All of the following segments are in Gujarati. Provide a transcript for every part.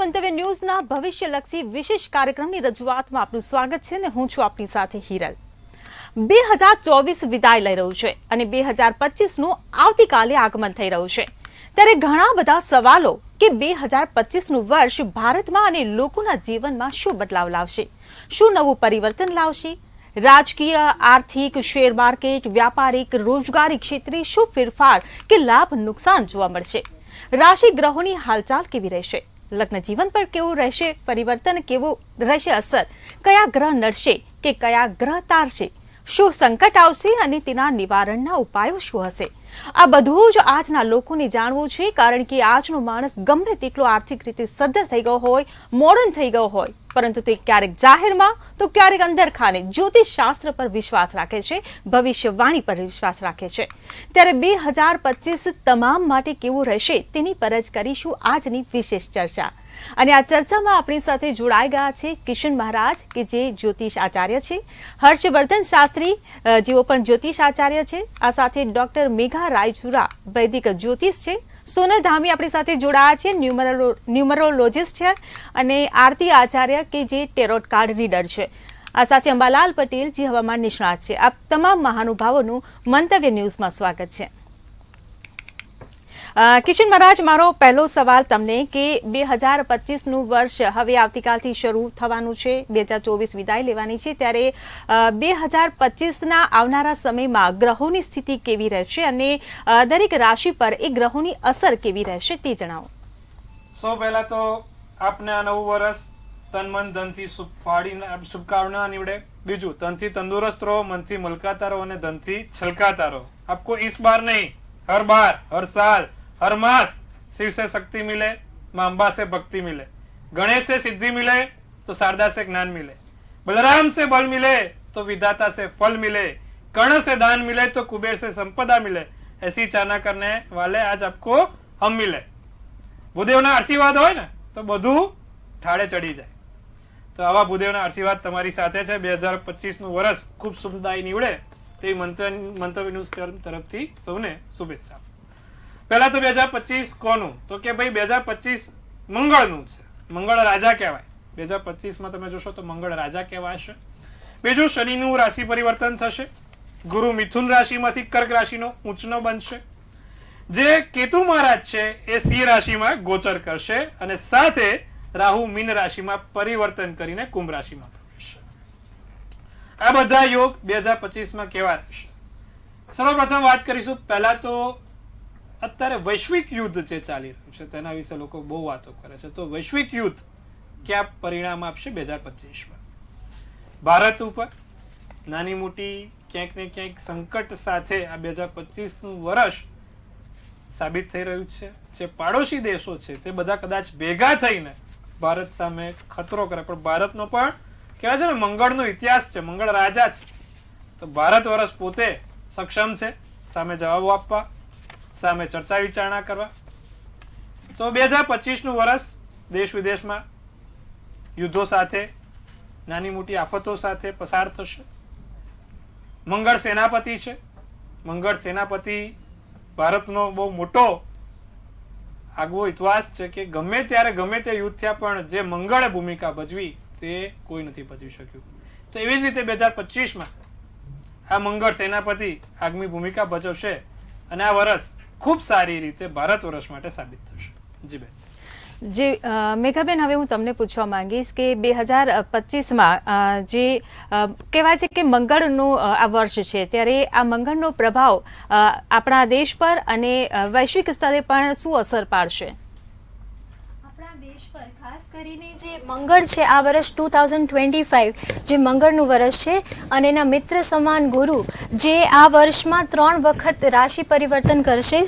મંતવ્ય ન્યૂઝના ભવિષ્યલક્ષી વિશેષ કાર્યક્રમની રજૂઆતમાં આપનું સ્વાગત છે અને હું છું આપની સાથે હિરલ। 2024 વિદાય લઈ રહ્યું છે અને 2025નું આવતીકાલે આગમન થઈ રહ્યું છે, ત્યારે ઘણા બધા સવાલો કે 2025નું વર્ષ ભારતમાં અને લોકોના જીવનમાં શું બદલાવ લાવશે, શું નવું પરિવર્તન લાવશે, રાજકીય, આર્થિક, શેર માર્કેટ, વ્યાપારિક, રોજગારી ક્ષેત્રે શું ફેરફાર કે લાભ નુકસાન જોવા મળશે, રાશિ ગ્રહોની હાલચાલ કેવી રહેશે, લગ્ન જીવન પર કેવું રહેશે પરિવર્તન, કેવું રહેશે અસર, કયા ગ્રહ નડશે કે કયા ગ્રહ તારશે, શું સંકટ આવશે અને તેના નિવારણના ઉપાયો શું હશે, આ બધું જ આજના લોકોને જાણવું છે। કારણ કે આજનો માણસ ગમે તેટલો આર્થિક રીતે સદ્ધર થઈ ગયો હોય, મોડર્ન થઈ ગયો હોય, પરંતુ તે ક્યારેક જાહેરમાં તો ક્યારેક અંદર ખાને જ્યોતિષ શાસ્ત્ર પર વિશ્વાસ રાખે છે, ભવિષ્યવાણી પર વિશ્વાસ રાખે છે। ત્યારે 2025 તમામ માટે કેવું રહેશે તેની પર જ કરીશું આજની વિશેષ ચર્ચા। અને આ ચર્ચામાં આપણી સાથે જોડાઈ ગયા છે કિશન મહારાજ કે જે જ્યોતિષ આચાર્ય છે, હર્ષવર્ધન શાસ્ત્રી જેઓ પણ જ્યોતિષ આચાર્ય છે, આ સાથે ડોક્ટર મેઘા રાયચુરા વૈદિક જ્યોતિષ છે, સોનલ ધામી આપણી સાથે જોડાયા છે, ન્યુમરોલોજીસ્ટ છે, અને આરતી આચાર્ય કે જે ટેરોટ કાર્ડ રીડર છે, આ સાથે અંબાલાલ પટેલ જે હવામાન નિષ્ણાત છે। આ તમામ મહાનુભાવોનું મંતવ્ય ન્યૂઝમાં સ્વાગત છે। કિશન મહારાજ, મારો પહેલો સવાલ તમને કે 2025નું વર્ષ હવે આવતીકાલથી શરૂ થવાનું છે, 2024 વિદાય લેવાની છે, ત્યારે 2025ના આવનારા સમયમાં ગ્રહોની સ્થિતિ કેવી રહેશે અને દરેક રાશિ પર એ ગ્રહોની અસર કેવી રહેશે તે જણાવો। સૌ પહેલા તો આપને આ નવું વર્ષ તન મન ધનથી શુભકામના નીવડે। બીજું, તનથી તંદુરસ્ત રહો, મનથી મલકાતા રહો અને ધનથી છલકાતા રહો। આપકો इस बार नहीं, हर बार, हर साल, हर मास शिव से शक्ति मिले, मां अंबा से भक्ति मिले, गणेश से सिद्धि मिले तो शारदा से ज्ञान मिले, बलराम से बल मिले तो विधाता से फल मिले, कर्ण से दान मिले तो कुबेर से संपदा मिले, ऐसी चाहना करने वाले आज आपको हम मिले। ભૂદેવના આશીર્વાદ હોય ને તો બધું ઠાળે ચડી જાય। તો આવા ભૂદેવના આશીર્વાદ તમારી સાથે છે। 2025નું વર્ષ ખૂબ સુખદાયી નીવડે તેવી મંતવ્ય ન્યૂઝ તરફથી સૌને શુભેચ્છા। પહેલા તો 2025 કોનું, તો કે ભાઈ 2025 મંગળનું છે, મંગળ રાજા કહેવાય। 2025માં તમે જોશો તો મંગળ રાજા કહેવાશે। બીજું, શનિનું રાશિ પરિવર્તન થશે, ગુરુ મિથુન રાશિમાંથી કર્ક રાશિનો ઉંચનો બનશે, જે કેતુ મહારાજ છે એ સિંહ રાશિમાં ગોચર કરશે અને સાથે રાહુ મીન રાશિમાં પરિવર્તન કરીને કુંભ રાશિમાં પ્રવેશશે। આ બધા યોગ 2025માં કેવા રહેશે? સર્વપ્રથમ વાત કરીશું પહેલા તો અત્યારે વૈશ્વિક યુદ્ધ જે ચાલી રહ્યું છે તેના વિશે લોકો બહુ વાતો કરે છે। તો વૈશ્વિક યુદ્ધ ક્યાં પરિણામ આપશે 2025માં? ભારત ઉપર નાની મોટી ક્યાંક ને ક્યાંક સંકટ સાથે આ 2025નું વર્ષ સાબિત થઈ રહ્યું છે। જે પાડોશી દેશો છે તે બધા કદાચ ભેગા થઈને ભારત સામે ખતરો કરે, પણ ભારતનો પણ કહેવાય છે ને મંગળનો ઇતિહાસ છે, મંગળ રાજા છે, તો ભારત વર્ષ પોતે સક્ષમ છે સામે જવાબો આપવા, સામે ચર્ચા વિચારણા કરવા। તો 2025નું વર્ષ દેશ વિદેશમાં યુદ્ધો સાથે, નાની મોટી આફતો સાથે પસાર થશે। મંગળ સેનાપતિ છે, મંગળ સેનાપતિ ભારતનો બહુ મોટો આગવો ઇતિહાસ છે કે ગમે ત્યારે ગમે તે યુદ્ધ થયા પણ જે મંગળે ભૂમિકા ભજવી તે કોઈ નથી ભજવી શક્યું। તો એવી જ રીતે 2025માં આ મંગળ સેનાપતિ આગમી ભૂમિકા ભજવશે અને આ વર્ષ ખૂબ સારી રીતે ભારત વર્ષ માટે સાબિત થશે। જી બેન। જે મેઘાબેન, હવે હું તમને પૂછવા માંગીશ કે 2025માં જે કહેવાય છે કે મંગળનું આ વર્ષ છે, ત્યારે આ મંગળનો પ્રભાવ આપણા દેશ પર અને વૈશ્વિક સ્તરે પણ શું અસર પાડશે? આપણા દેશ પર ખાસ કરીને જે મંગળ છે, આ વર્ષ 2025 જે મંગળનું વર્ષ છે અને એના મિત્ર સમાન ગુરુ જે આ વર્ષમાં 3 વખત રાશિ પરિવર્તન કરશે।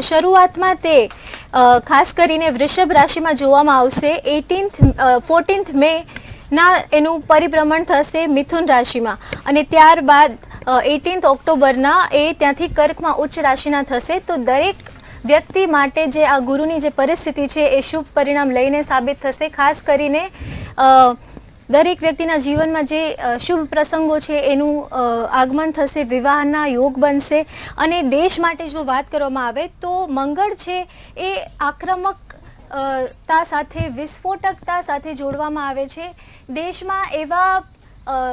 શરૂઆતમાં તે ખાસ કરીને વૃષભ રાશિમાં જોવામાં આવશે, 14th મે ના એનું પરિભ્રમણ થશે મિથુન રાશિમાં અને ત્યારબાદ 18th ઓક્ટોબરના એ ત્યાંથી કર્કમાં ઉચ્ચ રાશિના થશે। તો દરેક વ્યક્તિ માટે જે આ ગુરુની જે પરિસ્થિતિ છે એ શુભ પરિણામ લઈને સાબિત થશે। ખાસ કરીને દરેક વ્યક્તિના જીવનમાં જે શુભ પ્રસંગો છે એનું આગમન થશે, વિવાહના યોગ બનશે અને દેશ માટે જો વાત કરવામાં આવે તો મંગળ છે એ આક્રમક તા સાથે વિસ્ફોટકતા સાથે જોડવામાં આવે છે. દેશમાં એવા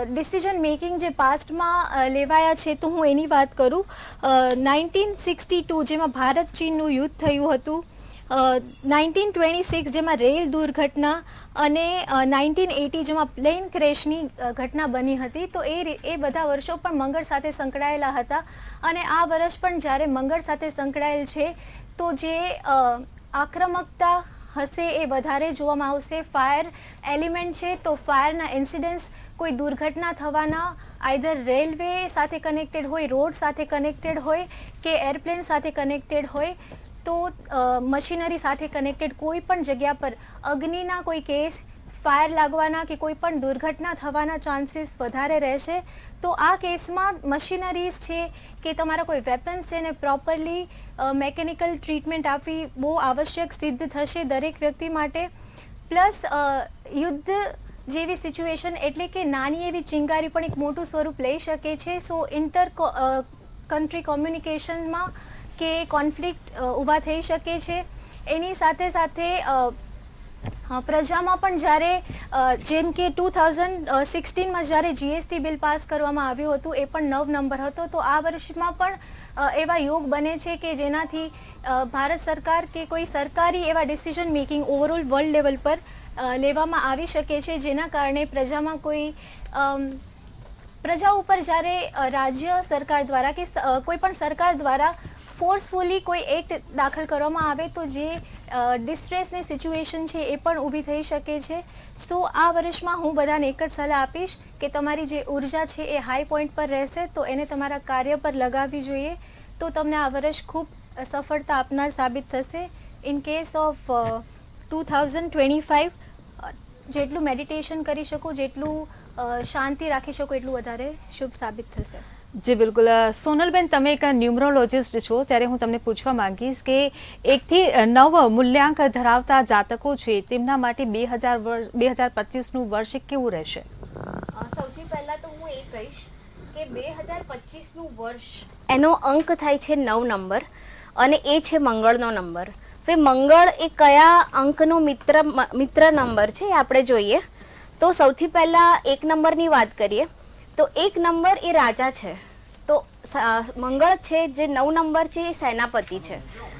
ડિસિઝન મેકિંગ જે પાસ્ટમાં લેવાયા છે તો હું એની વાત કરું. 1962 જેમાં ભારત ચીનનું યુદ્ધ થયું હતું, 1926 જેમાં રેલ દુર્ઘટના અને 1980 જેમાં પ્લેન ક્રેશની ઘટના બની હતી. તો એ બધા વર્ષો પણ મંગળ સાથે સંકળાયેલા હતા અને આ વર્ષ પણ જ્યારે મંગળ સાથે સંકળાયેલ છે તો જે આક્રમકતા હશે એ વધારે જોવામાં આવશે. ફાયર એલિમેન્ટ છે તો ફાયરના ઇન્સિડન્ટ્સ કોઈ દુર્ઘટના થવાના આઈધર રેલવે સાથે કનેક્ટેડ હોય, રોડ સાથે કનેક્ટેડ હોય કે એરપ્લેન સાથે કનેક્ટેડ હોય, તો મશીનરી સાથે કનેક્ટેડ કોઈ પણ જગ્યા પર અગ્નિના કોઈ કેસ, ફાયર લાગવાના કે કોઈ પણ દુર્ઘટના થવાના ચાન્સીસ વધારે રહેશે. તો આ કેસમાં મશીનરીઝ છે કે તમારા કોઈ વેપન્સ છે એને પ્રોપરલી મેકેનિકલ ટ્રીટમેન્ટ આપવી બહુ આવશ્યક સિદ્ધ થશે દરેક વ્યક્તિ માટે. પ્લસ યુદ્ધ જેવી સિચ્યુએશન એટલે કે નાની એવી ચિંગારી પણ એક મોટું સ્વરૂપ લઈ શકે છે. સો ઇન્ટર કન્ટ્રી કોમ્યુનિકેશનમાં કે કોન્ફ્લિક્ટ ઊભા થઈ શકે છે. એની સાથે સાથે પ્રજામાં પણ જ્યારે જેમ કે 2016માં જ્યારે જીએસટી બિલ પાસ કરવામાં આવ્યું હતું એ પણ 9 નંબર હતો. તો આ વર્ષમાં પણ એવા યોગ બને છે કે જેનાથી ભારત સરકાર કે કોઈ સરકારી એવા decision making overall world level પર લેવામાં આવી શકે છે, જેના કારણે પ્રજામાં કોઈ પ્રજા ઉપર જ્યારે રાજ્ય સરકાર દ્વારા કે કોઈ પણ સરકાર દ્વારા ફોર્સફુલી કોઈ એક્ટ દાખલ કરવામાં આવે તો જે ડિસ્ટ્રેસની સિચ્યુએશન છે એ પણ ઊભી થઈ શકે છે. સો આ વર્ષમાં હું બધાને એક જ સલાહ આપીશ કે તમારી જે ઉર્જા છે એ હાઈ પોઈન્ટ પર રહેશે તો એને તમારા કાર્ય પર લગાવવી જોઈએ, તો તમને આ વર્ષ ખૂબ સફળતા આપનાર સાબિત થશે. ઇન કેસ ઓફ 2025 જેટલું મેડિટેશન કરી શકો, જેટલું શાંતિ રાખી શકો એટલું વધારે શુભ સાબિત થશે. જી બિલકુલ. સોનલબેન, તમે એક ન્યુમરોલોજિસ્ટ છો, ત્યારે હું તમને પૂછવા માંગીશ કે 1 થી 9 મૂલ્યાંક ધરાવતા જાતકો છે તેમના માટે 2025નું વર્ષ કેવું રહેશે? સૌથી પહેલા તો હું એ કહીશ કે 2025નું વર્ષ એનો અંક થાય છે 9 નંબર અને એ છે મંગળનો નંબર. હવે મંગળ એ કયા અંકનો મિત્ર નંબર છે એ આપણે જોઈએ. તો સૌથી પહેલા 1 નંબરની વાત કરીએ તો 1 નંબર એ રાજા છે. તો મંગળ છે જે 9 નંબર છે એ સેનાપતિ છે.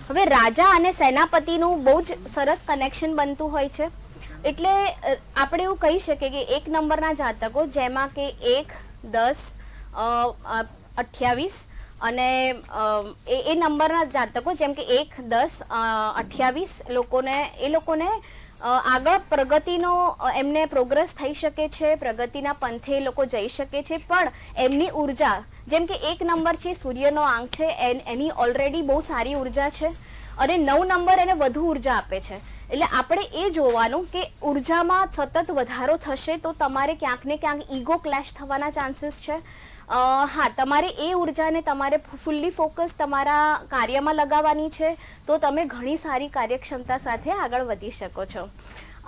હવે રાજા અને સેનાપતિનું બહુ જ સરસ કનેક્શન બનતું હોય છે. એટલે આપણે એવું કહી શકીએ કે 1 નંબરના જાતકો જેમાં કે 1, 10, 28 અને એ નંબરના જાતકો જેમ કે 1, 10, 28 લોકોને આગળ પ્રગતિનો એમને પ્રોગ્રેસ થઈ શકે છે, પ્રગતિના પંથે એ લોકો જઈ શકે છે. પણ એમની ઉર્જા જેમ કે 1 નંબર છે સૂર્યનો આંક છે, એની ઓલરેડી બહુ સારી ઉર્જા છે અને 9 નંબર એને વધુ ઉર્જા આપે છે. એટલે આપણે એ જોવાનું કે ઉર્જામાં સતત વધારો થશે તો તમારે ક્યાંક ને ક્યાંક ઈગો ક્લેશ થવાના ચાન્સીસ છે. હા, તમારે એ ઉર્જાને તમારે ફૂલ્લી ફોકસ તમારા કાર્યમાં લગાવવાની છે તો તમે ઘણી સારી કાર્યક્ષમતા સાથે આગળ વધી શકો છો.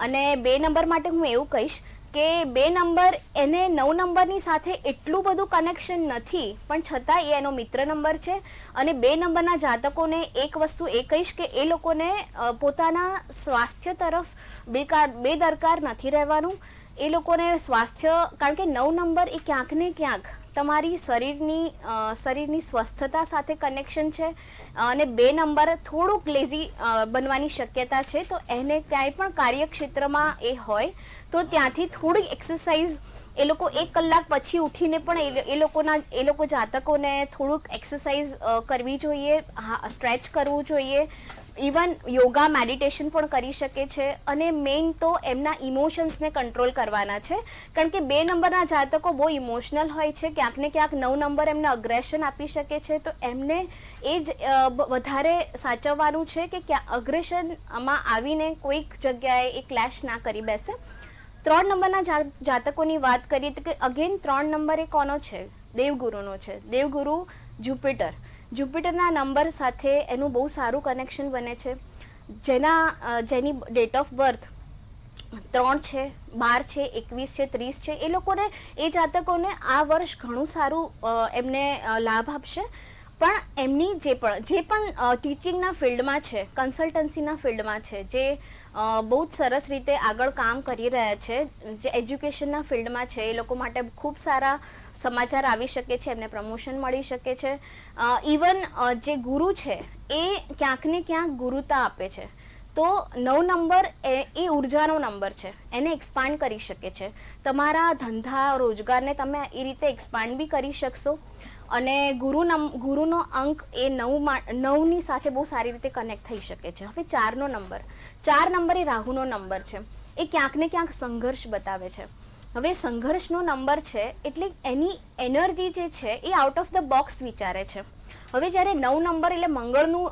અને 2 નંબર માટે હું એવું કહીશ કે 2 નંબર એને 9 નંબરની સાથે એટલું બધું કનેક્શન નથી પણ છતાં એ એનો મિત્ર નંબર છે. અને 2 નંબરના જાતકોને એક વસ્તુ એ કહીશ કે એ લોકોને પોતાના સ્વાસ્થ્ય તરફ બેદરકાર નથી રહેવાનું. એ લોકોને સ્વાસ્થ્ય, કારણ કે 9 નંબર એ ક્યાંક ને ક્યાંક તમારી શરીરની સ્વસ્થતા સાથે કનેક્શન છે અને 2 નંબર થોડુંક લેઝી બનવાની શક્યતા છે. તો એને ક્યાંય પણ કાર્યક્ષેત્રમાં એ હોય તો ત્યાંથી થોડીક એક્સરસાઇઝ એ લોકો 1 કલાક પછી ઉઠીને પણ એ લોકો જાતકોને થોડુંક એક્સરસાઇઝ કરવી જોઈએ, સ્ટ્રેચ કરવું જોઈએ, ઇવન યોગા મેડિટેશન પણ કરી શકે છે. અને મેઇન તો એમના ઇમોશન્સને કંટ્રોલ કરવાના છે, કારણ કે 2 નંબરના જાતકો બહુ ઇમોશનલ હોય છે. ક્યાંક ને ક્યાંક 9 નંબર એમને અગ્રેશન આપી શકે છે. તો એમને એ જ વધારે સાચવવાનું છે કે ક્યાં અગ્રેશનમાં આવીને કોઈક જગ્યાએ એ ક્લેશ ના કરી બેસે. 3 નંબરના જાતકોની વાત કરીએ તો કે અગેન 3 નંબર એ કોનો છે? દેવગુરુનો છે. દેવગુરુ જુપિટરના નંબર સાથે એનું બહુ સારું કનેક્શન બને છે. જેની ડેટ ઓફ બર્થ 3 છે, 12 છે, 21 છે, 30 છે, એ જાતકોને આ વર્ષ ઘણું સારું એમને લાભ આપશે. પણ એમની જે પણ ટીચિંગના ફિલ્ડમાં છે, કન્સલ્ટન્સીના ફિલ્ડમાં છે, જે બહુ જ સરસ રીતે આગળ કામ કરી રહ્યા છે, જે એજ્યુકેશનના ફિલ્ડમાં છે એ લોકો માટે ખૂબ સારા સમાચાર આવી શકે છે, એમને પ્રમોશન મળી શકે છે. ઇવન જે ગુરુ છે એ ક્યાંક ને ક્યાંક ગુરુતા આપે છે, તો 9 નંબર એ ઉર્જાનો નંબર છે, એને એક્સપાન્ડ કરી શકે છે. તમારા ધંધા રોજગારને તમે એ રીતે એક્સપાન્ડ બી કરી શકશો. અને ગુરુનો અંક એ 9ની સાથે બહુ સારી રીતે કનેક્ટ થઈ શકે છે. હવે 4નો નંબર, 4 નંબર એ રાહુનો નંબર છે, એ ક્યાંક ને ક્યાંક સંઘર્ષ બતાવે છે. હવે સંઘર્ષનો નંબર છે એટલે એની એનર્જી જે છે એ આઉટ ઓફ ધ બોક્સ વિચારે છે. હવે જ્યારે 9 નંબર એટલે મંગળનું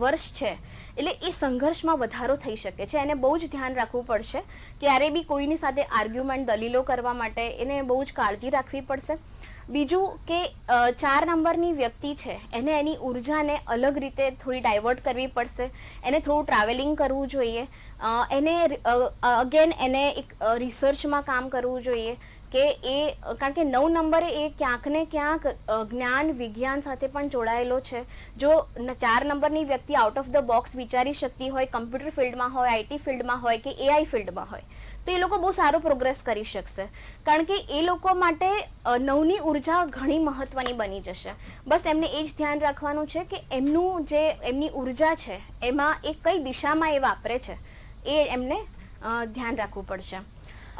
વર્ષ છે એટલે એ સંઘર્ષમાં વધારો થઈ શકે છે. એને બહુ જ ધ્યાન રાખવું પડશે, ક્યારે બી કોઈની સાથે આર્ગ્યુમેન્ટ દલીલો કરવા માટે એને બહુ જ કાળજી રાખવી પડશે. બીજું કે 4 નંબરની વ્યક્તિ છે એને એની ઉર્જાને અલગ રીતે થોડી ડાયવર્ટ કરવી પડશે, એને થોડું ટ્રાવેલિંગ કરવું જોઈએ, એને અગેન એને એક રિસર્ચમાં કામ કરવું જોઈએ કે એ, કારણ કે 9 નંબરે એ ક્યાંક ને ક્યાંક જ્ઞાન વિજ્ઞાન સાથે પણ જોડાયેલો છે. જો 4 નંબરની વ્યક્તિ આઉટ ઓફ ધ બોક્સ વિચારી શકતી હોય, કમ્પ્યુટર ફિલ્ડમાં હોય, આઈટી ફિલ્ડમાં હોય કે એઆઈ ફિલ્ડમાં હોય, તો એ લોકો બહુ સારો પ્રોગ્રેસ કરી શકશે. કારણ કે એ લોકો માટે 9ની ઉર્જા ઘણી મહત્વની બની જશે. બસ એમને એ જ ધ્યાન રાખવાનું છે કે એમની ઉર્જા છે એમાં એ કઈ દિશામાં એ વાપરે છે, એ એમને ધ્યાન રાખવું પડશે.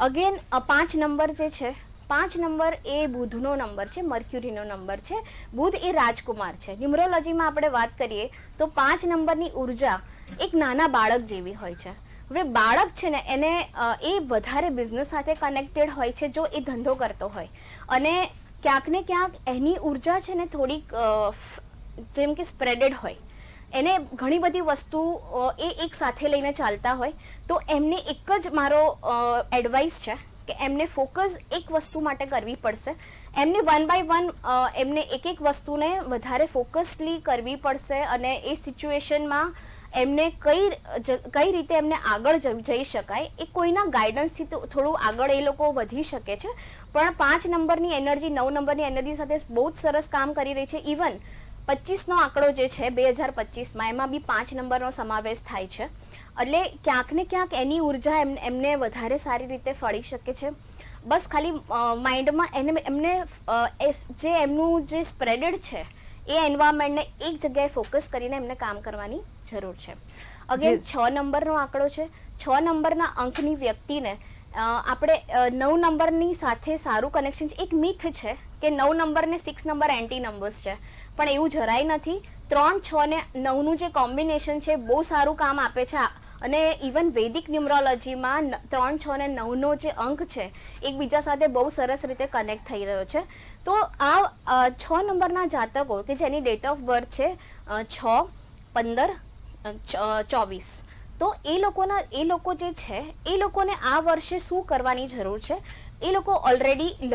અગેન 5 નંબર જે છે, 5 નંબર એ બુધનો નંબર છે, મર્ક્યુરીનો નંબર છે. બુધ એ રાજકુમાર છે. ન્યુમરોલોજીમાં આપણે વાત કરીએ તો 5 નંબરની ઉર્જા એક નાના બાળક જેવી હોય છે. હવે બાળક છે ને એને એ વધારે બિઝનેસ સાથે કનેક્ટેડ હોય છે જો એ ધંધો કરતો હોય, અને ક્યાંક ને ક્યાંક એની ઉર્જા છે ને થોડીક જેમ કે સ્પ્રેડેડ હોય, એને ઘણી બધી વસ્તુ એ એક સાથે લઈને ચાલતા હોય. તો એમને એક જ મારો એડવાઇસ છે કે એમને ફોકસ એક વસ્તુ માટે કરવી પડશે. એમને 1 બાય 1 એમને એક વસ્તુને વધારે ફોકસલી કરવી પડશે, અને એ સિચ્યુએશનમાં એમને કઈ રીતે એમને આગળ જઈ શકાય, એ કોઈના ગાઈડન્સથી થોડું આગળ એ લોકો વધી શકે છે. પણ 5 નંબરની એનર્જી 9 નંબરની એનર્જી સાથે બહુ જ સરસ કામ કરી રહી છે. ઇવન 25નો આંકડો જે છે 2025માં, એમાં બી 5 નંબરનો સમાવેશ થાય છે. એટલે ક્યાંક ને ક્યાંક એની ઉર્જા એમને વધારે સારી રીતે ફળી શકે છે. બસ ખાલી માઇન્ડમાં એમને જે એમનું જે સ્પ્રેડેડ છે એ એન્વાયરમેન્ટને એક જગ્યાએ ફોકસ કરીને એમને કામ કરવાની જરૂર છે. અગેન 6 નંબરનો આંકડો છે. 6 નંબરના અંકની વ્યક્તિને આપણે 9 નંબરની સાથે સારું કનેક્શન છે. એક મિથ છે કે 9 નંબર ને 6 નંબર એન્ટી નંબર્સ છે, પણ એવું જરાય નથી. 3, 6 ને 9નું જે કોમ્બિનેશન છે બહુ સારું કામ આપે છે. અને ઇવન વૈદિક ન્યુમરોલોજીમાં 3, 6 ને 9નો જે અંક છે એકબીજા સાથે બહુ સરસ રીતે કનેક્ટ થઈ રહ્યો છે. તો આ 6 નંબરના જાતકો કે જેની ડેટ ઓફ બર્થ છે 6, 15, 24, તો એ લોકો જે છે એ લોકોને આ વર્ષે શું કરવાની જરૂર છે? એ લોકો ઓલરેડી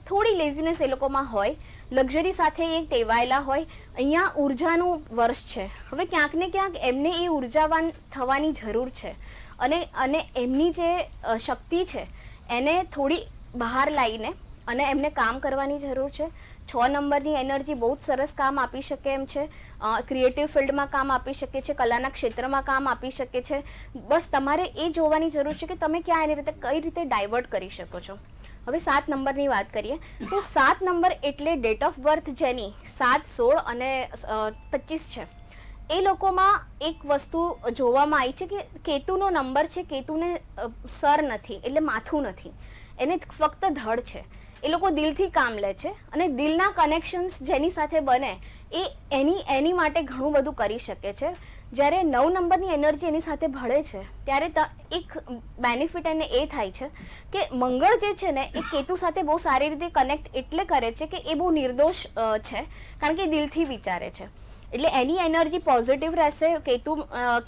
થોડી લેઝીનેસ એ લોકોમાં હોય, લક્ઝરી સાથે એ ટેવાયેલા હોય. અહીંયા ઉર્જાનું વર્ષ છે. હવે ક્યાંક ને ક્યાંક એમને એ ઉર્જાવાન થવાની જરૂર છે, અને એમની જે શક્તિ છે એને થોડી બહાર લાવીને અને એમને કામ કરવાની જરૂર છે. 6 નંબરની એનર્જી બહુ જ સરસ કામ આપી શકે એમ છે. ક્રિએટિવ ફિલ્ડમાં કામ આપી શકે છે, કલાના ક્ષેત્રમાં કામ આપી શકે છે. બસ તમારે એ જોવાની જરૂર છે કે તમે કઈ રીતે ડાયવર્ટ કરી શકો છો. હવે 7 નંબરની વાત કરીએ તો 7 નંબર એટલે ડેટ ઓફ બર્થ જેની 7, 16 અને 25 છે. એ લોકોમાં એક વસ્તુ જોવામાં આવી છે કે કેતુનો નંબર છે. કેતુને સર નથી એટલે માથું નથી, એને ફક્ત ધડ છે. એ લોકો દિલથી કામ લે છે, અને દિલના કનેક્શન્સ જેની સાથે બને એ એની માટે ઘણું બધું કરી શકે છે. જ્યારે 9 નંબરની એનર્જી એની સાથે ભળે છે ત્યારે એક બેનિફિટ એને એ થાય છે કે મંગળ જે છે ને એ કેતુ સાથે બહુ સારી રીતે કનેક્ટ એટલે કરે છે કે એ બહુ નિર્દોષ છે, કારણ કે દિલથી વિચારે છે. એટલે એની એનર્જી પોઝિટિવ રહેશે.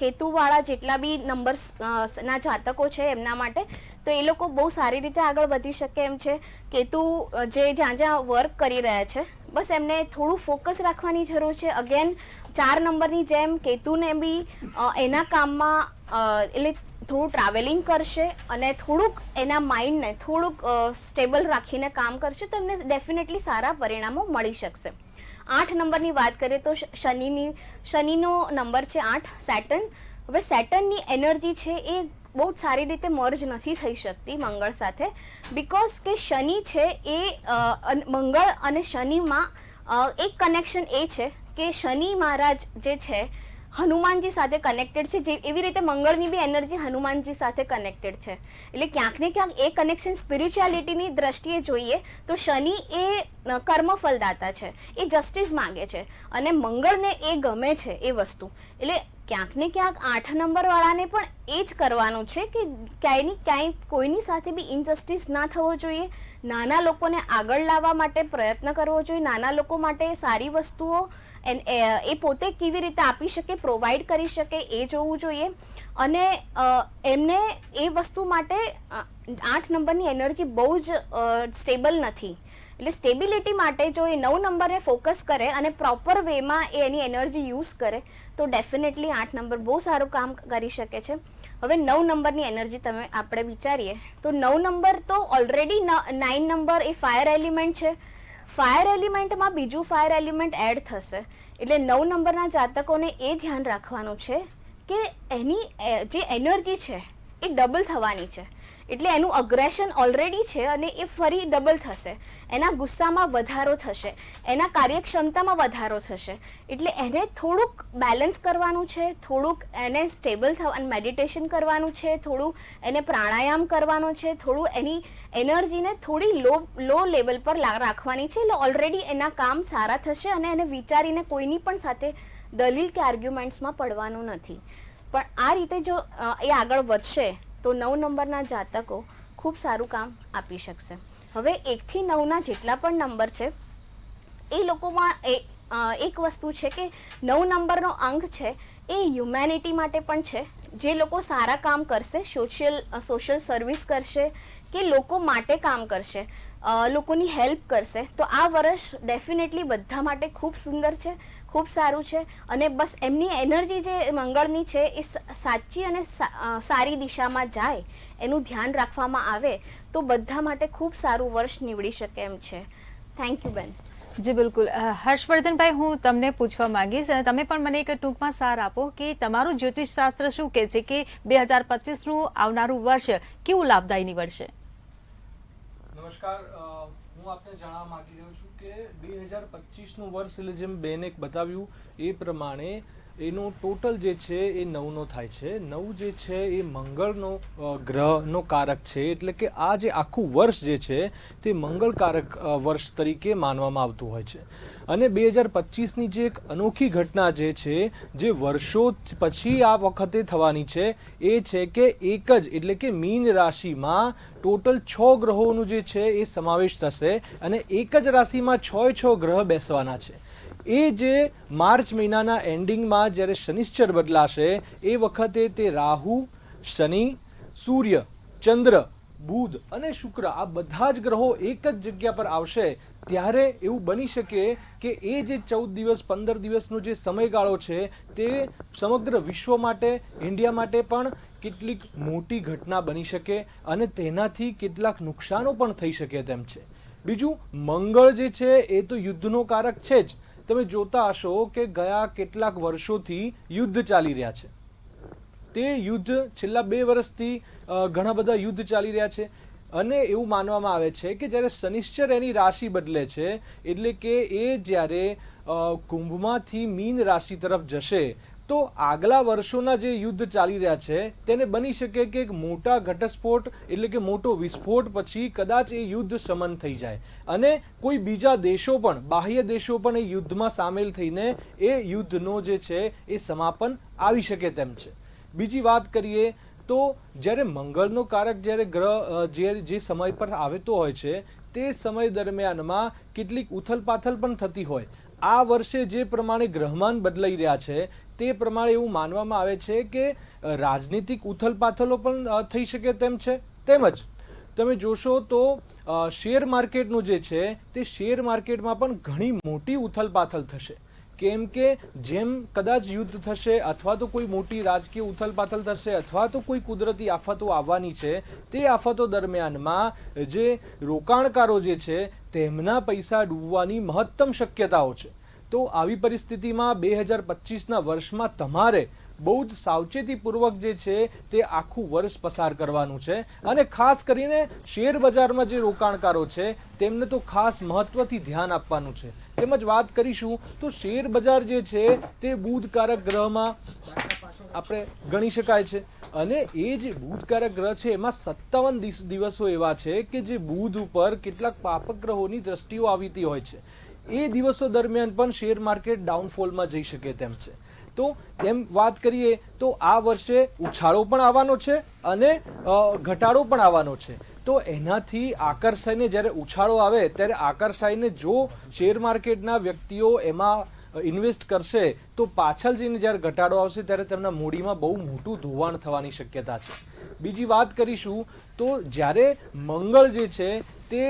કેતુવાળા જેટલા બી નંબર્સના જાતકો છે એમના માટે તો એ લોકો બહુ સારી રીતે આગળ વધી શકે એમ છે. કેતુ જ્યાં વર્ક કરી રહ્યા છે બસ એમને થોડું ફોકસ રાખવાની જરૂર છે. અગેન 4 નંબરની જેમ કેતુને બી એના કામમાં એટલે થોડું ટ્રાવેલિંગ કરશે અને થોડુંક એના માઇન્ડને થોડુંક સ્ટેબલ રાખીને કામ કરશે તો એમને ડેફિનેટલી સારા પરિણામો મળી શકશે. 8 નંબરની વાત કરીએ તો શનિનો નંબર છે 8, સેટર્ન. હવે સેટર્નની એનર્જી છે એ બહુ જ સારી રીતે મર્જ નથી થઈ શકતી મંગળ સાથે, બિકોઝ કે શનિ છે એ મંગળ અને શનિમાં એક કનેક્શન એ છે કે શનિ મહારાજ જે છે હનુમાનજી સાથે કનેક્ટેડ છે, જે એવી રીતે મંગળની બી એનર્જી હનુમાનજી સાથે કનેક્ટેડ છે. એટલે ક્યાંક ને ક્યાંક એ કનેક્શન સ્પિરિચ્યુઆલિટીની દ્રષ્ટિએ જોઈએ તો શનિ એ કર્મફલદાતા છે, એ જસ્ટિસ માંગે છે અને મંગળને એ ગમે છે એ વસ્તુ. એટલે ક્યાંક ને ક્યાંક 8 નંબરવાળાને પણ એ જ કરવાનું છે કે ક્યાંય કોઈની સાથે બી ઇનજસ્ટિસ ના થવો જોઈએ, નાના લોકોને આગળ લાવવા માટે પ્રયત્ન કરવો જોઈએ, નાના લોકો માટે સારી વસ્તુઓ એ પોતે કેવી રીતે આપી શકે, પ્રોવાઈડ કરી શકે એ જોવું જોઈએ. અને એમને એ વસ્તુ માટે 8 નંબરની એનર્જી બહુ જ સ્ટેબલ નથી. એટલે સ્ટેબિલિટી માટે જો એ 9 નંબરને ફોકસ કરે અને પ્રોપર વેમાં એ એની એનર્જી યુઝ કરે તો ડેફિનેટલી 8 નંબર બહુ સારું કામ કરી શકે છે. હવે 9 નંબરની એનર્જી આપણે વિચારીએ તો 9 નંબર તો ઓલરેડી 9 નંબર એ ફાયર એલિમેન્ટ છે. ફાયર એલિમેન્ટમાં બીજું ફાયર એલિમેન્ટ એડ થશે, એટલે 9 નંબરના જાતકોને એ ધ્યાન રાખવાનું છે કે એની જે એનર્જી છે એ ડબલ થવાની છે. એટલે એનું અગ્રેશન ઓલરેડી છે અને એ ફરી ડબલ થશે, એના ગુસ્સામાં વધારો થશે, એના કાર્યક્ષમતામાં વધારો થશે. એટલે એને થોડુંક બેલેન્સ કરવાનું છે, થોડુંક એને સ્ટેબલ થવાનું મેડિટેશન કરવાનું છે, થોડું એને પ્રાણાયામ કરવાનો છે, થોડું એની એનર્જીને થોડી લો લેવલ પર રાખવાની છે. એટલે ઓલરેડી એના કામ સારા થશે અને એને વિચારીને કોઈની પણ સાથે દલીલ કે આર્ગ્યુમેન્ટ્સમાં પડવાનું નથી. પણ આ રીતે જો એ આગળ વધશે તો 9 નંબરના જાતકો ખૂબ સારું કામ આપી શકશે. હવે 1 થી 9ના જેટલા પણ નંબર છે એ લોકોમાં એક વસ્તુ છે કે 9 નંબરનો અંક છે એ હ્યુમેનિટી માટે પણ છે. જે લોકો સારા કામ કરશે, સોશિયલ સર્વિસ કરશે કે લોકો માટે કામ કરશે, લોકોની હેલ્પ કરશે, તો આ વર્ષ ડેફિનેટલી બધા માટે ખૂબ સુંદર છે, ખૂબ સારું છે. અને બસ એમની એનર્જી જે મંગળની છે એ સાચી અને સારી દિશામાં જાય, એનું ધ્યાન રાખવામાં આવે તો બધા માટે ખૂબ સારું વર્ષ નીવડી શકે એમ છે. થેન્ક યુ બેન. જી બિલકુલ. હર્ષવર્ધનભાઈ, હું તમને પૂછવા માંગીશ, તમે પણ મને એક ટૂંકમાં સાર આપો કે તમારું જ્યોતિષ શાસ્ત્ર શું કહે છે કે 2025નું આવનારું વર્ષ કેવું લાભદાયી નીવડશે? નમસ્કાર, હું આપને જણાવવા માંગી રહ્યો છું કે 2025નું વર્ષ એટલે જેમ બેને બતાવ્યું એ પ્રમાણે એનો ટોટલ જે છે એ 9નો થાય છે. 9 જે છે એ મંગળનો ગ્રહનો કારક છે, એટલે કે આ જે આખું વર્ષ જે છે તે મંગળકારક વર્ષ તરીકે માનવામાં આવતું હોય છે. અને 2025ની જે એક અનોખી ઘટના જે છે, જે વર્ષો પછી આ વખતે થવાની છે, એ છે કે એક જ એટલે કે મીન રાશિમાં ટોટલ 6 ગ્રહોનું જે છે એ સમાવેશ થશે અને એક જ રાશિમાં 6 ગ્રહ બેસવાના છે. એ જે માર્ચ મહિનાના એન્ડિંગમાં જ્યારે શનિશ્ચર બદલાશે એ વખતે તે રાહુ, શનિ, સૂર્ય, ચંદ્ર, બુધ અને શુક્ર આ બધા જ ગ્રહો એક જ જગ્યા પર આવશે. ત્યારે એવું બની શકે કે એ જે 14 દિવસ 15 દિવસનો જે સમયગાળો છે તે સમગ્ર વિશ્વ માટે, ઇન્ડિયા માટે પણ કેટલીક મોટી ઘટના બની શકે અને તેનાથી કેટલાક નુકસાનો પણ થઈ શકે તેમ છે. બીજું, મંગળ જે છે એ તો યુદ્ધનો કારક છે જ. તમે જોતા હશો કે ગયા કેટલાક વર્ષોથી યુદ્ધ ચાલી રહ્યા છે. તે યુદ્ધ છેલ્લા 2 વર્ષથી ઘણા બધા યુદ્ધ ચાલી રહ્યા છે અને એવું માનવામાં આવે છે કે જ્યારે શનિશ્ચર એની રાશિ બદલે છે, એટલે કે એ જ્યારે કુંભમાંથી મીન રાશિ તરફ જશે તો આગલા વર્ષોના જે યુદ્ધ ચાલી રહ્યા છે તેને બની શકે કે એક મોટા ઘટસ્ફોટ એટલે કે મોટો વિસ્ફોટ પછી કદાચ એ યુદ્ધ શમન થઈ જાય અને કોઈ બીજા દેશો પણ, બાહ્ય દેશો પણ એ યુદ્ધમાં સામેલ થઈને એ યુદ્ધનો જે છે એ સમાપન આવી શકે તેમ છે. બીજી વાત કરીએ તો જ્યારે મંગળનો કારક જ્યારે ગ્રહ જે સમય પર આવતો હોય છે તે સમય દરમિયાનમાં કેટલીક ઉથલપાથલ પણ થતી હોય. આ વર્ષે જે પ્રમાણે ગ્રહમાન બદલાઈ રહ્યા છે તે પ્રમાણે એવું માનવામાં આવે છે કે રાજનીતિક ઉથલપાથલો પણ થઈ શકે તેમ છે. તેમજ તમે જોશો તો શેર માર્કેટનું જે છે તે શેર માર્કેટમાં પણ ઘણી મોટી ઉથલપાથલ થશે. કેમ કે જેમ કદાચ યુદ્ધ થશે અથવા તો કોઈ મોટી રાજકીય ઉથલપાથલ થશે અથવા તો કોઈ કુદરતી આફતો આવવાની છે, તે આફતો દરમિયાનમાં જે રોકાણકારો જે છે તેમના પૈસા ડૂબવાની મહત્તમ શક્યતાઓ છે. તો આવી પરિસ્થિતિમાં 2025ના વર્ષમાં તમારે બહુ જ સાવચેતીપૂર્વક જે છે તે આખું વર્ષ પસાર કરવાનું છે. અને ખાસ કરીને શેર બજારમાં જે રોકાણકારો છે તેમને તો ખાસ મહત્વથી ધ્યાન આપવાનું છે. તેમજ વાત કરીશું તો શેર બજાર જે છે તે બુધકારક ગ્રહમાં આપણે ગણી શકાય છે. અને એ જે બુધકારક ગ્રહ છે એમાં 57 દિવસો એવા છે કે જે બુધ ઉપર કેટલાક પાપક ગ્રહોની દ્રષ્ટિઓ આવતી હોય છે. એ દિવસો દરમિયાન પણ શેર માર્કેટ ડાઉનફોલમાં જઈ શકે તેમ છે. તો એમ વાત કરીએ તો આ વર્ષે ઉછાળો પણ આવવાનો છે અને ઘટાડો પણ આવવાનો છે. તો એનાથી આકર્ષાઈને જ્યારે ઉછાળો આવે ત્યારે આકર્ષાઈને જો શેર માર્કેટના વ્યક્તિઓ એમાં ઇન્વેસ્ટ કરશે તો પાછળ જઈને જ્યારે ઘટાડો આવશે ત્યારે તેમના મૂડીમાં બહુ મોટું ધોવાણ થવાની શક્યતા છે. બીજી વાત કરીશું તો જ્યારે મંગળ જે છે તે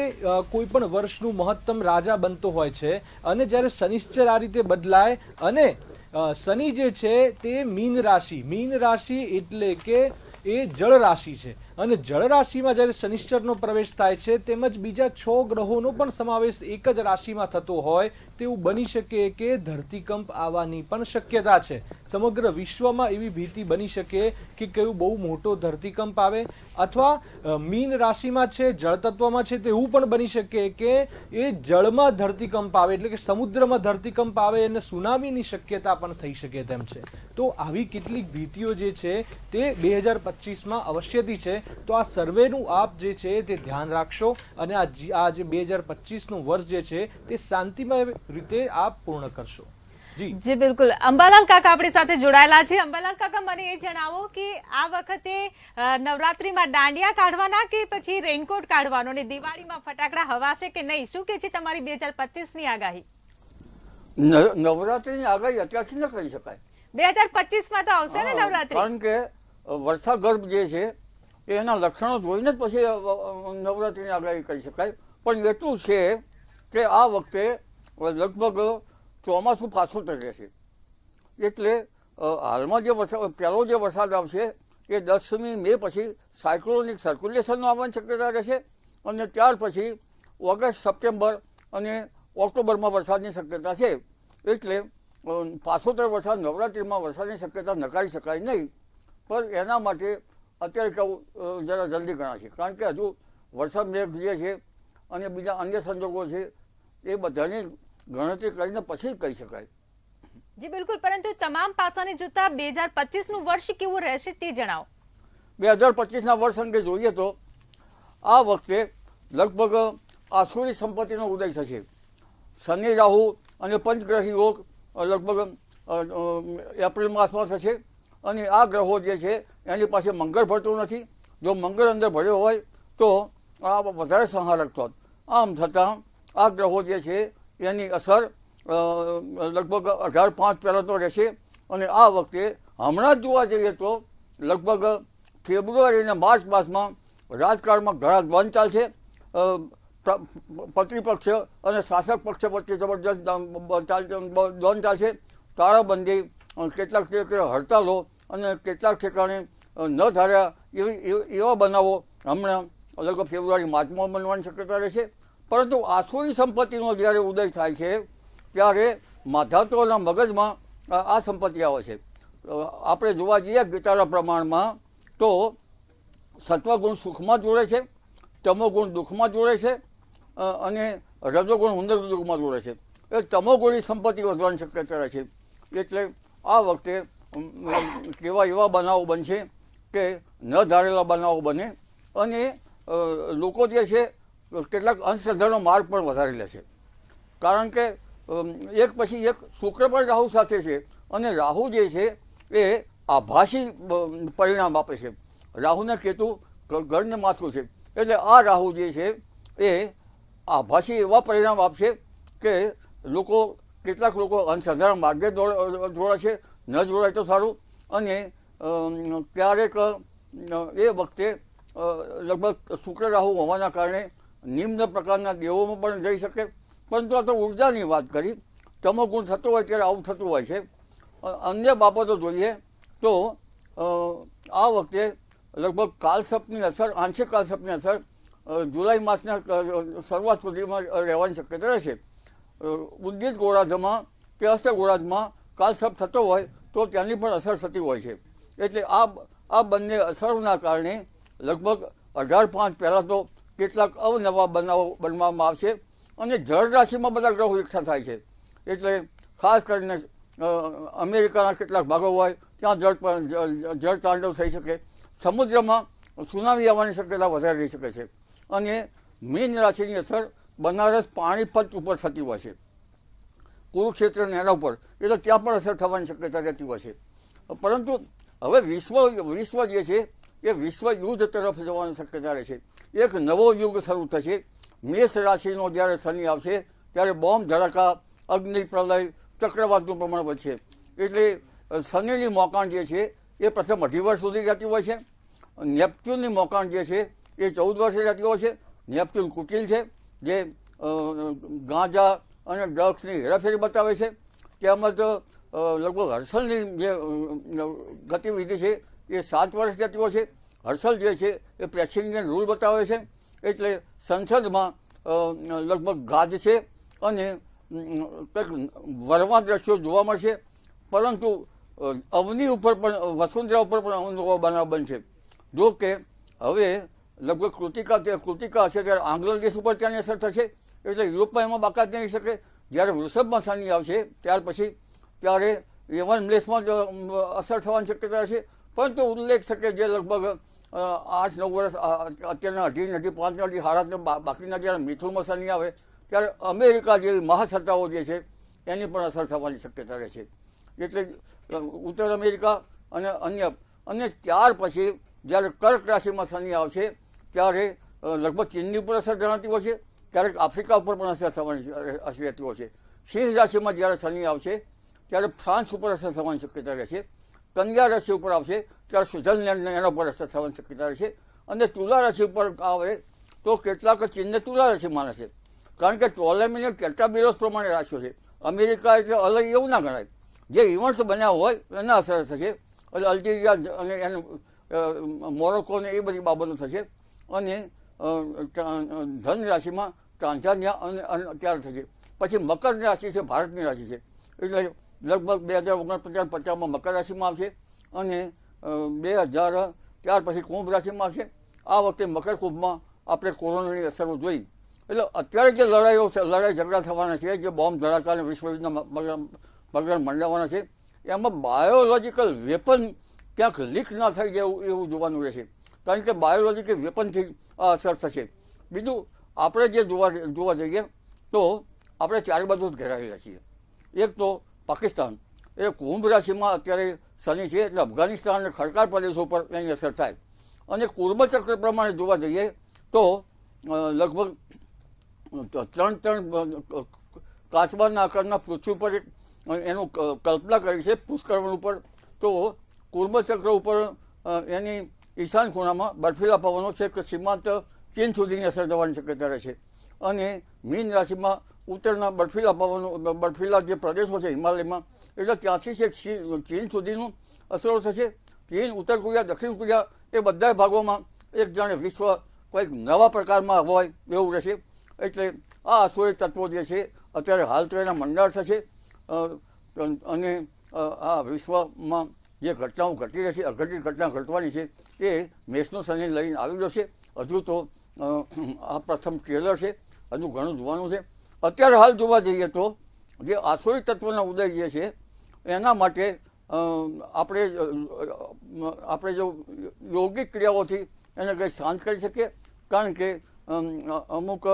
કોઈ પણ વર્ષનું મહત્તમ રાજા બનતો હોય છે અને જ્યારે શનિશ્ચર આ રીતે બદલાય અને શનિ જે છે તે મીન રાશિ એટલે કે એ જળ રાશિ છે અને જળ રાશિમાં જ્યારે શનિશ્ચરનો પ્રવેશ થાય છે તેમજ બીજા 6 ગ્રહોનો પણ સમાવેશ એક જ રાશિમાં થતો હોય તેવું બની શકે કે ધરતીકંપ આવવાની પણ શક્યતા છે. સમગ્ર વિશ્વમાં એવી ભીતિ બની શકે કે કયું બહુ મોટો ધરતીકંપ આવે અથવા મીન રાશિમાં છે જળ તત્વમાં છે તેવું પણ બની શકે કે એ જળમાં ધરતીકંપ આવે એટલે કે સમુદ્રમાં ધરતીકંપ આવે અને સુનામીની શક્યતા પણ થઈ શકે તેમ છે. તો આવી કેટલીક ભીતિઓ જે છે તે 2025માં અવશ્યથી છે. તો આ સર્વેનું આપ જે છે તે ધ્યાન રાખશો અને આ જે 2025નું વર્ષ જે છે તે શાંતિમય રીતે આપ પૂર્ણ કરશો. જી બિલકુલ. અંબાલાલ કાકા આપણી સાથે જોડાયેલા છે. અંબાલાલ કાકા, મને એ જણાવો કે આ વખતે નવરાત્રીમાં દાંડિયા કાઢવાના કે પછી રેનકોટ કાઢવાનો અને દિવાળીમાં ફટાકડા હવાશે કે નહીં? શું કે છે તમારી 2025ની આગાહી? નવરાત્રીની આગાહી અત્યારથી ન કરી શકાય. 2025માં તો આવશે ને નવરાત્રી? કારણ કે વર્ષાગર્ભ જે છે એના લક્ષણો જોઈને જ પછી નવરાત્રીની આગાહી કરી શકાય. પણ એટલું છે કે આ વખતે લગભગ ચોમાસું પાછું રહેશે. એટલે હાલમાં જે પહેલો જે વરસાદ આવશે એ 10મી મે પછી સાયક્લોનિક સર્ક્યુલેશનનો આવવાની શક્યતા રહેશે અને ત્યાર પછી ઓગસ્ટ, સપ્ટેમ્બર અને ઓક્ટોબરમાં વરસાદની શક્યતા છે. એટલે પાછોતર વરસાદ નવરાત્રિમાં વરસાદની શક્યતા નકારી શકાય નહીં. પણ એના માટે અત્યારે કહું જરા જલ્દી ગણાશે. કારણ કે હજુ વરસાદ મેઘ જે છે અને બીજા અન્ય સંજોગો છે એ બધાની ગણતરી કરીને પછી જ કહી શકાય. જી બિલકુલ. પરંતુ તમામ પાસાને જોતા 2025નું વર્ષ કેવું રહેશે તે જણાવો. 2025ના વર્ષ અંગે જોઈએ તો આ વખતે લગભગ આસુરી સંપત્તિનો ઉદય થશે. શનિ, રાહુ અને પંચગ્રહી યોગ લગભગ એપ્રિલ માસમાં થશે અને આ ગ્રહો જે છે એની પાસે મંગળ ભળતું નથી. જો મંગળ અંદર ભર્યો હોય તો આ વધારે સંહારક થોત. આમ છતાં આ ગ્રહો જે છે એની અસર લગભગ 18/5 પહેલાં તો રહેશે અને આ વખતે હમણાં જ જોવા જઈએ તો લગભગ ફેબ્રુઆરી અને માર્ચ માસમાં રાજકારણમાં ઘણા દ્વંદ ચાલશે. પ્રતિપક્ષ અને શાસક પક્ષ વચ્ચે જબરજસ્ત દ્વંદ ચાલશે. તાળાબંધી, કેટલાક હડતાલો અને કેટલાક ઠેકાણે ન ધાર્યા એવા બનાવો હમણાં લગભગ ફેબ્રુઆરી માર્ચમાં બનવાની શક્યતા રહેશે. પરંતુ આસુરી સંપત્તિનો જ્યારે ઉદય થાય છે ત્યારે માધાતુઓના મગજમાં આ સંપત્તિ આવે છે. આપણે જોવા જઈએ ગીતાના પ્રમાણમાં તો સત્વગુણ સુખમાં જોડે છે, તમોગુણ દુઃખમાં જોડે છે અને રજોગુણ હુંદર દુઃખમાં જોડે છે. એ તમોગુણી સંપત્તિ વધવાની શક્યતા રહે છે. એટલે આ વખતે કેવા એવા બનાવો બનશે કે ન ધારેલા બનાવો બને અને લોકો જે છે કેટલાક અંધશ્રદ્ધાનો માર્ગ પણ વધારી લે છે. કારણ કે એક પછી એક શુક્ર પણ રાહુ સાથે છે અને રાહુ જે છે એ આભાસી પરિણામ આપે છે. રાહુને કેતુ ઘરને માથું છે એટલે આ રાહુ જે છે એ આભાસી એવા પરિણામ આપશે કે કેટલાક લોકો અંધશ્રદ્ધાના માર્ગે જોડાશે. ન જોડાય તો સારું. અને ક્યારેક એ વખતે લગભગ શુક્ર રાહુ હોવાના કારણે નિમ્ન પ્રકારના દેવોમાં પણ જઈ શકે. પરંતુ આ તો ઉર્જાની વાત કરી. તમોગુણ થતો હોય ત્યારે આવું થતું હોય છે. અન્ય બાબતો જોઈએ તો આ વખતે લગભગ કાલસર્પની અસર, આંશિક કાલસર્પની અસર જુલાઈ માસના શરૂઆત સુધીમાં રહેવાની શક્યતા રહેશે. ઉદ્ગીત ગોળાર્ધમાં કે અસ્ત ગોળાર્ધમાં કાલસર્પ થતો હોય તો તો ત્યાંની પણ અસર થતી હોય છે. એટલે આ બંને અસરોના કારણે લગભગ 18/5 પહેલાં તો કેટલાક અવનવા બનાવો બનવામાં આવશે અને જળ રાશિમાં બધા ગ્રહો એકઠા થાય છે. એટલે ખાસ કરીને અમેરિકાના કેટલાક ભાગો હોય ત્યાં જળ તાંડવ થઈ શકે, સમુદ્રમાં સુનામી આવવાની શક્યતા વધારે રહી શકે છે. અને મીન રાશિની અસર બનારસ પાણીપત ઉપર થતી હોય છે, કુરુક્ષેત્ર ને એના ઉપર, એટલે ત્યાં પણ અસર થવાની શક્યતા રહેતી હોય છે. પરંતુ હવે વિશ્વ જે છે એ વિશ્વ યુદ્ધ તરફ જવાની શક્યતા રહે છે. એક નવો યુગ શરૂ થશે. મેષ રાશિનો જ્યારે શનિ આવશે ત્યારે બોમ્બ ધડાકા, અગ્નિ પ્રલય, ચક્રવાતનું પ્રમાણ વધશે. એટલે શનિની મોકાણ જે છે એ પ્રથમ 18 વર્ષ સુધી રહેતી હોય છે. નેપચ્યુનની મોકાણ જે છે એ 14 વર્ષે રહેતી હોય છે. નેપચ્યુન કુટિલ છે, જે ગાંજા અને ડ્રગ્સની હેરાફેરી બતાવે છે. તેમજ લગભગ હર્ષલની જે ગતિવિધિ છે એ 7 વર્ષ રહેતી હોય છે. હર્ષલ જે છે એ પ્રેસિડેન્ટ રૂલ બતાવે છે. એટલે સંસદમાં લગભગ ગાજ છે અને કંઈક વરવા દ્રશ્યો જોવા મળશે. પરંતુ અવની ઉપર પણ, વસુંધરા ઉપર પણ અવનવો બનાવ બનશે. જો કે હવે લગભગ કૃતિકા હશે ત્યારે આંગ્લ દેશ ઉપર ત્યાંની અસર થશે. એટલે યુરોપમાં એમાં બાકાત નહીં શકે. જ્યારે વૃષભમાં શનિ આવશે ત્યાર પછી ત્યારે યવન પ્લેસમાં જ અસર થવાની શક્યતા રહેશે. પરંતુ ઉલ્લેખ છે કે જે લગભગ 8-9 વર્ષ અત્યારના 5 હારાત બાકીના જ્યારે મિથુનમાં શનિ આવે ત્યારે અમેરિકા જેવી મહાસત્તાઓ જે છે એની પણ અસર થવાની શક્યતા રહે છે. એટલે ઉત્તર અમેરિકા અને ત્યાર પછી જ્યારે કર્ક રાશિમાં શનિ આવશે ત્યારે લગભગ ચીનની ઉપર અસર જણાતી હોય છે, ક્યારેક આફ્રિકા ઉપર પણ અસર થવાની અસર રહેતી હોય છે. સિંહ રાશિમાં જ્યારે શનિ આવશે ત્યારે ફ્રાન્સ ઉપર અસર થવાની શક્યતા રહેશે. કન્યા રાશિ ઉપર આવશે ત્યારે સ્વિટ્ઝરલેન્ડને એના ઉપર અસર થવાની શક્યતા રહેશે. અને તુલા રાશિ ઉપર આવે તો કેટલાક ચીનને તુલા રાશિ માને છે, કારણ કે ટોલેમી અને કેટાબિલોસ પ્રમાણે રાશિઓ છે. અમેરિકા એટલે અલગ એવું ના ગણાય. જે ઇવેન્ટ્સ બન્યા હોય એના અસર થશે. એટલે અલ્જીરિયા અને એનું મોરોકો ને એ બધી બાબતો થશે. અને ધન રાશિમાં ટાંઝાનિયા અને ત્યારે થશે. પછી મકર રાશિ છે, ભારતની રાશિ છે. એટલે લગભગ 2049-50માં મકર રાશિમાં આવશે અને 2000 ત્યાર પછી કુંભ રાશિમાં આવશે. આ વખતે મકર કુંભમાં આપણે કોરોનાની અસરો જોઈ. એટલે અત્યારે જે લડાઈ ઝઘડા થવાના છે, જે બોમ્બ ધડાકા અને વિશ્વયુદ્ધના પગલાં મંડાવવાના છે, એમાં બાયોલોજિકલ વેપન ક્યાંક લીક ના થઈ જાય એવું જોવાનું રહેશે. કારણ કે બાયોલોજિકલ વેપનથી આ અસર થશે. બીજું આપણે જે જોવા જઈએ તો આપણે ચારે બાજુ જ ઘેરાયેલા છીએ. એક તો પાકિસ્તાન, એ કુંભ રાશિમાં અત્યારે શનિ છે, એટલે અફઘાનિસ્તાન અને ખડકાળ પ્રદેશો પર એની અસર થાય. અને કુર્મચક્ર પ્રમાણે જોવા જઈએ તો લગભગ 3 કાચબાના આકારના પૃથ્વી પર એનું કલ્પના કરી છે પુષ્કરણ ઉપર. તો કુર્મચક્ર ઉપર એની ઈશાન ખૂણામાં બર્ફીલા પવનો છે કે સીમાંત ચીન સુધીની અસર થવાની શક્યતા રહે છે. અને મીન રાશિમાં ઉત્તરના બર્ફીલા જે પ્રદેશો છે હિમાલયમાં, એટલે ત્યાંથી છે ચીન સુધીનું અસરો થશે. ચીન, ઉત્તર કોરિયા, દક્ષિણ કોરિયા એ બધા ભાગોમાં એક જાણે વિશ્વ કોઈક નવા પ્રકારમાં હોય એવું રહેશે. એટલે આ અસુરી તત્વો જે છે અત્યારે હાલ તો એના મંડાણ થશે. અને આ વિશ્વમાં જે ઘટનાઓ ઘટી રહેશે, અઘટિત ઘટના ઘટવાની છે, એ મેષનો શનિ લઈને આવી રહ્યો છે. હજુ તો આ પ્રથમ ટ્રેલર છે, હજુ ઘણું જોવાનું છે. અત્યારે હાલ જોવા જઈએ તો જે આસુરી તત્વના ઉદય જે છે એના માટે આપણે જો યોગિક ક્રિયાઓથી એને કંઈ શાંત કરી શકીએ. કારણ કે અમુક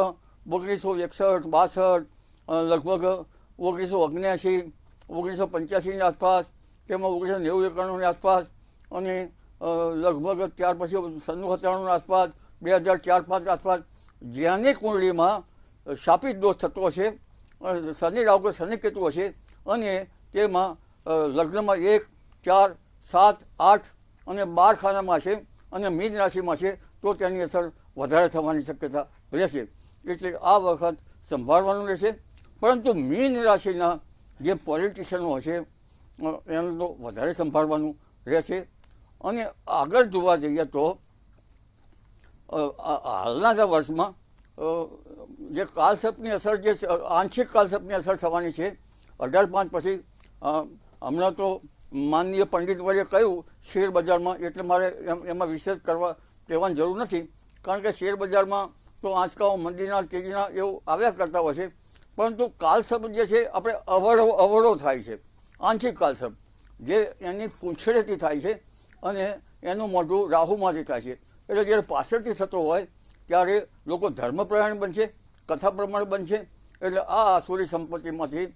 1961-62, લગભગ 1979, 1985ની આસપાસ, તેમાં 1990-91ની આસપાસ, અને લગભગ ત્યાર પછી 97-98ની આસપાસ, 2004-5 આસપાસ જ્યાંની કુંડળીમાં શાપિત દોષ થતો હશે, શનિ રાહુ શનિ કેતુ હશે, અને તેમાં લગ્નમાં 1, 4, 7, 8 અને 12 ખાનામાં છે અને મીન રાશિમાં છે, તો તેની અસર વધારે થવાની શક્યતા રહેશે. એટલે આ વખત સંભાળવાનું રહેશે. પરંતુ મીન રાશિના જે પોલિટિશિયનો હશે એનું તો વધારે સંભાળવાનું રહેશે. અને આગળ જોવા જઈએ તો હાલના જ વર્ષમાં જે કાલસર્પની અસર, જે આંશિક કાલસર્પની અસર થવાની છે 18/5 પછી. હમણાં તો માનનીય પંડિતવર્યે કહ્યું શેર બજારમાં, એટલે મારે એમાં વિશેષ કહેવાની જરૂર નથી, કારણ કે શેર બજારમાં તો આંચકાઓ મંદીના તેજીના એવું આવ્યા કરતા હોય છે, પરંતુ કાલસર્પ જે છે આપણે અવળો થાય છે, આંશિક કાલસર્પ જે એની પૂંછડેથી થાય છે અને એનું મોઢું રાહુમાંથી થાય છે. એટલે જ્યારે પાછળથી થતો હોય ત્યારે લોકો ધર્મપ્રમાણ બનશે, કથા પ્રમાણે બનશે. એટલે આ આસુરી સંપત્તિમાંથી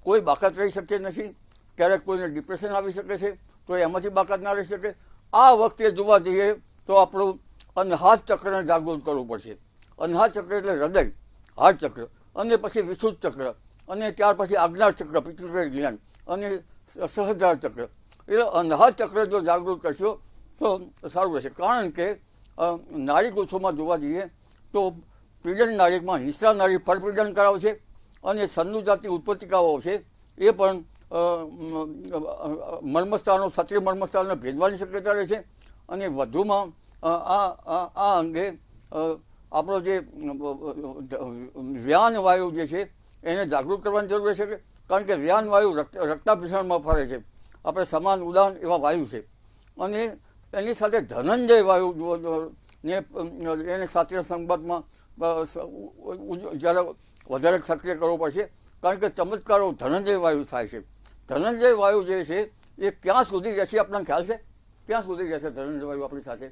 કોઈ બાકાત રહી શકતી નથી. ક્યારેક કોઈને ડિપ્રેશન આવી શકે છે તો એમાંથી બાકાત ના રહી શકે. આ વખતે જોવા જઈએ તો આપણું અનહાત ચક્રને જાગૃત કરવું પડશે. અનહાત ચક્ર એટલે હૃદય, હાર્ટ ચક્ર, અને પછી વિશુદ્ધ ચક્ર, અને ત્યાર પછી આજ્ઞા ચક્ર, પિત્યુટરી ગ્લેન્ડ, અને સહજાર ચક્ર. એટલે અનહાત ચક્ર જો જાગૃત કરશો તો સારું રહેશે. કારણ કે નાડી કોષોમાં જોવા જઈએ તો પીડન નાડીમાં હિંસા નાડી પરપીડન કરાવે છે, અને સંનુજાતિ ઉત્પત્તિકાઓ છે એ પણ મર્મસ્થાનો, ક્ષત્રિય મર્મસ્થાનને ભેદવાની શક્યતા રહે છે. અને વધુમાં આ અંગે આપણો જે વ્યાન વાયુ જે છે એને જાગૃત કરવાની જરૂર રહેશે, કારણ કે વ્યાન વાયુ રક્તાભિસરણમાં ફરે છે. આપણે સમાન ઉદાન એવા વાયુ છે. અને એની સાથે ધનંજય વાયુ ને એને શાસ્ત્રીય સંવાદમાં જ્યારે વધારે સક્રિય કરવો પડશે, કારણ કે ચમત્કારો ધનંજય વાયુ થાય છે. ધનંજય વાયુ જે છે એ ક્યાં સુધી રહેશે આપણને ખ્યાલ છે? ક્યાં સુધી રહેશે ધનંજય વાયુ આપણી સાથે?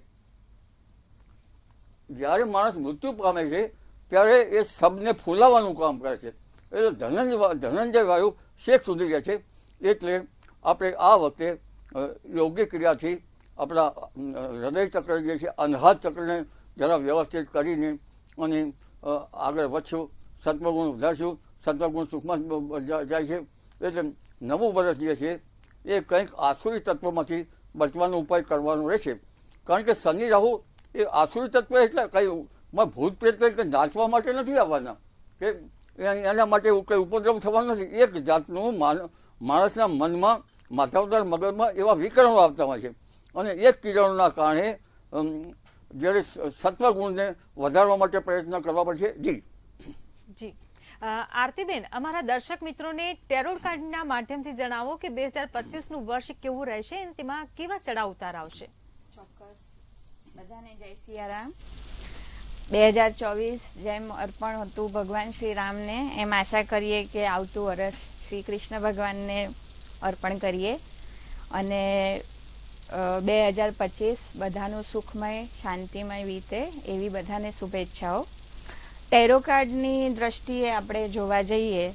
જ્યારે માણસ મૃત્યુ પામે છે ત્યારે એ શબને ફૂલાવવાનું કામ કરે છે. એટલે ધનંજય વાયુ શેક સુધી રહે છે. એટલે આપણે આ વખતે યોગ્ય ક્રિયાથી આપણા હૃદય ચક્ર જે છે, અનહાત ચક્રને જરા વ્યવસ્થિત કરીને અને આગળ વધશું, સત્વગુણ વધારશું. સત્વગુણ સુખમાં જાય છે. એટલે નવું વર્ષ જે છે એ કંઈક આસુરી તત્વોમાંથી બચવાનો ઉપાય કરવાનો રહેશે. કારણ કે શનિ રાહુ એ આસુરી તત્વ એટલે કંઈ ભૂત પ્રેત કંઈ નાચવા માટે નથી આવવાના, કે એના માટે કંઈ ઉપદ્રવ થવાનો નથી. એક જાતનું માણસના મનમાં, માથાવદાર મગજમાં એવા વિકરણો આવતા હોય છે, અને એક કિરણોના કારણે જ્યારે સત્વગુણને વધારવા માટે પ્રયત્ન કરવા પડશે. જી આરતીબેન, અમારા દર્શક મિત્રોને ટેરોટ કાર્ડના માધ્યમથી જણાવો કે 2025નું વર્ષ કેવું રહેશે અને તેમાં કેવા ચડાવ ઉતાર આવશે. ચોક્કસ. બધાને જય સિયારામ. 2024 જેમ અર્પણ હતું ભગવાન શ્રી રામને, એમ આશા કરીએ કે આવતું વર્ષ શ્રી કૃષ્ણ ભગવાનને અર્પણ કરીએ. અને 2025 બધાનું સુખમય, શાંતિમય વીતે એવી બધાને શુભેચ્છાઓ. ટેરો કાર્ડની દ્રષ્ટિએ આપણે જોવા જઈએ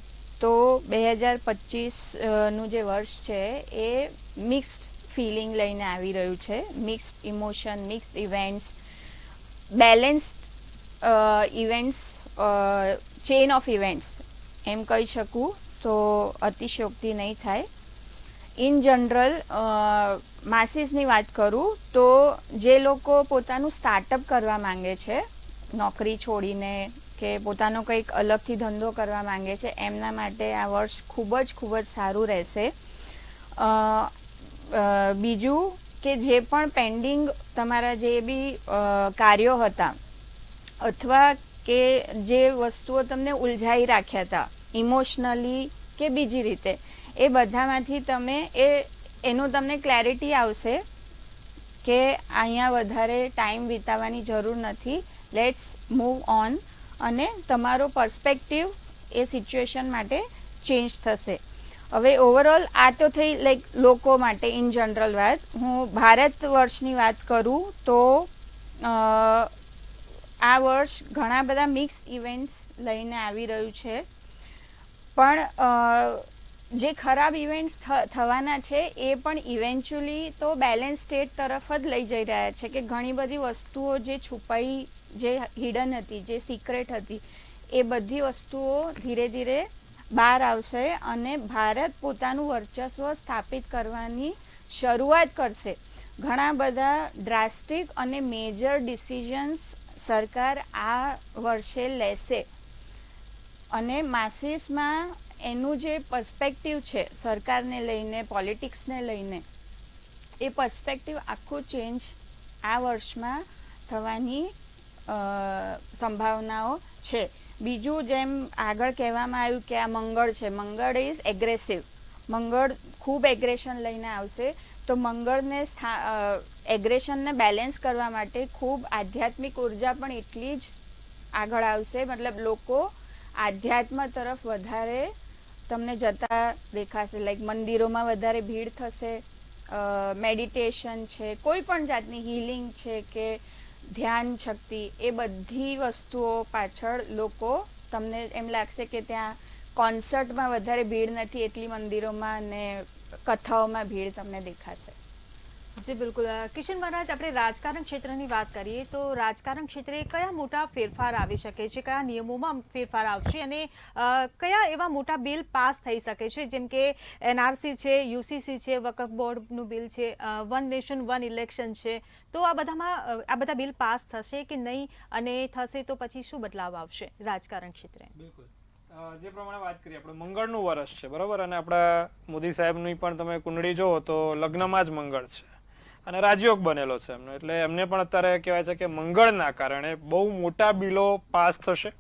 તો 2025નું જે વર્ષ છે એ મિક્સ્ડ ફિલિંગ લઈને આવી રહ્યું છે. Mixed emotion, mixed events, balanced events, chain of events એમ કહી શકું તો અતિશયોક્તિ નહીં થાય. ઇન જનરલ માસીસની વાત કરું તો જે લોકો પોતાનું સ્ટાર્ટઅપ કરવા માંગે છે, નોકરી છોડીને, કે પોતાનો કંઈક અલગથી ધંધો કરવા માંગે છે, એમના માટે આ વર્ષ ખૂબ જ સારું રહેશે. બીજું કે જે પણ પેન્ડિંગ તમારા જે બી કાર્યો હતા, અથવા કે જે વસ્તુઓ તમને ઉલઝાઈ રાખ્યા હતા ઇમોશનલી કે બીજી રીતે, એ બધામાંથી તમે એનું તમને ક્લેરિટી આવશે કે અહીંયા વધારે ટાઈમ વિતાવવાની જરૂર નથી, લેટ્સ મૂવ ઓન. અને તમારો પર્સપેક્ટિવ એ સિચ્યુએશન માટે ચેન્જ થશે. હવે ઓવરઓલ આ તો થઈ લાઈક લોકો માટે ઇન જનરલ વાત. હું ભારત વર્ષની વાત કરું તો આ વર્ષ ઘણા બધા મિક્સ ઇવેન્ટ્સ લઈને આવી રહ્યું છે, પણ જે ખરાબ ઇવેન્ટ્સ થવાના છે એ પણ ઇવેન્ચ્યુઅલી તો બેલેન્સ સ્ટેટ તરફ જ લઈ જઈ રહ્યા છે. કે ઘણી બધી વસ્તુઓ જે છુપાઈ, જે હિડન હતી, જે સિક્રેટ હતી, એ બધી વસ્તુઓ ધીરે ધીરે બહાર આવશે અને ભારત પોતાનું વર્ચસ્વ સ્થાપિત કરવાની શરૂઆત કરશે. ઘણા બધા ડ્રાસ્ટિક અને મેજર ડિસિઝન્સ સરકાર આ વર્ષે લેશે. અને માસીસમાં એનું જે પર્સપેક્ટિવ છે સરકારને લઈને, પોલિટિક્સને લઈને, એ પર્સપેક્ટિવ આખું ચેન્જ આ વર્ષમાં થવાની સંભાવનાઓ છે. બીજું જેમ આગળ કહેવામાં આવ્યું કે આ મંગળ છે, મંગળ ઇઝ એગ્રેસિવ, મંગળ ખૂબ એગ્રેશન લઈને આવશે. તો મંગળને એગ્રેશનને બેલેન્સ કરવા માટે ખૂબ આધ્યાત્મિક ઉર્જા પણ એટલી જ આગળ આવશે. મતલબ લોકો આધ્યાત્મ તરફ વધારે તમને જતા દેખાશે. લાઈક મંદિરોમાં વધારે ભીડ થશે, મેડિટેશન છે, કોઈ પણ જાતની હીલિંગ છે કે ધ્યાન શક્તિ, એ બધી વસ્તુઓ પાછળ લોકો તમને એમ લાગશે કે ત્યાં કોન્સર્ટમાં વધારે ભીડ નથી એટલી મંદિરોમાં અને કથાઓમાં ભીડ તમને દેખાશે. જી બિલકુલ. કિશન મહારાજ, આપણે રાજકારણ ક્ષેત્રની વાત કરીએ તો રાજકારણ ક્ષેત્રે કયા મોટા ફેરફાર આવી શકે છે, કયા નિયમોમાં ફેરફાર આવશે અને કયા એવા મોટા બિલ પાસ થઈ શકે છે, જેમ કે NRC છે, UCC છે, વકફ બોર્ડનું બિલ છે, વન નેશન વન ઇલેક્શન છે, તો આ બધા બિલ પાસ થશે કે નહીં, અને થશે તો પછી શું બદલાવ આવશે રાજકારણ ક્ષેત્રે? બિલકુલ. જે પ્રમાણે વાત કરીએ, આપણે મંગળનું વર્ષ છે, બરાબર, અને આપણા મોદી સાહેબની પણ તમે કુંડળી જુઓ તો લગ્નમાં જ મંગળ છે અને રાજયોગ બનેલો છે એમનો, એટલે એમને પણ અત્યારે કહેવાય છે કે મંગળના કારણે બહુ મોટા બિલો પાસ થશે.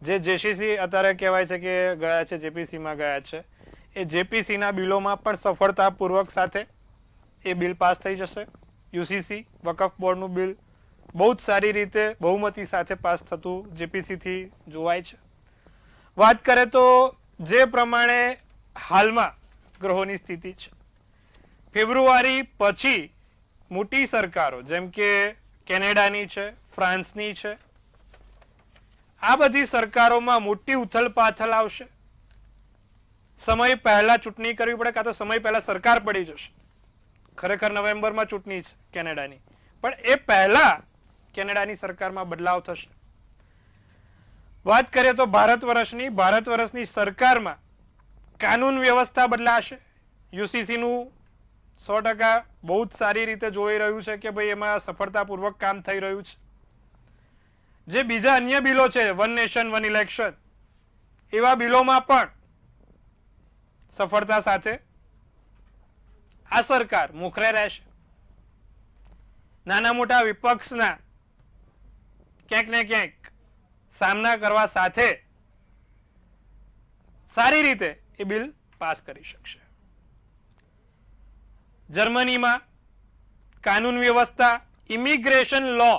જે JCC અત્યારે કહેવાય છે કે ગયા છે, JPCમાં ગયા છે, એ JPCના બિલોમાં પણ સફળતાપૂર્વક સાથે એ બિલ પાસ થઈ જશે. UCC વકફ બોર્ડનું બિલ બહુ જ સારી રીતે બહુમતી સાથે પાસ થતું JPCથી જોવાય છે. વાત કરે તો જે પ્રમાણે હાલમાં ગ્રહોની સ્થિતિ છે, ફેબ્રુઆરી પછી મોટી સરકારો જેમ કે કેનેડાની છે, ફ્રાન્સની છે, આ બધી સરકારોમાં મોટી ઉથલપાથલ આવશે. સમય પહેલા ચૂંટણી કરવી પડે, કાં તો સમય પહેલા સરકાર પડી જશે. ખરેખર નવેમ્બરમાં ચૂંટણી છે કેનેડાની, પણ એ પહેલા કેનેડાની સરકારમાં બદલાવ થશે. વાત કરીએ તો ભારત વર્ષની સરકારમાં કાનૂન વ્યવસ્થા બદલાશે. UCC નું 100% બહુ જ સારી રીતે જોઈ રહ્યું છે કે ભાઈ એમાં સફળતાપૂર્વક કામ થઈ રહ્યું છે. જે બીજા અન્ય બિલો છે, વન નેશન વન ઇલેક્શન, એવા બિલોમાં પણ સફળતા સાથે આ સરકાર મોખરે રહેશે. નાના મોટા વિપક્ષના ક્યાંક ને ક્યાંક સામના કરવા સાથે સારી રીતે એ બિલ પાસ કરી શકશે. જર્મનીમાં કાનૂન વ્યવસ્થા, ઇમિગ્રેશન લો,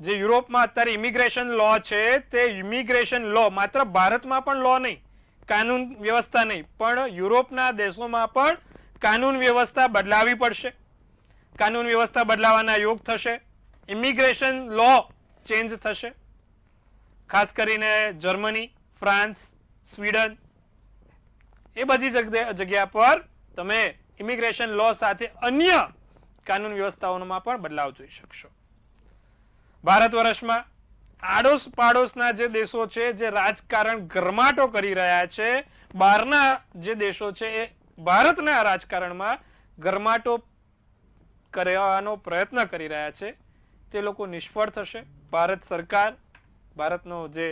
જે યુરોપમાં અત્યારે ઇમિગ્રેશન લો છે, તે ઇમિગ્રેશન લો માત્ર ભારતમાં પણ લો નહીં, કાનૂન વ્યવસ્થા નહીં, પણ યુરોપના દેશોમાં પણ કાનૂન વ્યવસ્થા બદલાવી પડશે. કાનૂન વ્યવસ્થા બદલાવાના યોગ થશે. ઇમિગ્રેશન લો ચેન્જ થશે. ખાસ કરીને જર્મની, ફ્રાન્સ, સ્વીડન, એ બધી જગ્યા પર તમે ઇમિગ્રેશન લો સાથે અન્ય કાનૂન વ્યવસ્થાઓમાં પણ બદલાવ જોઈ શકશો. ભારત વર્ષમાં આડોશ પાડોશના જે દેશો છે, જે રાજકારણ ગરમાટો કરી રહ્યા છે, બહારના જે દેશો છે એ ભારતના રાજકારણમાં ગરમાટો કરવાનો પ્રયત્ન કરી રહ્યા છે, તે લોકો નિષ્ફળ થશે. ભારત સરકાર, ભારતનો જે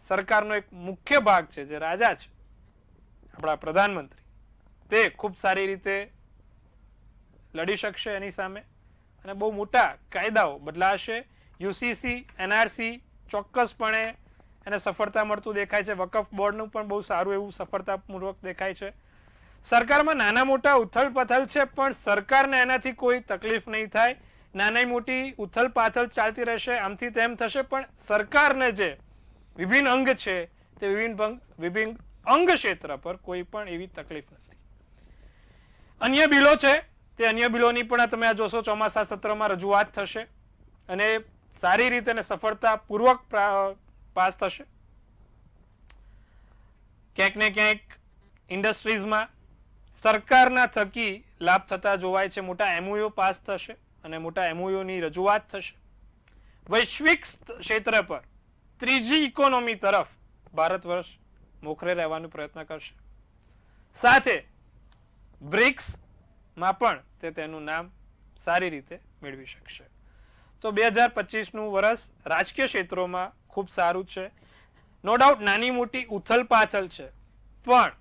સરકારનો એક મુખ્ય ભાગ છે, જે રાજા છે, આપણા પ્રધાનમંત્રી, તે ખૂબ સારી રીતે લડી શકશે એની સામે અને બહુ મોટા કાયદાઓ બદલાશે. UCC, NRC ચોક્કસપણે એને સફળતા મળતું દેખાય છે. વકફ બોર્ડનું પણ બહુ સારું એવું સફળતાપૂર્વક દેખાય છે. સરકારમાં નાના મોટા ઉથલ પાથલ છે, પણ સરકારને એનાથી કોઈ તકલીફ નહીં થાય. નાની મોટી ઉથલ પાથલ ચાલતી રહેશે, આમથી તેમ થશે, પણ સરકારને જે વિભિન્ન અંગ છે તે વિભિન્ન અંગ ક્ષેત્ર પર કોઈ પણ એવી તકલીફ નથી. અન્ય બિલો છે, તે અન્ય બિલોની પણ તમે આ જોશો ચોમાસા સત્રમાં રજૂઆત થશે અને સારી રીતે અને સફળતાપૂર્વક પાસ થશે. ક્યાંક ને ક્યાંક ઇન્ડસ્ટ્રીઝમાં સરકારના થકી લાભ થતા જોવાય છે. મોટા MOU પાસ થશે અને મોટા MOU ની રજૂઆત થશે. વૈશ્વિક ક્ષેત્ર પર ત્રીજી ઇકોનોમી તરફ ભારત વર્ષ મોખરે રહેવાનો પ્રયત્ન કરશે. સાથે બ્રિક્સમાં પણ તે તેનું નામ સારી રીતે મેળવી શકશે. તો 2025નું વર્ષ રાજકીય ક્ષેત્રોમાં ખૂબ સારું છે. નો ડાઉટ નાની મોટી ઉથલ પાથલ છે, પણ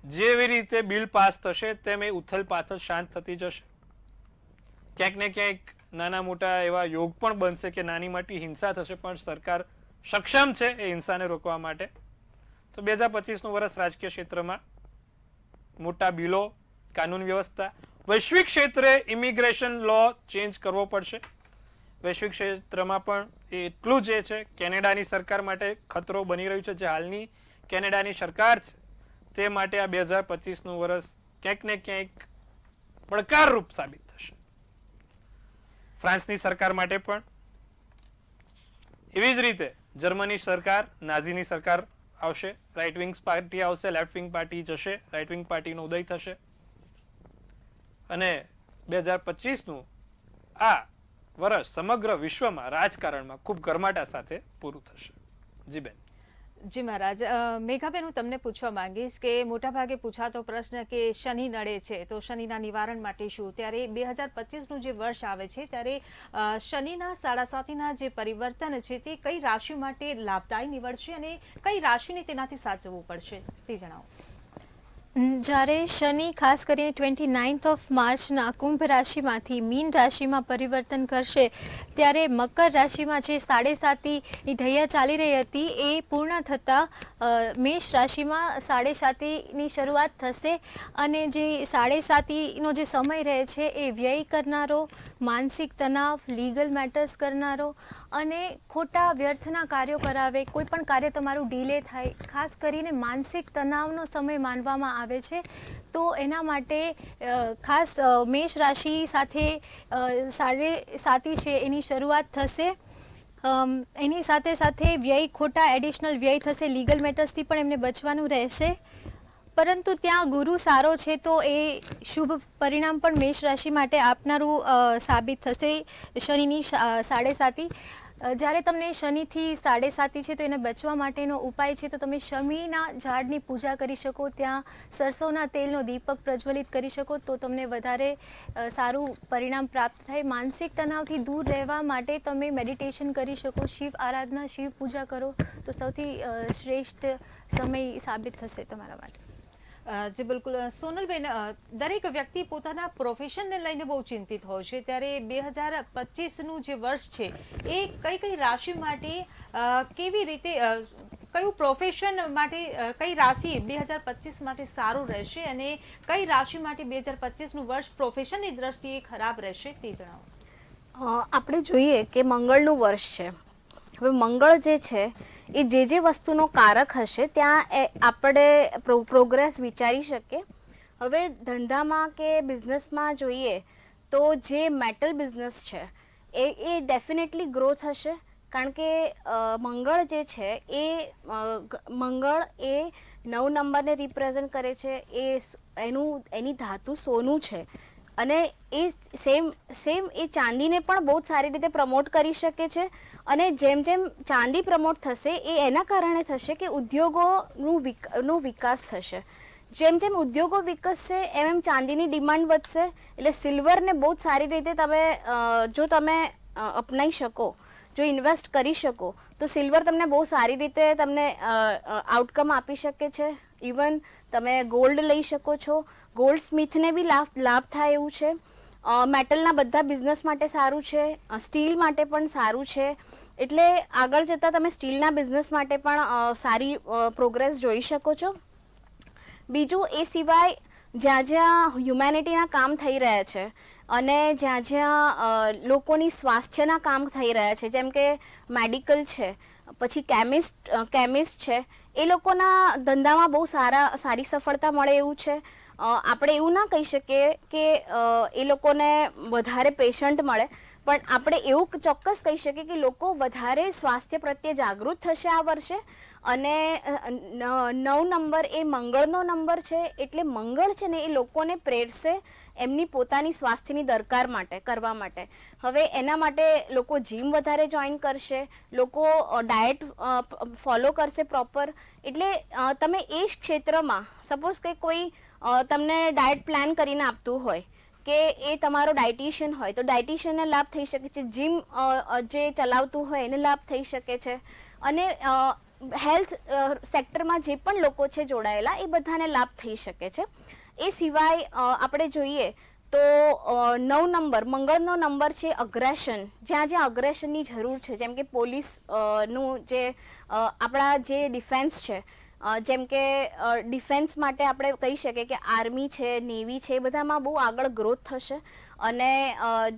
જેવી રીતે બિલ પાસ થશે તેમ એ ઉથલ પાથલ શાંત થતી જશે. ક્યાંક ને ક્યાંક નાના મોટા એવા યોગ પણ બનશે કે નાની મોટી હિંસા થશે, પણ સરકાર સક્ષમ છે એ હિંસાને રોકવા માટે. તો 2025નું વર્ષ રાજકીય ક્ષેત્રમાં મોટા બિલો, કાનૂન વ્યવસ્થા. વૈશ્વિક ક્ષેત્રે ઇમિગ્રેશન લો ચેન્જ કરવો પડશે. વૈશ્વિક ક્ષેત્રમાં પણ એ એટલું જ છે કેનેડાની સરકાર માટે ખતરો બની રહ્યું છે. જે હાલની કેનેડાની સરકાર છે તે માટે આ 2025નું વર્ષ ક્યાંક ને ક્યાંક પડકારરૂપ સાબિત થશે. ફ્રાન્સની સરકાર માટે પણ એવી જ રીતે જર્મની સરકાર, નાઝીની સરકાર આવશે, રાઇટ વિંગ પાર્ટી આવશે, લેફ્ટ વિંગ પાર્ટી જશે, રાઇટ વિંગ પાર્ટીનો ઉદય થશે અને 2025નું આ વર્ષ સમગ્ર વિશ્વમાં રાજકારણમાં ખૂબ ગરમાટા સાથે પૂરું થશે. જી બેન. જી મહારાજ, મેઘાબેન, હું તમને પૂછવા માંગીશ કે મોટાભાગે પૂછાતો પ્રશ્ન કે શનિ નડે છે તો શનિના નિવારણ માટે શું? ત્યારે 2025નું જે વર્ષ આવે છે ત્યારે શનિના સાડાસાતીના જે પરિવર્તન છે તે કઈ રાશિ માટે લાભદાયી નીવડશે અને કઈ રાશિને તેનાથી સાચવવું પડશે તે જણાવો. જ્યારે શનિ ખાસ કરીને 29th ઓફ માર્ચના કુંભ રાશિમાંથી મીન રાશિમાં પરિવર્તન કરશે ત્યારે મકર રાશિમાં જે 7.5ની ઢૈયા ચાલી રહી હતી એ પૂર્ણ થતાં મેષ રાશિમાં 7.5ની શરૂઆત થશે અને જે 7.5નો જે સમય રહે છે એ વ્યય કરનારો, માનસિક તણાવ, લીગલ મેટર્સ કરનારો અને ખોટા વ્યર્થના કાર્યો કરાવે, કોઈ પણ કાર્ય તમારું ડીલે થાય, ખાસ કરીને માનસિક તણાવનો સમય માનવામાં આવે છે. તો એના માટે ખાસ મેષ રાશિ સાથે 7.5 છે એની શરૂઆત થશે. એની સાથે સાથે વ્યય, ખોટા એડિશનલ વ્યય થશે, લીગલ મેટર્સથી પણ એમને બચવાનું રહેશે. પરંતુ ત્યાં ગુરુ સારો છે તો એ શુભ પરિણામ પણ મેષ રાશિ માટે આપનારું સાબિત થશે. શનિની 7.5. જ્યારે તમને શનિથી 7.5 છે તો એને બચવા માટેનો ઉપાય છે તો તમે શમીના ઝાડની પૂજા કરી શકો, ત્યાં સરસોના તેલનો દીપક પ્રજ્વલિત કરી શકો તો તમને વધારે સારું પરિણામ પ્રાપ્ત થાય. માનસિક તણાવથી દૂર રહેવા માટે તમે મેડિટેશન કરી શકો, શિવ આરાધના, શિવ પૂજા કરો તો સૌથી શ્રેષ્ઠ સમય સાબિત થશે તમારા માટે. જી બિલકુલ. સોનલબેન, દરેક વ્યક્તિ પોતાના પ્રોફેશનને લઈને બહુ ચિંતિત હોય છે ત્યારે 2025નું જે વર્ષ છે એ કઈ કઈ રાશિ માટે કેવી રીતે, કયું પ્રોફેશન માટે કઈ રાશિ 2025 માટે સારું રહેશે અને કઈ રાશિ માટે 2025નું વર્ષ પ્રોફેશનની દ્રષ્ટિએ ખરાબ રહેશે તે જણાવો. આપણે જોઈએ કે મંગળનું વર્ષ છે. હવે મંગળ જે છે એ જે વસ્તુનો કારક હશે ત્યાં આપણે પ્રોગ્રેસ વિચારી શકીએ. હવે ધંધામાં કે બિઝનેસમાં જોઈએ તો જે મેટલ બિઝનેસ છે એ ડેફિનેટલી ગ્રો થશે કારણ કે મંગળ જે છે એ મંગળ એ 9 નંબરને રિપ્રેઝન્ટ કરે છે. એની ધાતુ સોનું છે અને એ સેમ એ ચાંદીને પણ બહુ સારી રીતે પ્રમોટ કરી શકે છે અને જેમ જેમ ચાંદી પ્રમોટ થશે એ એના કારણે થશે કે ઉદ્યોગોનો વિકાસ થશે. જેમ જેમ ઉદ્યોગો વિકસશે એમ ચાંદીની ડિમાન્ડ વધશે. એટલે સિલ્વરને બહુ જ સારી રીતે જો તમે અપનાવી શકો, જો ઇન્વેસ્ટ કરી શકો તો સિલ્વર તમને બહુ સારી રીતે તમને આઉટકમ આપી શકે છે. ઇવન તમે ગોલ્ડ લઈ શકો છો. ગોલ્ડ સ્મિથને બી લાભ થાય એવું છે. મેટલના બધા બિઝનેસ માટે સારું છે, સ્ટીલ માટે પણ સારું છે. એટલે આગળ જતાં તમે સ્ટીલના બિઝનેસ માટે પણ સારી પ્રોગ્રેસ જોઈ શકો છો. બીજું એ સિવાય જ્યાં જ્યાં હ્યુમેનિટીના કામ થઈ રહ્યા છે અને જ્યાં જ્યાં લોકોની સ્વાસ્થ્યના કામ થઈ રહ્યા છે, જેમ કે મેડિકલ છે, પછી કેમિસ્ટ છે, એ લોકોના ધંધામાં બહુ સારી સફળતા મળે એવું છે. આપણે એવું ના કહી શકીએ કે એ લોકોને વધારે પેશન્ટ મળે, પણ આપણે એવું ચોક્કસ કહી શકીએ કે લોકો વધારે સ્વાસ્થ્ય પ્રત્યે જાગૃત થશે આ વર્ષે. અને 9 નંબર એ મંગળનો નંબર છે એટલે મંગળ છે ને એ લોકોને પ્રેરશે એમની પોતાની સ્વાસ્થ્યની દરકાર માટે કરવા માટે. હવે એના માટે લોકો જીમ વધારે જોઈન કરશે, લોકો ડાયટ ફોલો કરશે પ્રોપર. એટલે તમે એ જ ક્ષેત્રમાં સપોઝ કે કોઈ તમને ડાયટ પ્લાન કરીને આપતું હોય કે એ તમારો ડાયટિશિયન હોય તો ડાયટિશિયનને લાભ થઈ શકે છે, જીમ જે ચલાવતું હોય એને લાભ થઈ શકે છે અને હેલ્થ સેક્ટરમાં જે પણ લોકો છે જોડાયેલા એ બધાને લાભ થઈ શકે છે. એ સિવાય આપણે જોઈએ તો 9 નંબર મંગળનો નંબર છે અગ્રેશન. જ્યાં જ્યાં અગ્રેશનની જરૂર છે, જેમ કે પોલીસનું જે આપણા જે ડિફેન્સ છે જેમ કે ડિફેન્સ માટે આપણે કહી શકીએ કે આર્મી છે, નેવી છે, એ બધામાં બહુ આગળ ગ્રોથ થશે. અને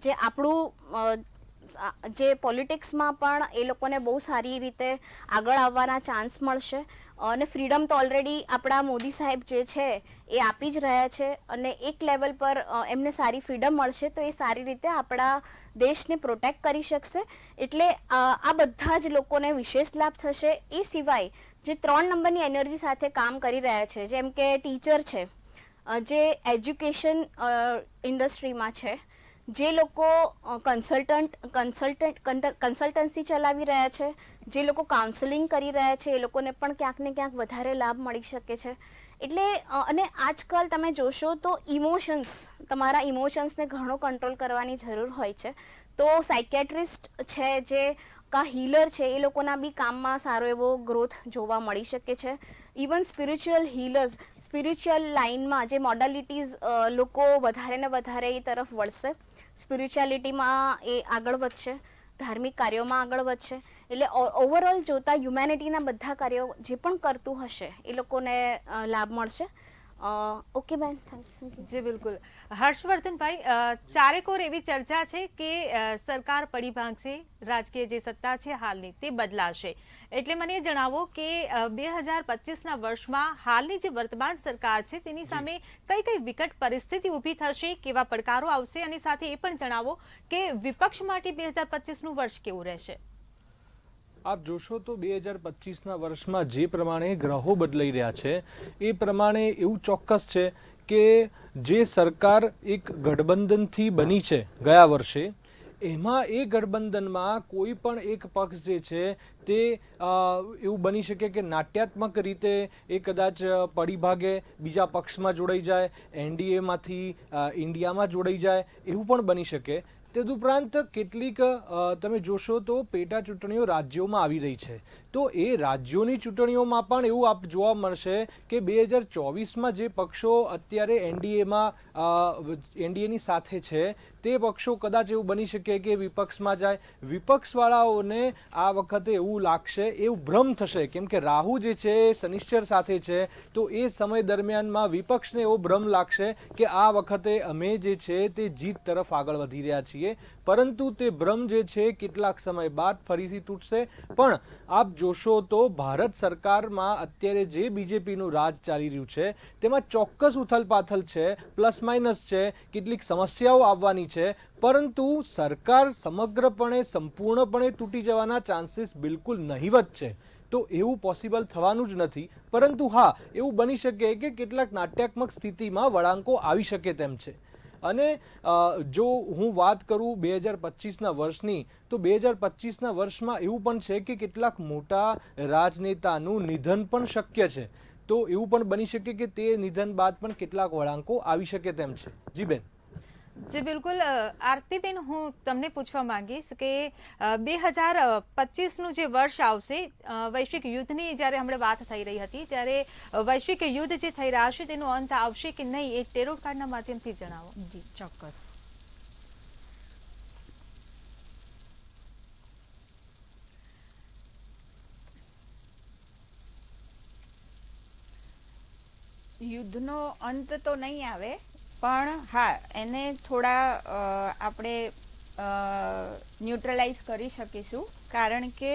જે આપણું જે પોલિટિક્સમાં પણ એ લોકોને બહુ સારી રીતે આગળ આવવાના ચાન્સ મળશે. અને ફ્રીડમ તો ઓલરેડી આપણા મોદી સાહેબ જે છે એ આપી જ રહ્યા છે. અને એક લેવલ પર એમને સારી ફ્રીડમ મળશે તો એ સારી રીતે આપણા દેશને પ્રોટેક્ટ કરી શકશે. એટલે આ બધા જ લોકોને વિશેષ લાભ થશે. એ સિવાય જે 3 નંબરની એનર્જી સાથે કામ કરી રહ્યા છે, જેમ કે ટીચર છે, જે એજ્યુકેશન ઇન્ડસ્ટ્રીમાં છે, જે લોકો કન્સલ્ટન્સી ચલાવી રહ્યા છે, જે લોકો કાઉન્સેલિંગ કરી રહ્યા છે, એ લોકોને પણ ક્યાંક ને ક્યાંક વધારે લાભ મળી શકે છે. એટલે અને આજકાલ તમે જોશો તો તમારા ઇમોશન્સને ઘણો કંટ્રોલ કરવાની જરૂર હોય છે. તો સાયકેટ્રિસ્ટ છે, જે હીલર છે, એ લોકોના બી કામમાં સારો એવો ગ્રોથ જોવા મળી શકે છે. ઇવન સ્પિરિચ્યુઅલ હીલર્સ, સ્પિરિચ્યુઅલ લાઇનમાં જે મોડાલિટીઝ લોકો વધારે ને વધારે એ તરફ વળશે, સ્પિરિચ્યુઆલિટીમાં એ આગળ વધશે, ધાર્મિક કાર્યોમાં આગળ વધશે. એટલે ઓવરઓલ જોતા હ્યુમેનિટીના બધા કાર્યો જે પણ કરતું હશે એ લોકોને લાભ મળશે. ઓકે બેન, થેન્ક યુ. જી બિલકુલ. હર્ષવર્ધનભાઈ, ચારેકોર એવી ચર્ચા છે કે સરકાર પડી ભાંગશે, રાજકીય જે સત્તા છે હાલની તે બદલાશે. એટલે મને જણાવો કે 2025ના વર્ષમાં હાલની જે વર્તમાન સરકાર છે તેની સામે કઈ કઈ વિકટ પરિસ્થિતિ ઊભી થશે, કેવા પડકારો આવશે, અને સાથે એ પણ જણાવો કે વિપક્ષ માટે 2025નું વર્ષ કેવું રહેશે. આપ જોશો તો 2025ના વર્ષમાં જે પ્રમાણે ગ્રહો બદલાઈ રહ્યા છે એ પ્રમાણે એવું ચોક્કસ છે કે જે સરકાર એક ગઠબંધનથી બની છે ગયા વર્ષે, એમાં એ ગઠબંધનમાં કોઈ પણ એક પક્ષ જે છે તે એવું બની શકે કે નાટ્યાત્મક રીતે એ કદાચ પડી ભાગે બીજા પક્ષમાં જોડાઈ જાય, એનડીએમાંથી ઇન્ડિયામાં જોડાઈ જાય, એવું પણ બની શકે. તદુપરાંત કેટલીક તમે જોશો તો પેટા ચૂંટણીઓ રાજ્યોમાં આવી રહી છે. તો એ રાજ્યોની ચૂંટણીઓમાં પણ એવું આપ જોવા મળશે કે 2024માં જે પક્ષો અત્યારે એનડીએની સાથે છે તે પક્ષો કદાચ એવું બની શકે કે વિપક્ષમાં જાય. વિપક્ષવાળાઓને આ વખતે એવું લાગશે, એવું ભ્રમ થશે, કેમ કે રાહુ જે છે એ શનિશ્ચર સાથે છે. તો એ સમય દરમિયાનમાં વિપક્ષને એવો ભ્રમ લાગશે કે આ વખતે અમે જે છે તે જીત તરફ આગળ વધી રહ્યા છીએ. પરંતુ તે ભ્રમ જે છે કેટલાક સમય બાદ ફરીથી તૂટશે. પણ આપ જોશો તો ભારત સરકારમાં અત્યારે જે બીજેપીનું રાજ ચાલી રહ્યું છે તેમાં ચોક્કસ ઉથલપાથલ છે, પ્લસ માઇનસ છે, કેટલીક સમસ્યાઓ આવવાની છે. પરંતુ સરકાર સમગ્રપણે સંપૂર્ણપણે તૂટી જવાના ચાન્સીસ બિલકુલ નહીવત છે. તો એવું પોસિબલ થવાનું જ નથી. પરંતુ હા, એવું બની શકે કે કેટલાક નાટ્યાત્મક સ્થિતિમાં વળાંકો આવી શકે તેમ છે. અને જો હું વાત કરું 2025ના વર્ષની, તો 2025ના વર્ષમાં એવું પણ છે કે કેટલાક મોટા રાજનેતાનું નિધન પણ શક્ય છે. તો એવું પણ બની શકે કે તે નિધન બાદ પણ કેટલાક વળાંકો આવી શકે તેમ છે. જી બેન. જી બિલકુલ. આરતીબેન, હું તમને પૂછવા માંગીશ કે 2025નું જે વર્ષ આવશે, વૈશ્વિક યુદ્ધની જ્યારે હમણાં વાત થઈ રહી હતી, ત્યારે વૈશ્વિક યુદ્ધ જે થઈ રહ્યા છે તેનો અંત આવશે કે નહીં, એ ટેરો કાર્ડના માધ્યમથી જણાવો. જી ચોક્કસ. યુદ્ધનો અંત તો નહીં આવે, પણ હા, એને થોડા આપણે ન્યુટ્રલાઇઝ કરી શકીશું. કારણ કે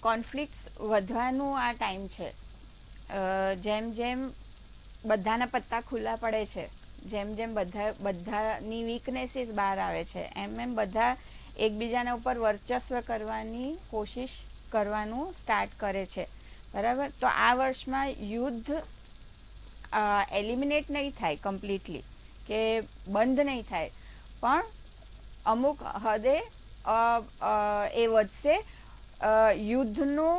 કોન્ફ્લિક્ટ્સ વધવાનું આ ટાઈમ છે. જેમ જેમ બધાના પત્તા ખુલ્લા પડે છે, જેમ જેમ બધાની વીકનેસીસ બહાર આવે છે, એમ બધા એકબીજાના ઉપર વર્ચસ્વ કરવાની કોશિશ કરવાનું સ્ટાર્ટ કરે છે. બરાબર. તો આ વર્ષમાં યુદ્ધ એલિમિનેટ નહીં થાય કમ્પ્લીટલી, કે બંધ નહીં થાય, પણ અમુક હદે એ વધશે. યુદ્ધનું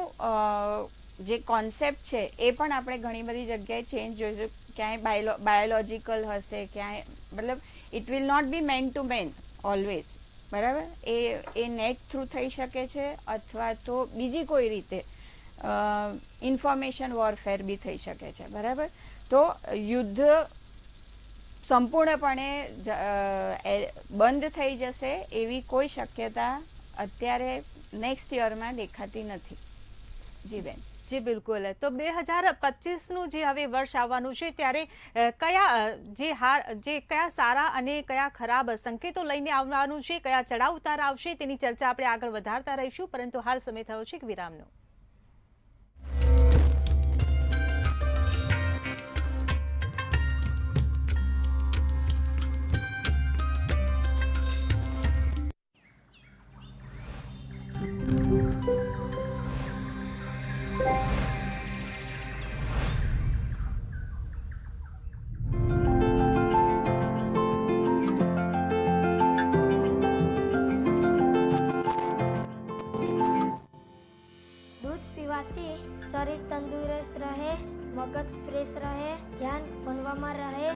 જે કોન્સેપ્ટ છે એ પણ આપણે ઘણી બધી જગ્યાએ ચેન્જ જોઈશું. ક્યાંય બાયોલોજિકલ હશે, ક્યાંય મતલબ it will not be man to man always. બરાબર. એ નેટ થ્રુ થઈ શકે છે, અથવા તો બીજી કોઈ રીતે ઇન્ફોર્મેશન વોરફેર બી થઈ શકે છે. બરાબર. તો યુદ્ધ સંપૂર્ણપણે બંધ થઈ જશે એવી કોઈ શક્યતા અત્યારે નેક્સ્ટ યરમાં દેખાતી નથી. જી બેન. જી બિલકુલ. તો 2025નું જે હવે વર્ષ આવવાનું છે ત્યારે કયા સારા અને કયા ખરાબ સંકેતો લઈને આવવાનું છે, કયા ચડાવ ઉતાર આવશે તેની ચર્ચા આપણે આગળ વધારતા રહીશું, પરંતુ હાલ સમય થયો છે એક વિરામનો. શરીર તંદુરસ્ત રહે, મગજ ફ્રેશ રહે, ધ્યાન ભણવામાં રહે.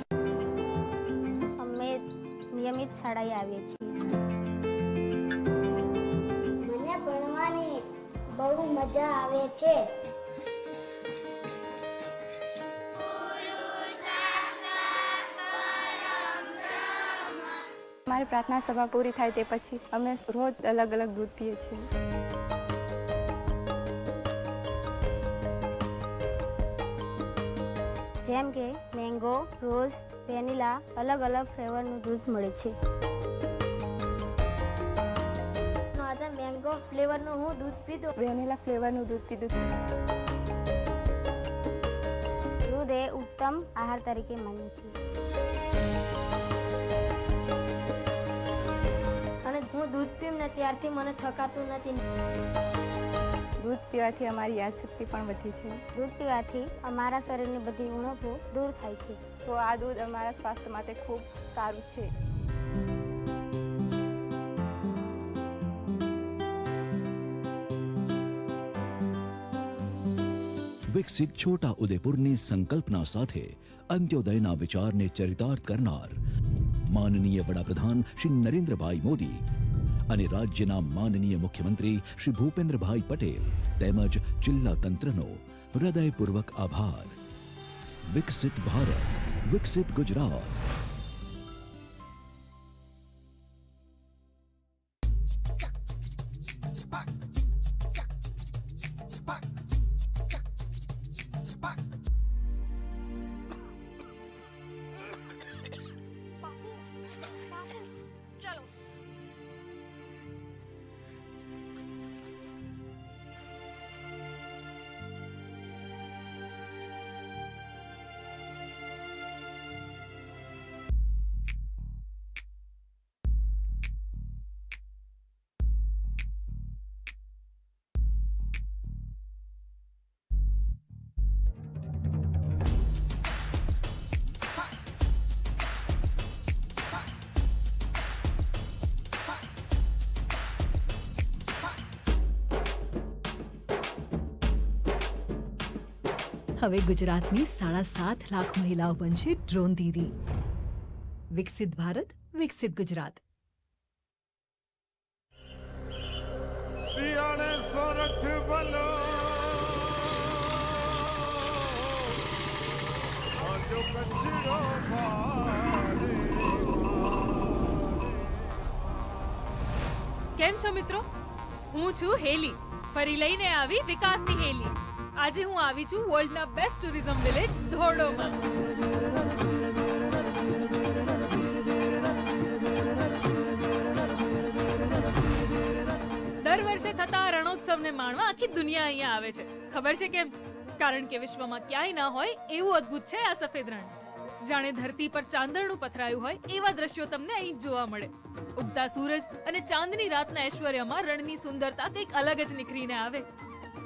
અમે નિયમિત શાળાએ આવીએ છીએ. મને ભણવાની બહુ મજા આવે છે. અમારી પ્રાર્થના સભા પૂરી થાય તે પછી અમે રોજ અલગ અલગ દૂધ પીએ છીએ. જેમ કે મેંગો, રોઝ, વેનીલા, અલગ અલગ ફ્લેવરનું દૂધ મળે છે. આજે મેંગો ફ્લેવરનું હું દૂધ પીધું. વેનીલા ફ્લેવરનું દૂધ પીધું. દૂધ એ ઉત્તમ આહાર તરીકે માનીએ છીએ. અને હું દૂધ પીમ ને ત્યારથી મને થકાતું નથી. દૂધ પીવાથી અમારી યાદશક્તિ પણ વધી છે. દૂધ પીવાથી અમારા શરીરની બધી ઉણપો દૂર થાય છે. તો આ દૂધ અમારા સ્વાસ્થ્ય માટે ખૂબ સારું છે. વિકસિત છોટા ઉદેપુરની સંકલ્પના સાથે અંત્યોદયના વિચારને ચરિતાર્થ કરનાર માનનીય વડાપ્રધાન શ્રી નરેન્દ્રભાઈ મોદી અને રાજ્યના માનનીય મુખ્યમંત્રી શ્રી ભૂપેન્દ્રભાઈ પટેલ તેમજ જિલ્લા તંત્રનો હૃદયપૂર્વક આભાર. વિકસિત ભારત, વિકસિત ગુજરાત. હવે ગુજરાતની 7.5 લાખ મહિલાઓ બનશે ડ્રોન દીદી. વિકસિત ભારત, વિકસિત ગુજરાત. શિયાળે સોરઠ ભલો આજો કચરો કેમ છો મિત્રો? હું છું હેલી, ફરી લઈને આવી વિકાસની હેલી. આજે હું આવી છું વર્લ્ડના બેસ્ટ ટુરિઝમ વિલેજ ધોરડોમાં. દર વર્ષે થતા રણોત્સવને માણવા આખી દુનિયા અહીંયા આવે છે. ખબર છે કેમ? કારણ કે વિશ્વમાં ક્યાંય ના હોય એવું અદ્ભુત છે આ સફેદ રણ. જાણે ધરતી પર ચાંદરનું પથરાયું હોય એવા દ્રશ્યો તમને અહીં જોવા મળે. ઉગતા સૂરજ અને ચાંદની રાતના ઐશ્વર્યમાં રણની સુંદરતા કંઈક અલગ જ નીકળીને આવે.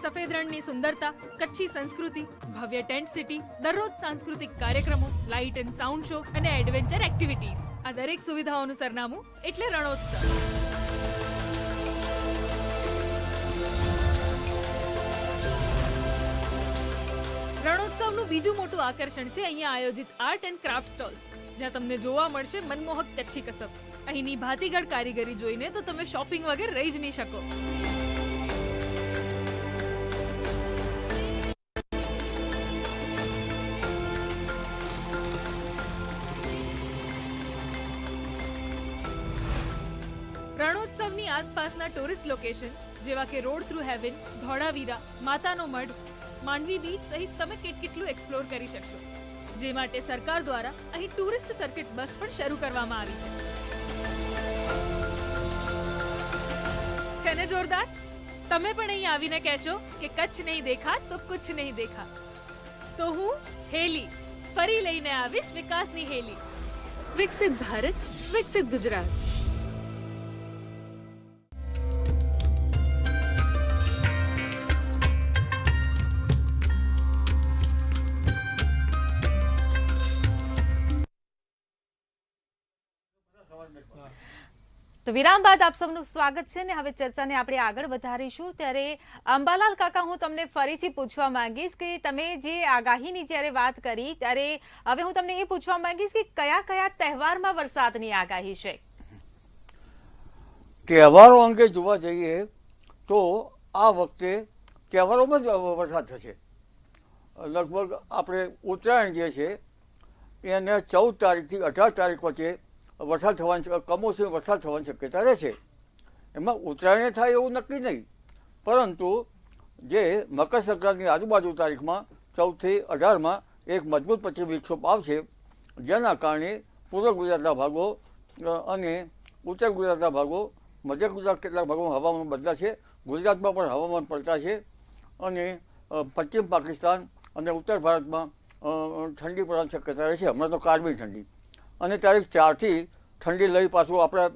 સફેદ રણની સુંદરતા, કચ્છી સંસ્કૃતિ, ભવ્ય ટેન્ટ સિટી, દરરોજ સાંસ્કૃતિક કાર્યક્રમો, લાઇટ એન્ડ સાઉન્ડ શો અને એડવેન્ચર એક્ટિવિટીઝ, આ દરેક સુવિધાઓનું સરનામું એટલે રણોત્સવ. રણોત્સવનું બીજું મોટું આકર્ષણ છે અહીંયા આયોજિત આર્ટ એન્ડ ક્રાફ્ટ સ્ટોલ્સ, જ્યાં તમને જોવા મળશે મનમોહક કચ્છી કસબ. અહીંની ભાતીગળ કારીગરી જોઈને તો તમે શોપિંગ વગર રહી જ નહીં શકો. રણોત્સવની આસપાસના ટુરિસ્ટ લોકેશન જેવા કે રોડ થ્રુ હેવન, ધોળાવીરા, માતાનો મઢ, માંડવી બીચ સહિત તમે કેટલું એક્સપ્લોર કરી શકશો, જે માટે સરકાર દ્વારા અહીં ટુરિસ્ટ સર્કિટ બસ પણ શરૂ કરવામાં આવી છે ને જોરદાર? તમે પણ અહીં આવીને કહેશો કે કચ્છ નહીં દેખા તો કુછ નહીં દેખા. તો હું હેલી ફરી લઈને આવીશ વિકાસની હેલી. વિકસિત ભારત, વિકસિત ગુજરાત. તો વિરામ બાદ આપ સૌનું સ્વાગત છે ને હવે ચર્ચાને આપણે આગળ વધારીશું. ત્યારે અંબાલાલ કાકા, હું તમને ફરીથી પૂછવા માંગીશ કે તમે જે આગાહીની જ્યારે વાત કરી ત્યારે હવે હું તમને એ પૂછવા માંગીશ કે કયા કયા તહેવારમાં વરસાદની આગાહી છે? તહેવારો અંગે જોવા જઈએ તો આ વખતે તહેવારોમાં જ વરસાદ થશે. લગભગ આપણે ઉત્તરાયણ જે છે એને 14 તારીખથી 18 તારીખ વચ્ચે વરસાદ થવાની કમોસમી વરસાદ થવાની શક્યતા રહેશે. એમાં ઉત્તરાયણે થાય એવું નક્કી નહીં, પરંતુ જે મકર સંક્રાંતિની આજુબાજુ તારીખમાં 14 થી 18માં એક મજબૂત પશ્ચિમ વિક્ષોભ આવશે, જેના કારણે પૂર્વ ગુજરાતના ભાગો અને ઉત્તર ગુજરાતના ભાગો, મધ્ય ગુજરાત કેટલાક ભાગોમાં હવામાન બદલાશે, ગુજરાતમાં પણ હવામાન પલટાશે અને પશ્ચિમ પાકિસ્તાન અને ઉત્તર ભારતમાં ઠંડી પડવાની શક્યતા રહેશે. હમણાં તો કાળવી ઠંડી, અને તારીખ 4થી ઠંડી લઈ પાછું આપણા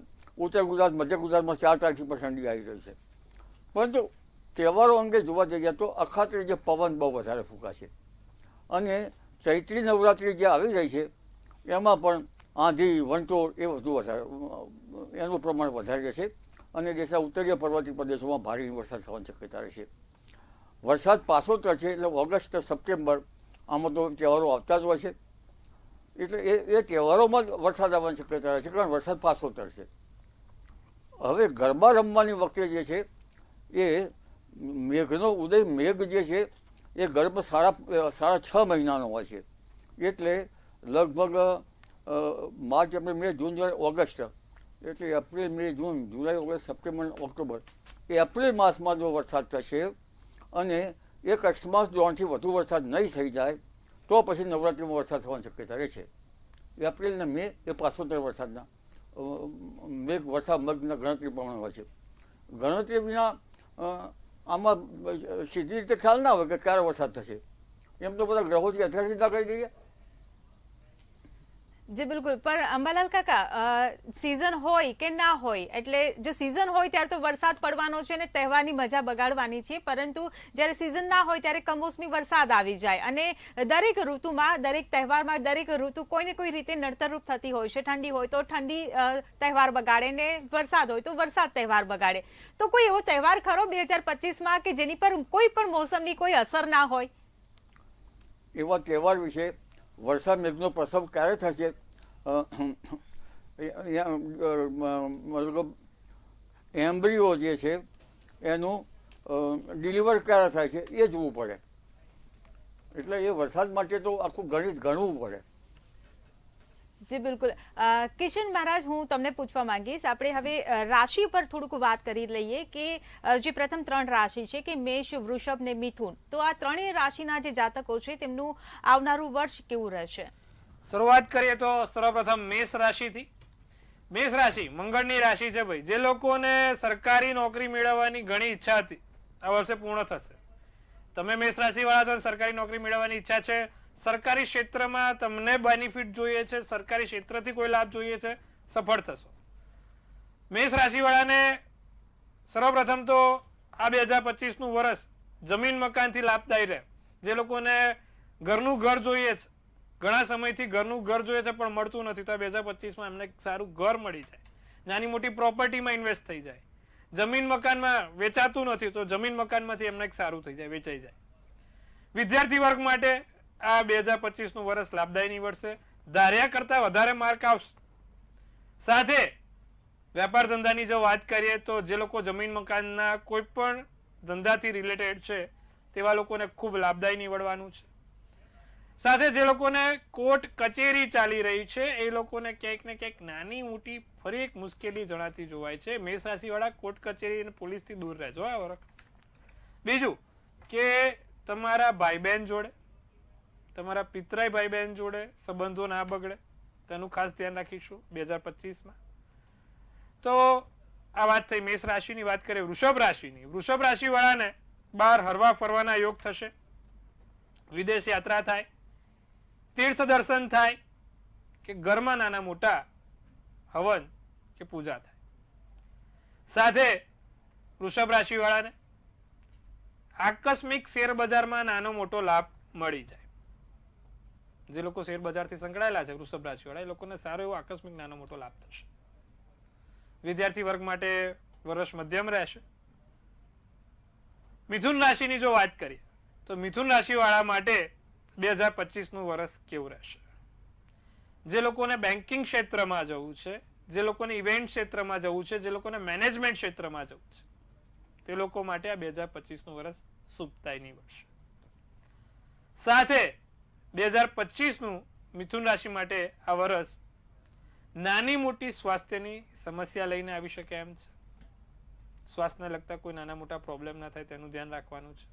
ઉત્તર ગુજરાત, મધ્ય ગુજરાતમાં 4 તારીખથી પણ ઠંડી આવી રહી છે. પરંતુ તહેવારો અંગે જોવા જઈએ તો અખાત્રી જે પવન બહુ વધારે ફૂંકાશે અને ચૈત્રી નવરાત્રિ જે આવી રહી છે એમાં પણ આંધી, વંટોળ એ વધુ વધારે એનું પ્રમાણ વધારે રહેશે અને દેશના ઉત્તરીય પર્વતીય પ્રદેશોમાં ભારે વરસાદ થવાની શક્યતા રહેશે. વરસાદ પાછો તરશે એટલે ઓગસ્ટ, સપ્ટેમ્બર આમાં તો તહેવારો આવતા જ હોય છે, એટલે એ તહેવારોમાં જ વરસાદ આવવાની શક્યતા રહે છે, કારણ વરસાદ પાછો તરશે. હવે ગરબા રમવાની વખતે જે છે એ મેઘનો ઉદય, મેઘ જે છે એ ગર્ભ સાડા 6 મહિનાનો હોય છે. એટલે લગભગ માર્ચ, એપ્રિલ, મે, જૂન, જુલાઈ, ઓગસ્ટ, એટલે એપ્રિલ, મે, જૂન, જુલાઈ, ઓગસ્ટ, સપ્ટેમ્બર, ઓક્ટોબર, એ એપ્રિલ માસમાં જો વરસાદ થશે અને એક અક્ષમાસ દોણથી વધુ વરસાદ નહીં થઈ જાય તો પછી નવરાત્રિમાં વરસાદ થવાની શક્યતા રહે છે. એપ્રિલ અને મે એ 75 વરસાદના મેઘ વરસાદ મગના ગણતરી પ્રમાણે હોય છે. ગણતરી વિના આમાં સીધી રીતે ખ્યાલ ના હોય કે ક્યારે વરસાદ થશે. એમ તો બધા ગ્રહોથી અથડાસીધા કરી દઈએ. જી બિલકુલ, પણ અંબાલાલ કાકા, સિઝન હોય કે ના હોય, એટલે જો સિઝન હોય ત્યારે તો વરસાદ પડવાનો છે અને તહેવારની મજા બગાડવાની છે, પરંતુ જ્યારે સિઝન ના હોય ત્યારે કમોસમી વરસાદ આવી જાય અને દરેક ઋતુમાં, દરેક તહેવારમાં, દરેક ઋતુ કોઈને કોઈ રીતે નડતરરૂપ થતી હોય છે. ઠંડી હોય તો ઠંડી તહેવાર બગાડે ને વરસાદ હોય તો વરસાદ તહેવાર બગાડે. તો કોઈ એવો તહેવાર ખરો 2025માં કે જેની પર કોઈ પણ મોસમની કોઈ અસર ના હોય? એવા તહેવાર વિશે વરસાદ મેઘનો પ્રસવ ક્યારે થશે, મતલબ એમ્બ્રિયો જે છે એનું ડિલિવર ક્યારે થાય છે એ જોવું પડે. એટલે એ વરસાદ માટે તો આખું ગણિત ગણવું પડે. જી બિલકુલ. કિશન મહારાજ, હું તમને પૂછવા માંગીશ, આપણે હવે રાશિ પર થોડુંક વાત કરી લઈએ કે જે પ્રથમ 3 રાશિ છે કે મેષ, વૃષભ ને મિથુન, તો આ ત્રણેય રાશિના જે જાતકો છે તેમનું આવનારું વર્ષ કેવું રહેશે? શરૂઆત કરીએ તો સર્વપ્રથમ મેષ રાશિથી. મેષ રાશિ મંગળની રાશિ છે ભાઈ. જે લોકોને સરકારી નોકરી મેળવવાની ઘણી ઈચ્છા હતી આ વર્ષે પૂર્ણ થશે. તમે મેષ રાશિ વાળા છો, સરકારી નોકરી મેળવવાની ઈચ્છા છે, સરકારી ક્ષેત્રમાં તમને બેનિફિટ જોઈએ છે, સરકારી ક્ષેત્રથી કોઈ લાભ જોઈએ છે, સફળ થશો. મેષ રાશિ વાળાને સર્વપ્રથમ તો આ 2025નું વર્ષ જમીન મકાનથી લાભદાયી રહે. જે લોકોને ઘરનું ઘર જોઈએ છે, ઘણા સમયથી ઘરનું ઘર જોઈએ છે પણ મળતું નથી, તો 2025માં એમને સારું ઘર મળી જાય, નાની મોટી પ્રોપર્ટીમાં ઇન્વેસ્ટ થઈ જાય. જમીન મકાનમાં વેચાતું નથી તો જમીન મકાનમાંથી એમને સારું થઈ જાય, વેચાઈ જાય. વિદ્યાર્થી વર્ગ માટે આ 2025નું વર્ષ લાભદાયી નીવડશે. ધાર્યા કરતા વધારે માર્ક આવશે. સાથે વેપાર ધંધાની જો વાત કરીએ તો જે લોકો જમીન મકાનના કોઈ પણ ધંધાથી રિલેટેડ છે તેવા લોકોને ખૂબ લાભદાયી નીવડવાનું છે. સાથે જે લોકોને કોર્ટ કચેરી ચાલી રહી છે એ લોકોને ક્યાંક ને ક્યાંક નાની મોટી ફરી એક મુશ્કેલી જણાતી જોવાય છે. મેષ રાશિવાળા કોર્ટ કચેરી અને પોલીસથી દૂર રહેજો આ વરખ. બીજું કે તમારા ભાઈ બહેન જોડે, તમારા પિતરાઈ ભાઈ બહેન જોડે સંબંધો ના બગડે તેનું ખાસ ધ્યાન રાખીશું 2025માં. તો આ વાત થઈ મેષ રાશિની. વાત કરીએ વૃષભ રાશિની. વૃષભ રાશિવાળાને બહાર હરવા ફરવાના યોગ થશે, વિદેશ યાત્રા થાય, તીર્થ દર્શન થાય કે ઘરમાં નાના મોટા હવન કે પૂજા થાય. સાથે વૃષભ રાશિવાળાને આકસ્મિક શેર બજારમાં નાનો મોટો લાભ મળી જાય. જે લોકો શેર બજારથી સંકળાયેલા છે વૃષભ રાશિવાળા એ લોકોને સારો એવો આકસ્મિક નાનો મોટો લાભ થશે. વિદ્યાર્થી વર્ગ માટે વર્ષ મધ્યમ રહેશે. મિથુન રાશિની જો વાત કરીએ તો મિથુન રાશિવાળા માટે 2025નું વર્ષ કેવું રહેશે? જે લોકોને બેન્કિંગ ક્ષેત્રમાં જવું છે, જે લોકોને ઇવેન્ટ ક્ષેત્રમાં જવું છે, જે લોકોને મેનેજમેન્ટ ક્ષેત્રમાં જવું છે તે લોકો માટે આ 2025નું વર્ષ શુભતાયની વર્ષ. સાથે 2025નું મિથુન રાશિ માટે આ વર્ષ નાની મોટી સ્વાસ્થ્યની સમસ્યા લઈને આવી શકે એમ છે. સ્વાસ્થ્યને લગતા કોઈ નાના મોટા પ્રોબ્લેમ ના થાય તેનું ધ્યાન રાખવાનું છે.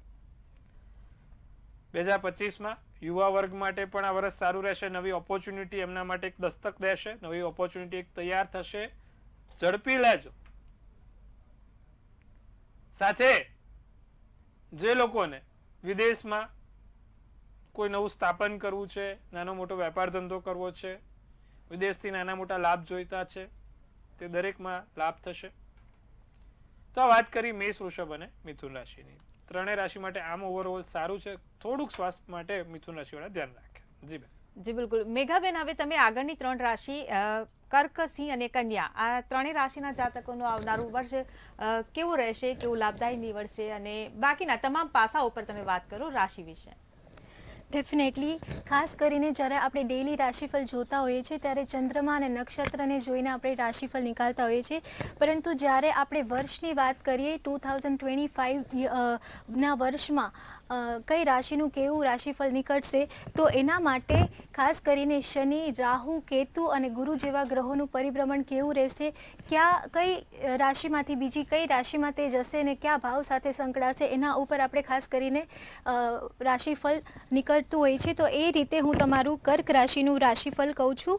2025માં યુવા વર્ગ માટે પણ આ વર્ષ સારું રહેશે. નવી ઓપોર્ચ્યુનિટી એમના માટે એક દસ્તક દેશે, નવી ઓપોર્ચ્યુનિટી એક તૈયાર થશે, ઝડપી લેજો. સાથે જે લોકોને વિદેશમાં કોઈ નવું સ્થાપન કરવું છે, નાનો મોટો વેપાર ધંધો કરવો છે, વિદેશથી નાના મોટા લાભ જોઈતા છે તે દરેકમાં લાભ થશે. તો આ વાત કરી મેષ, વૃષભ અને મિથુન રાશિની. ત્રણેય રાશિ માટે આમ ઓવરઓલ સારું છે. થોડુંક સ્વાસ્થ્ય માટે મિથુન રાશિવાળા ધ્યાન રાખે. જી બેન. જી બિલકુલ. મેઘાબેન, હવે તમે આગળની 3 રાશિ કર્ક, સિંહ અને કન્યા, આ ત્રણેય રાશિના જાતકોનું આવનારું વર્ષ કેવું રહેશે, કેવું લાભદાયી નીવડશે અને બાકીના તમામ પાસા ઉપર તમે વાત કરો રાશિ વિશે. ડેફિનેટલી ખાસ કરીને જ્યારે આપણે ડેઇલી રાશિફળ જોતા હોઈએ છીએ ત્યારે ચંદ્રમા અને નક્ષત્રને જોઈને આપણે રાશિફળ નીકાળતા હોઈએ છીએ, પરંતુ જ્યારે આપણે વર્ષની વાત કરીએ 2025ના વર્ષમાં કઈ રાશિનું કેવું રાશિફળ નીકળશે તો એના માટે ખાસ કરીને શનિ, રાહુ, કેતુ અને ગુરુ જેવા ગ્રહોનું પરિભ્રમણ કેવું રહેશે, કઈ રાશિમાંથી બીજી કઈ રાશિમાં તે જશે અને કયા ભાવ સાથે સંકળાશે એના ઉપર આપણે ખાસ કરીને રાશિફળ નીકળતું હોય છે. તો એ રીતે હું તમારું કર્ક રાશિનું રાશિફળ કહું છું.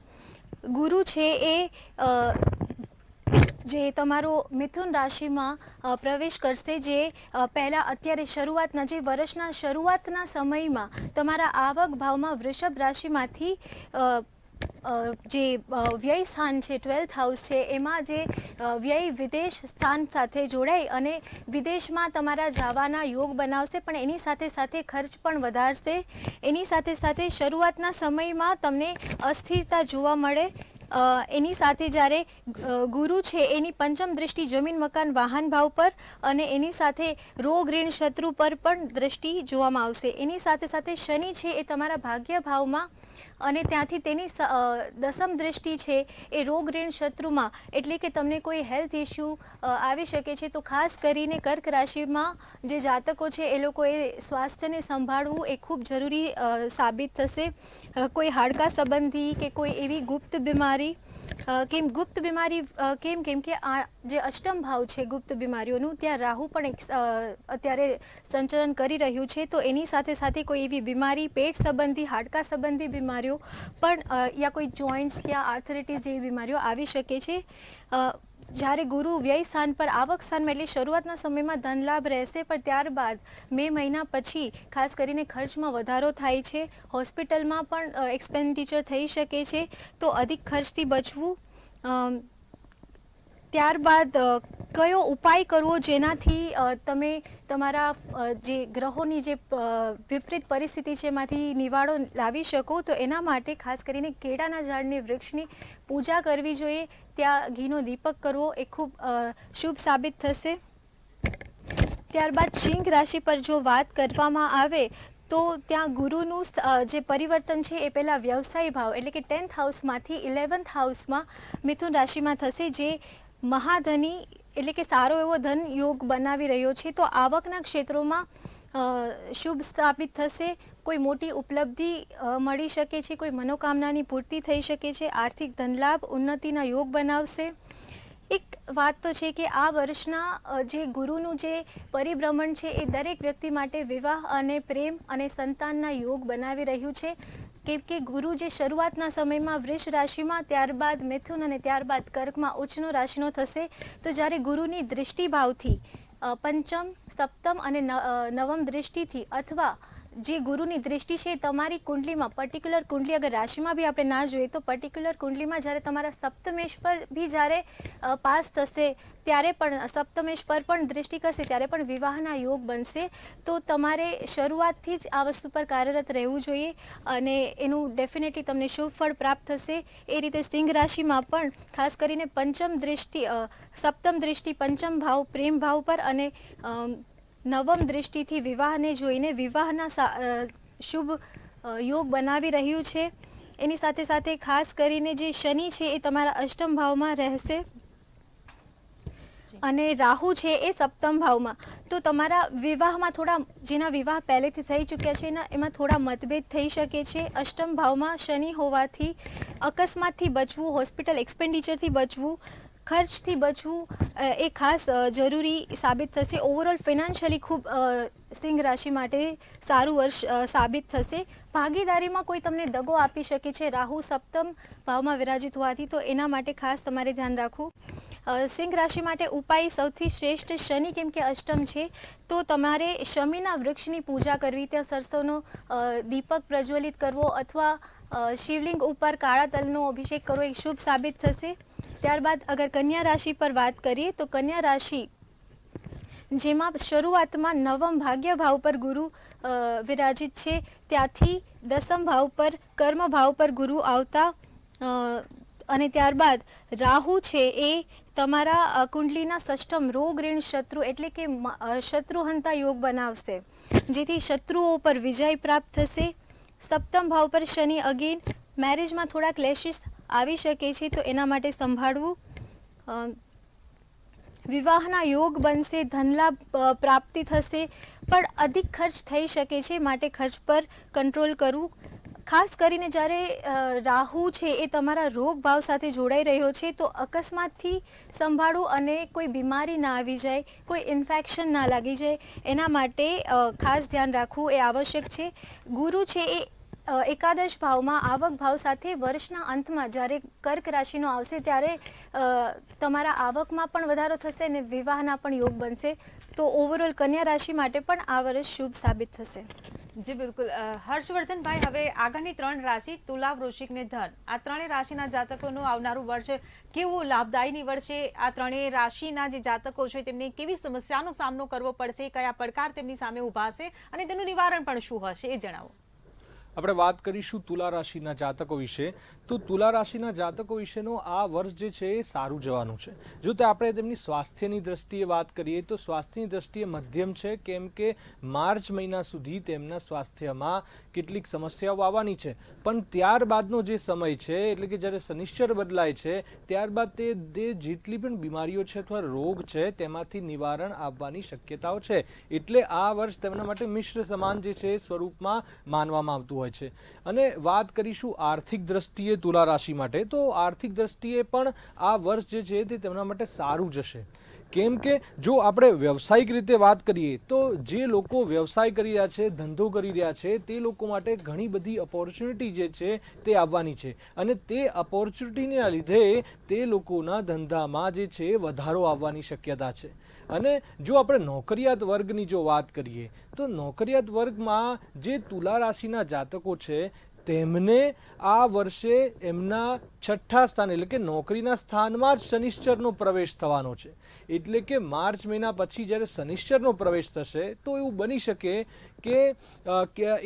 ગુરુ છે એ જે તમારો મિથુન રાશિમાં પ્રવેશ કરશે, જે પહેલાં અત્યારે શરૂઆતના જે વર્ષના શરૂઆતના સમયમાં તમારા આવક ભાવમાં વૃષભ રાશિમાંથી જે વ્યય સ્થાન છે 12th હાઉસ છે એમાં જે વ્યય વિદેશ સ્થાન સાથે જોડાઈ અને વિદેશમાં તમારા જવાના યોગ બનાવશે, પણ એની સાથે સાથે ખર્ચ પણ વધારશે. એની સાથે સાથે શરૂઆતના સમયમાં તમને અસ્થિરતા જોવા મળે. એની સાથે જ્યારે ગુરુ છે એની પંચમ દૃષ્ટિ જમીન, મકાન, વાહન ભાવ પર અને એની સાથે રોગ, ઋણ, શત્રુ પર પણ દૃષ્ટિ જોવામાં આવશે. એની સાથે સાથે શનિ છે એ તમારા ભાગ્ય ભાવમાં અને ત્યાંથી તેની દસમ દૃષ્ટિ છે એ રોગ, ઋણ, શત્રુમાં, એટલે કે તમને કોઈ હેલ્થ ઇસ્યુ આવી શકે છે. તો ખાસ કરીને કર્ક રાશિમાં જે જાતકો છે એ લોકોએ સ્વાસ્થ્યને સંભાળવું એ ખૂબ જરૂરી સાબિત થશે. કોઈ હાડકા સંબંધી કે કોઈ એવી ગુપ્ત બીમારી, ગુપ્ત બીમારી કેમ કે આ જે અષ્ટમ ભાવ છે ગુપ્ત બીમારીઓનું, ત્યાં રાહુ પણ અત્યારે સંચલન કરી રહ્યું છે. તો એની સાથે સાથે કોઈ એવી બીમારી, પેટ સંબંધી, હાડકા સંબંધી બીમારીઓ પણ યા કોઈ જોઈન્ટ્સ યા આર્થરાઇટિસ જેવી બીમારીઓ આવી શકે છે. જ્યારે ગુરુ વ્યય સ્થાન પર આવક સ્થાનમાં એટલે શરૂઆતના સમયમાં ધન લાભ રહેશે, પણ ત્યારબાદ મે મહિના પછી ખાસ કરીને ખર્ચમાં વધારો થાય છે. હોસ્પિટલમાં પણ એક્સપેન્ડિચર થઈ શકે છે, તો અધિક ખર્ચથી બચવું. ત્યારબાદ કયો ઉપાય કરવો જેનાથી તમે તમારા જે ગ્રહોની જે વિપરીત પરિસ્થિતિ છે એમાંથી નિવાડો લાવી શકો, તો એના માટે ખાસ કરીને કેળાના ઝાડની વૃક્ષની પૂજા કરવી જોઈએ. ત્યાં ઘીનો દીપક કરવો એ ખૂબ શુભ સાબિત થશે. ત્યારબાદ સિંહ રાશિ પર જો વાત કરવામાં આવે તો ત્યાં ગુરુનું જે પરિવર્તન છે એ પહેલાં વ્યવસાય ભાવ એટલે કે 10th હાઉસમાંથી 11th હાઉસમાં મિથુન રાશિમાં થશે, જે મહાધની એટલે કે સારો એવો ધન યોગ બનાવી રહ્યો છે. તો આવકના ક્ષેત્રોમાં શુભ સાબિત થશે, કોઈ મોટી ઉપલબ્ધિ મળી શકે છે, કોઈ મનોકામનાની પૂર્તિ થઈ શકે છે, આર્થિક ધનલાભ ઉન્નતિના યોગ બનાવશે. એક વાત તો છે કે આ વર્ષના જે ગુરુનું જે પરિભ્રમણ છે એ દરેક વ્યક્તિ માટે વિવાહ અને પ્રેમ અને સંતાનના યોગ બનાવી રહ્યું છે. કેમ કે ગુરુ જે શરૂઆતના સમયમાં વૃષ રાશિમાં, ત્યારબાદ મિથુન અને ત્યારબાદ કર્કમાં ઉચ્ચનો રાશિનો થશે. તો જ્યારે ગુરુની દૃષ્ટિભાવથી પંચમ, સપ્તમ અને નવમ દૃષ્ટિથી, અથવા જે ગુરુની દૃષ્ટિ છે તમારી કુંડલીમાં, પર્ટિક્યુલર કુંડલી અગર રાશિમાં બી આપણે ના જોઈએ તો પર્ટિક્યુલર કુંડલીમાં જ્યારે તમારા સપ્તમેશ પર બી જ્યારે પાસ થશે, ત્યારે પણ સપ્તમેશ પર પણ દૃષ્ટિ કરશે, ત્યારે પણ વિવાહના યોગ બનશે. તો તમારે શરૂઆતથી જ આ વસ્તુ પર કાર્યરત રહેવું જોઈએ અને એનું ડેફિનેટલી તમને શુભ ફળ પ્રાપ્ત થશે. એ રીતે સિંહ રાશિમાં પણ ખાસ કરીને સપ્તમ દૃષ્ટિ પંચમ ભાવ પ્રેમ ભાવ પર અને નવમ દૃષ્ટિથી વિવાહને જોઈને વિવાહના શુભ યોગ બનાવી રહ્યું છે. એની સાથે સાથે ખાસ કરીને જે શનિ છે એ તમારા અષ્ટમ ભાવમાં રહેશે અને રાહુ છે એ સપ્તમ ભાવમાં. તો તમારા વિવાહમાં થોડા, જેના વિવાહ પહેલેથી થઈ ચૂક્યા છે એમાં થોડા મતભેદ થઈ શકે છે. અષ્ટમ ભાવમાં શનિ હોવાથી અકસ્માતથી બચવું, હોસ્પિટલ એક્સપેન્ડિચરથી બચવું, ખર્ચથી બચવું એ ખાસ જરૂરી સાબિત થશે. ઓવરઓલ ફિનાન્શિયલી ખૂબ સિંહ રાશિ માટે સારું વર્ષ સાબિત થશે. ભાગીદારીમાં કોઈ તમને દગો આપી શકે છે રાહુ સપ્તમ ભાવમાં વિરાજિત હોવાથી, તો એના માટે ખાસ તમારે ધ્યાન રાખવું. સિંહ રાશિ માટે ઉપાય સૌથી શ્રેષ્ઠ શનિ, કેમ કે અષ્ટમ છે તો તમારે શમીના વૃક્ષની પૂજા કરવી, ત્યાં સરસવનો દીપક પ્રજ્વલિત કરવો અથવા શિવલિંગ ઉપર કાળા તલનો અભિષેક કરવો એ શુભ સાબિત થશે. ત્યારબાદ અગર કન્યા રાશિ પર વાત કરીએ તો કન્યા રાશિ જેમાં શરૂઆતમાં નવમ ભાગ્ય ભાવ પર ગુરુ વિરાજિત છે, ત્યાંથી દસમ ભાવ પર કર્મ ભાવ પર ગુરુ આવતા અને ત્યારબાદ રાહુ છે એ તમારા કુંડલીના ષષ્ઠમ રોગ ઋણ શત્રુ એટલે કે શત્રુહંતા યોગ બનાવશે, જેથી શત્રુઓ પર વિજય પ્રાપ્ત થશે. સપ્તમ ભાવ પર શનિ અગેન મેરેજમાં થોડા ક્લેશિસ આવી શકે છે, તો એના માટે સંભાળવું. વિવાહના યોગ બનશે, ધનલાભ પ્રાપ્તિ થશે, પણ અધિક ખર્ચ થઈ શકે છે, માટે ખર્ચ પર કંટ્રોલ કરવું. ખાસ કરીને જ્યારે રાહુ છે એ તમારા રોગ ભાવ સાથે જોડાઈ રહ્યો છે તો અકસ્માતથી સંભાળવું અને કોઈ બીમારી ના આવી જાય, કોઈ ઇન્ફેક્શન ના લાગી જાય, એના માટે ખાસ ધ્યાન રાખવું એ આવશ્યક છે. ગુરુ છે એ એકાદશ ભાવમાં આવક ભાવ સાથે વર્ષના અંતમાં જ્યારે કર્ક રાશિનો આવશે ત્યારે તમારા આવકમાં પણ વધારો થશે અને વિવાહના પણ યોગ બનશે. તો ઓવરઓલ કન્યા રાશિ માટે પણ આ વર્ષ શુભ સાબિત થશે. જી બિલકુલ. હર્ષવર્ધનભાઈ, હવે આગળની 3 રાશિ તુલા, વૃશ્ચિક ને ધન, આ 3 રાશિના જાતકોનું આવનારું વર્ષ કેવું લાભદાયી નીવડશે? આ 3 રાશિના જે જાતકો છે તેમને કેવી સમસ્યાનો સામનો કરવો પડશે, કયા પડકાર તેમની સામે ઊભા છે અને તેનું નિવારણ પણ શું હશે એ જણાવો. આપણે વાત કરીશું તુલા રાશિના જાતકો વિશે. તો તુલા રાશિના જાતકો વિશેનો આ વર્ષ જે છે એ સારું જવાનું છે. જો તે આપણે તેમની સ્વાસ્થ્યની દ્રષ્ટિએ વાત કરીએ તો સ્વાસ્થ્યની દ્રષ્ટિએ મધ્યમ છે, કેમ કે માર્ચ મહિના સુધી તેમના સ્વાસ્થ્યમાં કેટલીક સમસ્યાઓ આવવાની છે, પણ ત્યારબાદનો જે સમય છે એટલે કે જ્યારે શનિશ્ચર બદલાય છે ત્યારબાદ તે જેટલી પણ બીમારીઓ છે અથવા રોગ છે તેમાંથી નિવારણ આવવાની શક્યતાઓ છે. એટલે આ વર્ષ તેમના માટે મિશ્ર સમાન જે છે એ સ્વરૂપમાં માનવામાં આવતું હોય છે. અને વાત કરીશું આર્થિક દ્રષ્ટિએ તુલા રાશિ માટે, તો આર્થિક દ્રષ્ટિએ પણ આ વર્ષ જે છે તે તેમના માટે સારું જશે. કેમ કે જો આપણે વ્યવસાયિક રીતે વાત કરીએ તો જે લોકો વ્યવસાય કરી રહ્યા છે, ધંધો કરી રહ્યા છે, તે લોકો માટે ઘણી બધી ઓપોર્ચ્યુનિટી જે છે તે આવવાની છે અને તે ઓપોર્ચ્યુનિટીના લીધે તે લોકોના ધંધામાં જે છે વધારો આવવાની શક્યતા છે. અને જો આપણે નોકરિયાત વર્ગની જો વાત કરીએ તો નોકરિયાત વર્ગમાં જે તુલા રાશિના જાતકો છે તેમને આ વર્ષે એમના છઠ્ઠા સ્થાન એટલે કે નોકરીના સ્થાનમાં જ શનિશ્ચરનો પ્રવેશ થવાનો છે. એટલે કે માર્ચ મહિના પછી જ્યારે શનિશ્ચરનો પ્રવેશ થશે તો એવું બની શકે કે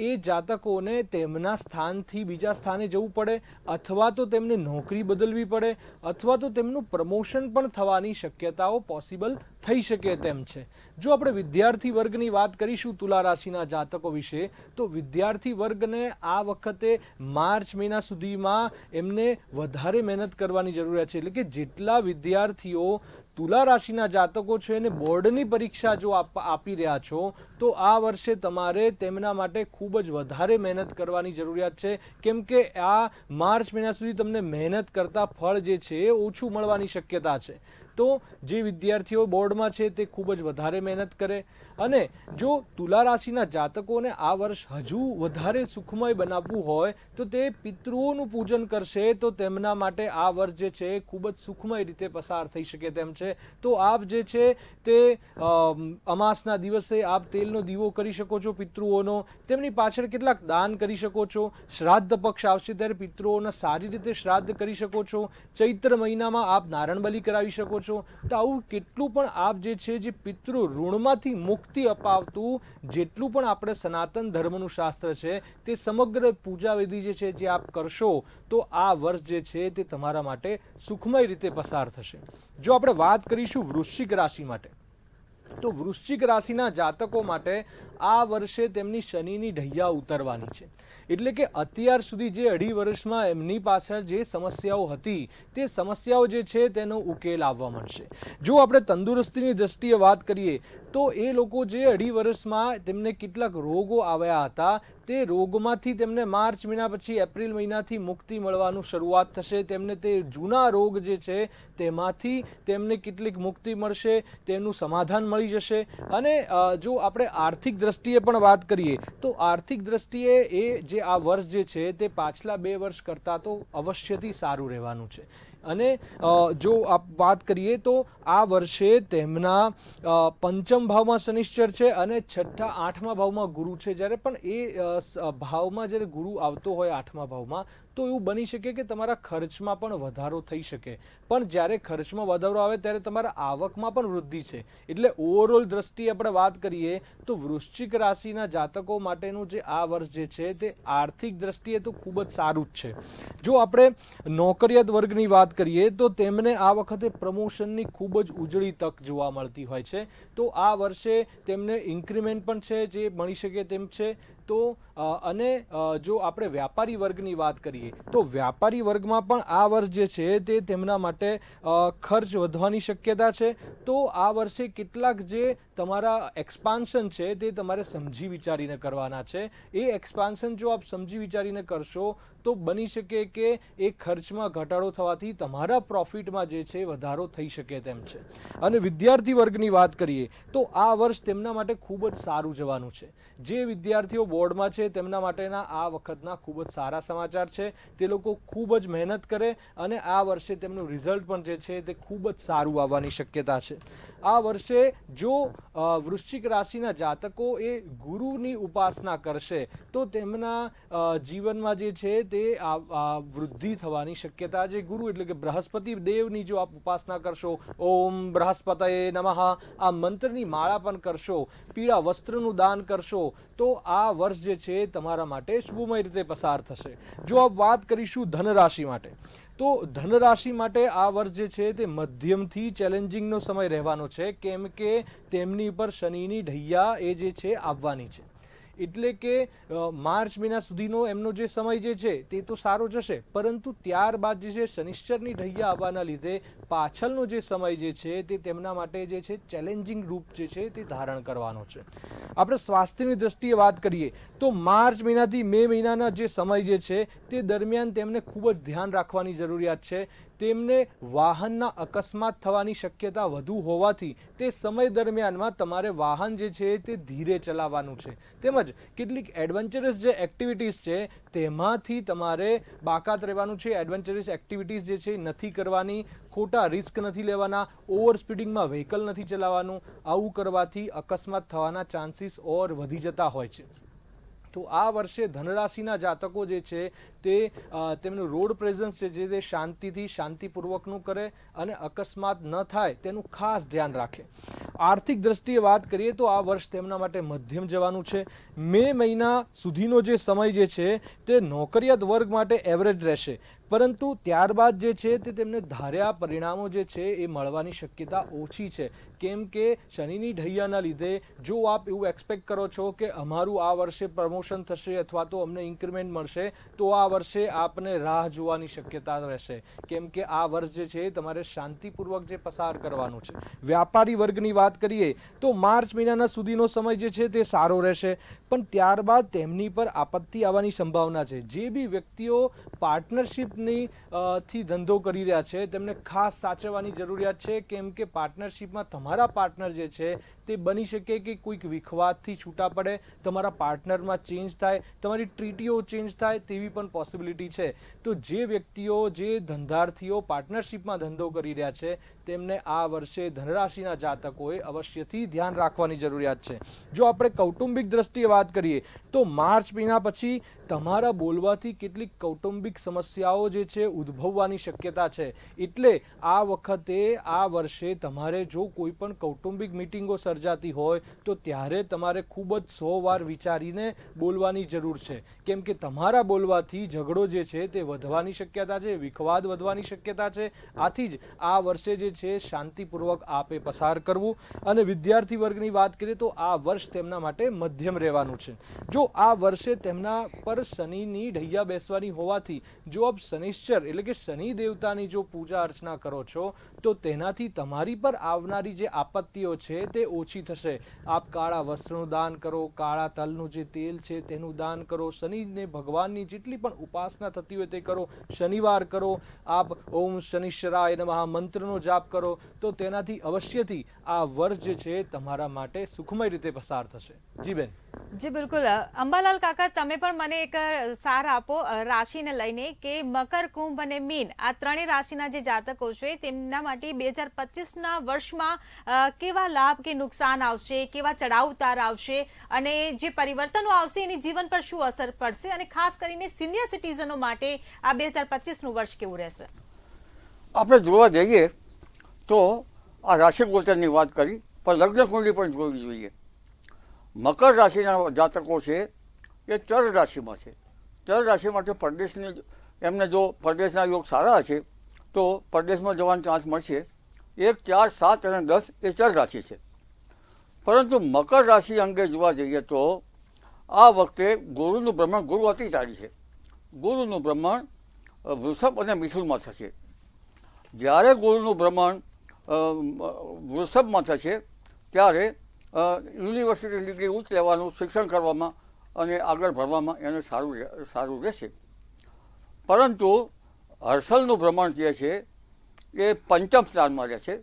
એ જાતકોને તેમના સ્થાનથી બીજા સ્થાને જવું પડે, અથવા તો તેમને નોકરી બદલવી પડે, અથવા તો તેમનું પ્રમોશન પણ થવાની શક્યતાઓ પોસિબલ થઈ શકે તેમ છે. જો આપણે વિદ્યાર્થી વર્ગની વાત કરીશું તુલા રાશિના જાતકો વિશે, તો વિદ્યાર્થી વર્ગને આ વખતે માર્ચ મહિના સુધીમાં એમને વધારે મહેનત કરવાની જરૂરિયાત છે. એટલે કે જેટલા વિદ્યાર્થીઓ તુલા રાશિના જાતકો છે એને બોર્ડની પરીક્ષા જો આપી રહ્યા છો તો આ વર્ષે તમારે તેમના માટે ખૂબ જ વધારે મહેનત કરવાની જરૂરિયાત છે, કેમ કે આ માર્ચ મહિના સુધી તમને મહેનત કરતા ફળ જે છે એ ઓછું મળવાની શક્યતા છે. તો જે વિદ્યાર્થીઓ બોર્ડમાં છે તે ખૂબ જ વધારે મહેનત કરે. અને જો તુલા રાશિના જાતકોને આ વર્ષ હજુ વધારે સુખમય બનાવવું હોય તો તે પિતૃઓનું પૂજન કરશે તો તેમના માટે આ વર્ષ જે છે ખૂબ જ સુખમય રીતે પસાર થઈ શકે તેમ છે. તો આપ જે છે તે અમાસના દિવસે આપ તેલનો દીવો કરી શકો છો પિતૃઓનો, તેમની પાછળ કેટલાક દાન કરી શકો છો. શ્રાદ્ધ પક્ષ આવશે ત્યારે પિતૃઓના સારી રીતે શ્રાદ્ધ કરી શકો છો. ચૈત્ર મહિનામાં આપ નારાયણ બલિ કરાવી શકો છો. તો આવું કેટલું પણ આપ જે છે જે પિતૃ ઋણમાંથી મુક્તિ અપાવતું જેટલું પણ આપણે સનાતન ધર્મનું શાસ્ત્ર છે તે સમગ્ર પૂજા વિધિ જે છે જે આપ કરશો તો આ વર્ષ જે છે તે તમારા માટે સુખમય રીતે પસાર થશે. જો આપણે વાત કરીશું વૃશ્ચિક રાશિ માટે, તો વૃશ્ચિક રાશિના જાતકો માટે આ વર્ષે તેમની શનિની ઢૈયા ઉતરવાની છે. એટલે કે અત્યાર સુધી જે 2.5 વર્ષમાં એમની પાછળ જે સમસ્યાઓ હતી તે સમસ્યાઓ જે છે તેનો ઉકેલ આવવા મળશે. જો આપણે તંદુરસ્તીની દ્રષ્ટિએ વાત કરીએ તો એ લોકો જે 2.5 વર્ષમાં તેમને કેટલાક રોગો આવ્યા હતા તે રોગમાંથી તેમને માર્ચ મહિના પછી એપ્રિલ મહિનાથી મુક્તિ મળવાનું શરૂઆત થશે. તેમને તે જૂના રોગ જે છે તેમાંથી તેમને કેટલીક મુક્તિ મળશે, તેનું સમાધાન મળી જશે. અને જો આપણે આર્થિક દ્રષ્ટિએ પણ વાત કરીએ તો આર્થિક દ્રષ્ટિએ એ જે આ વર્ષ જે છે તે પાછલા 2 વર્ષ કરતાં તો અવશ્યથી સારું રહેવાનું છે. અને જો આપ વાત કરીએ તો આ વર્ષે તેમના 5મ ભાવમાં શનિશ્ચર છે અને 6ઠા 8મા ભાવમાં ગુરુ છે. જ્યારે પણ એ ભાવમાં જ્યારે ગુરુ આવતો હોય 8મા ભાવમાં તો એવું બની શકે કે તમારા ખર્ચમાં પણ વધારો થઈ શકે. પણ જ્યારે ખર્ચમાં વધારો આવે ત્યારે તમારા આવકમાં પણ વૃદ્ધિ છે. એટલે ઓવરઓલ દ્રષ્ટિએ આપણે વાત કરીએ તો વૃશ્ચિક રાશિના જાતકો માટેનું જે આ વર્ષ જે છે તે આર્થિક દ્રષ્ટિએ તો ખૂબ જ સારું જ છે. જો આપણે નોકરિયાત વર્ગની વાત કરીએ તો તેમને આ વખતે પ્રમોશનની ખૂબ જ ઉજળી તક જોવા મળતી હોય છે. તો આ વર્ષે તેમને ઇન્ક્રીમેન્ટ પણ છે જે મળી શકે તેમ છે. તો અને જો આપણે વ્યાપારી વર્ગની વાત કરીએ તો વ્યાપારી વર્ગમાં પણ આ વર્ષ જે છે તે તેમના માટે ખર્ચ વધવાની શક્યતા છે. તો આ વર્ષે કેટલાક જે તમારા એક્સપાન્શન છે તે તમારે સમજી વિચારીને કરવાના છે. એ એક્સપાન્શન જો આપ સમજી વિચારીને કરશો તો બની શકે કે એ ખર્ચમાં ઘટાડો થવાથી તમારા પ્રોફિટમાં જે છે વધારો થઈ શકે તેમ છે. અને વિદ્યાર્થી વર્ગની વાત કરીએ તો આ વર્ષ તેમના માટે ખૂબ જ સારું જવાનું છે. જે વિદ્યાર્થીઓ બોર્ડમાં છે તેમના માટેના આ વખતના ખૂબ જ સારા સમાચાર છે. તે લોકો ખૂબ જ મહેનત કરે અને આ વર્ષે તેમનું રિઝલ્ટ પણ જે છે તે ખૂબ જ સારું આવવાની શક્યતા છે. આ વર્ષે જો વૃશ્ચિક રાશિના જાતકો એ ગુરુની ઉપાસના કરશે તો તેમના જીવનમાં જે છે તે વૃદ્ધિ થવાની શક્યતા છે. ગુરુ એટલે કે બૃહસ્પતિ દેવની જો આપ ઉપાસના કરશો, ઓમ બૃહસ્પતયે નમઃ આ મંત્રની માળા પણ કરશો, પીળા વસ્ત્રનું દાન કરશો તો આ વર્ષ જે છે તમારા માટે શુભમય રીતે પસાર થશે. જો આપ વાત કરીશું ધન રાશિ માટે તો ધન રાશિ માટે આ વર્ષ જે છે તે મધ્યમથી ચેલેન્જિંગનો સમય રહેવાનો છે, કેમ કે તેમની પર શનિની ઢૈયા એ જે છે આવવાની છે. એટલે કે માર્ચ મહિના સુધીનો એમનો જે સમય જે છે તે તો સારો જશે, પરંતુ ત્યારબાદ જે છે શનિશ્ચરની ઢૈયા આવવાના લીધે પાછળનો જે સમય જે છે તે તેમના માટે જે છે ચેલેન્જિંગ રૂપ જે છે તે ધારણ કરવાનો છે. આપણે સ્વાસ્થ્યની દ્રષ્ટિએ વાત કરીએ તો માર્ચ મહિનાથી મે મહિનાના જે સમય જે છે તે દરમિયાન તેમને ખૂબ જ ધ્યાન રાખવાની જરૂરિયાત છે. તેમને વાહનના અકસ્માત થવાની શક્યતા વધુ હોવાથી તે સમય દરમિયાનમાં તમારે વાહન જે છે તે ધીરે ચલાવવાનું છે. તેમજ કેટલીક એડવેન્ચરસ જે એક્ટિવિટીઝ છે તેમાંથી તમારે બાકાત રહેવાનું છે. એડવેન્ચરસ એક્ટિવિટીઝ જે છે નથી કરવાની, ખોટા રિસ્ક નથી લેવાના, ઓવર સ્પીડિંગમાં વ્હીકલ નથી ચલાવવાનું. આવું કરવાથી અકસ્માત થવાના ચાન્સીસ ઓર વધી જતા હોય છે. તો આ વર્ષે ધનરાશિના જાતકો જે છે તે તેમનું રોડ પ્રેઝન્સ છે તે શાંતિપૂર્વકનું કરે અને અકસ્માત ન થાય તેનું ખાસ ધ્યાન રાખે. આર્થિક દ્રષ્ટિએ વાત કરીએ તો આ વર્ષ તેમના માટે મધ્યમ જવાનું છે. મે મહિના સુધીનો જે સમય જે છે તે નોકરિયાત વર્ગ માટે એવરેજ રહેશે. પરંતુ ત્યારબાદ જે છે તે તેમને ધાર્યા પરિણામો જે છે એ મળવાની શક્યતા ઓછી છે. કેમ કે શનિની ઢૈયાના લીધે જો આપ એવું એક્સપેક્ટ કરો છો કે અમારું આ વર્ષે પ્રમોશન થશે અથવા તો અમને ઇન્ક્રીમેન્ટ મળશે, તો આ વર્ષે આપને રાહ જોવાની શક્યતા રહેશે. કેમ કે આ વર્ષ જે છે તમારે શાંતિપૂર્વક જે પસાર કરવાનું છે. વ્યાપારી વર્ગની વાત કરીએ તો માર્ચ મહિનાના સુધીનો સમય જે છે તે સારો રહેશે, પણ ત્યારબાદ તેમની પર આપત્તિ આવવાની સંભાવના છે. જે બી વ્યક્તિઓ પાર્ટનરશિપની થી ધંધો કરી રહ્યા છે તેમને ખાસ સાચવવાની જરૂરિયાત છે. કેમ કે પાર્ટનરશિપમાં તમારા પાર્ટનર જે છે તે બની શકે કે કોઈક વિખવાદથી છૂટા પડે, તમારા પાર્ટનરમાં ચેન્જ થાય, તમારી ટ્રીટીઓ ચેન્જ થાય તેવી પણ પોસિબિલિટી છે. તો જે વ્યક્તિઓ, જે ધંધાર્થીઓ પાર્ટનરશિપમાં ધંધો કરી રહ્યા છે તેમને આ વર્ષે ધનરાશિના જાતકોએ અવશ્યથી ધ્યાન રાખવાની જરૂરિયાત છે. જો આપણે કૌટુંબિક દ્રષ્ટિએ વાત કરીએ તો માર્ચ મહિના પછી તમારા બોલવાથી કેટલીક કૌટુંબિક સમસ્યાઓ જે છે ઉદ્ભવવાની શક્યતા છે. એટલે આ વખતે, આ વર્ષે તમારે જો કોઈ પણ કૌટુંબિક મિટિંગો સર્જાતી હોય તો ત્યારે તમારે ખૂબ જ 100 વાર વિચારીને બોલવાની જરૂર છે. કેમ કે તમારા બોલવાથી ઝઘડો જે છે તે વધવાની શક્યતા છે, વિખવાદ વધવાની શક્યતા છે. આથી જ આ વર્ષે જે છે શાંતિપૂર્વક આપે પસાર કરવું. અને વિદ્યાર્થી વર્ગની વાત કરીએ તો આ વર્ષ તેમના માટે મધ્યમ રહેવાનું છે. જો આ વર્ષે તેમના પર શનિની ઢૈયા બેસવાની હોવાથી જો આપ શનિશ્ચર એટલે કે શનિ દેવતાની જો પૂજા અર્ચના કરો છો તો તેનાથી તમારી પર આવનારી જે આપત્તિઓ છે તે ઓછી થશે. આપ કાળા વસ્ત્રનું દાન કરો, કાળા તલનું જે તેલ છે તેનું દાન કરો, શનિને ભગવાનની જેટલી પણ ઉપાસના થતી હોય તે કરો, શનિવાર કરો, આપ ઓમ શનિશ્ચરાય નમઃ મંત્રનો જાપ કરો, તો તેનાથી અવશ્યથી આ વર્ષ જે છે તમારા માટે સુખમય રીતે પસાર થશે. જી બેન. જી બિલકુલ. અંબાલાલ કાકા, તમે પણ મને એક સાર આપો રાશિને લઈને કે મકર, કુંભ અને મીન આ ત્રણેય રાશિના જે જાતકો છે તેમના માટે 2025ના વર્ષમાં કેવા લાભ કે નુકસાન આવશે, કેવા ચડાવ ઉતાર આવશે અને જે પરિવર્તનો આવશે એની જીવન પર શું અસર પડશે, અને ખાસ કરીને સિનિયર સિટીઝનો માટે આ 2025નું વર્ષ કેવું રહેશે? આપણે જોવા જઈએ તો આ રાશિ ગોચરની વાત કરી, પણ લગ્ન કુંડલી પણ જોવી જોઈએ. મકર રાશિના જાતકો છે એ ચર રાશિમાં છે. ચર રાશિ માટે પરદેશની, એમને જો પરદેશના યોગ સારા છે તો પરદેશમાં જવાનો ચાન્સ મળશે. 1, 4, 7 અને 10 એ ચર રાશિ છે. પરંતુ મકર રાશિ અંગે જોવા જઈએ તો આ વખતે ગુરુનું ભ્રમણ, ગુરુ અતિચારી છે, ગુરુનું ભ્રમણ વૃષભ અને મિથુનમાં થશે. જ્યારે ગુરુનું ભ્રમણ વૃષભમાં થશે ત્યારે યુનિવર્સિટી ડિગ્રી ઉચ્ચ લેવાનું, શિક્ષણ કરવામાં અને આગળ ભણવામાં એને સારું રહેશે. પરંતુ હર્ષલનું ભ્રમણ જે છે એ પંચમ સ્થાનમાં રહે છે.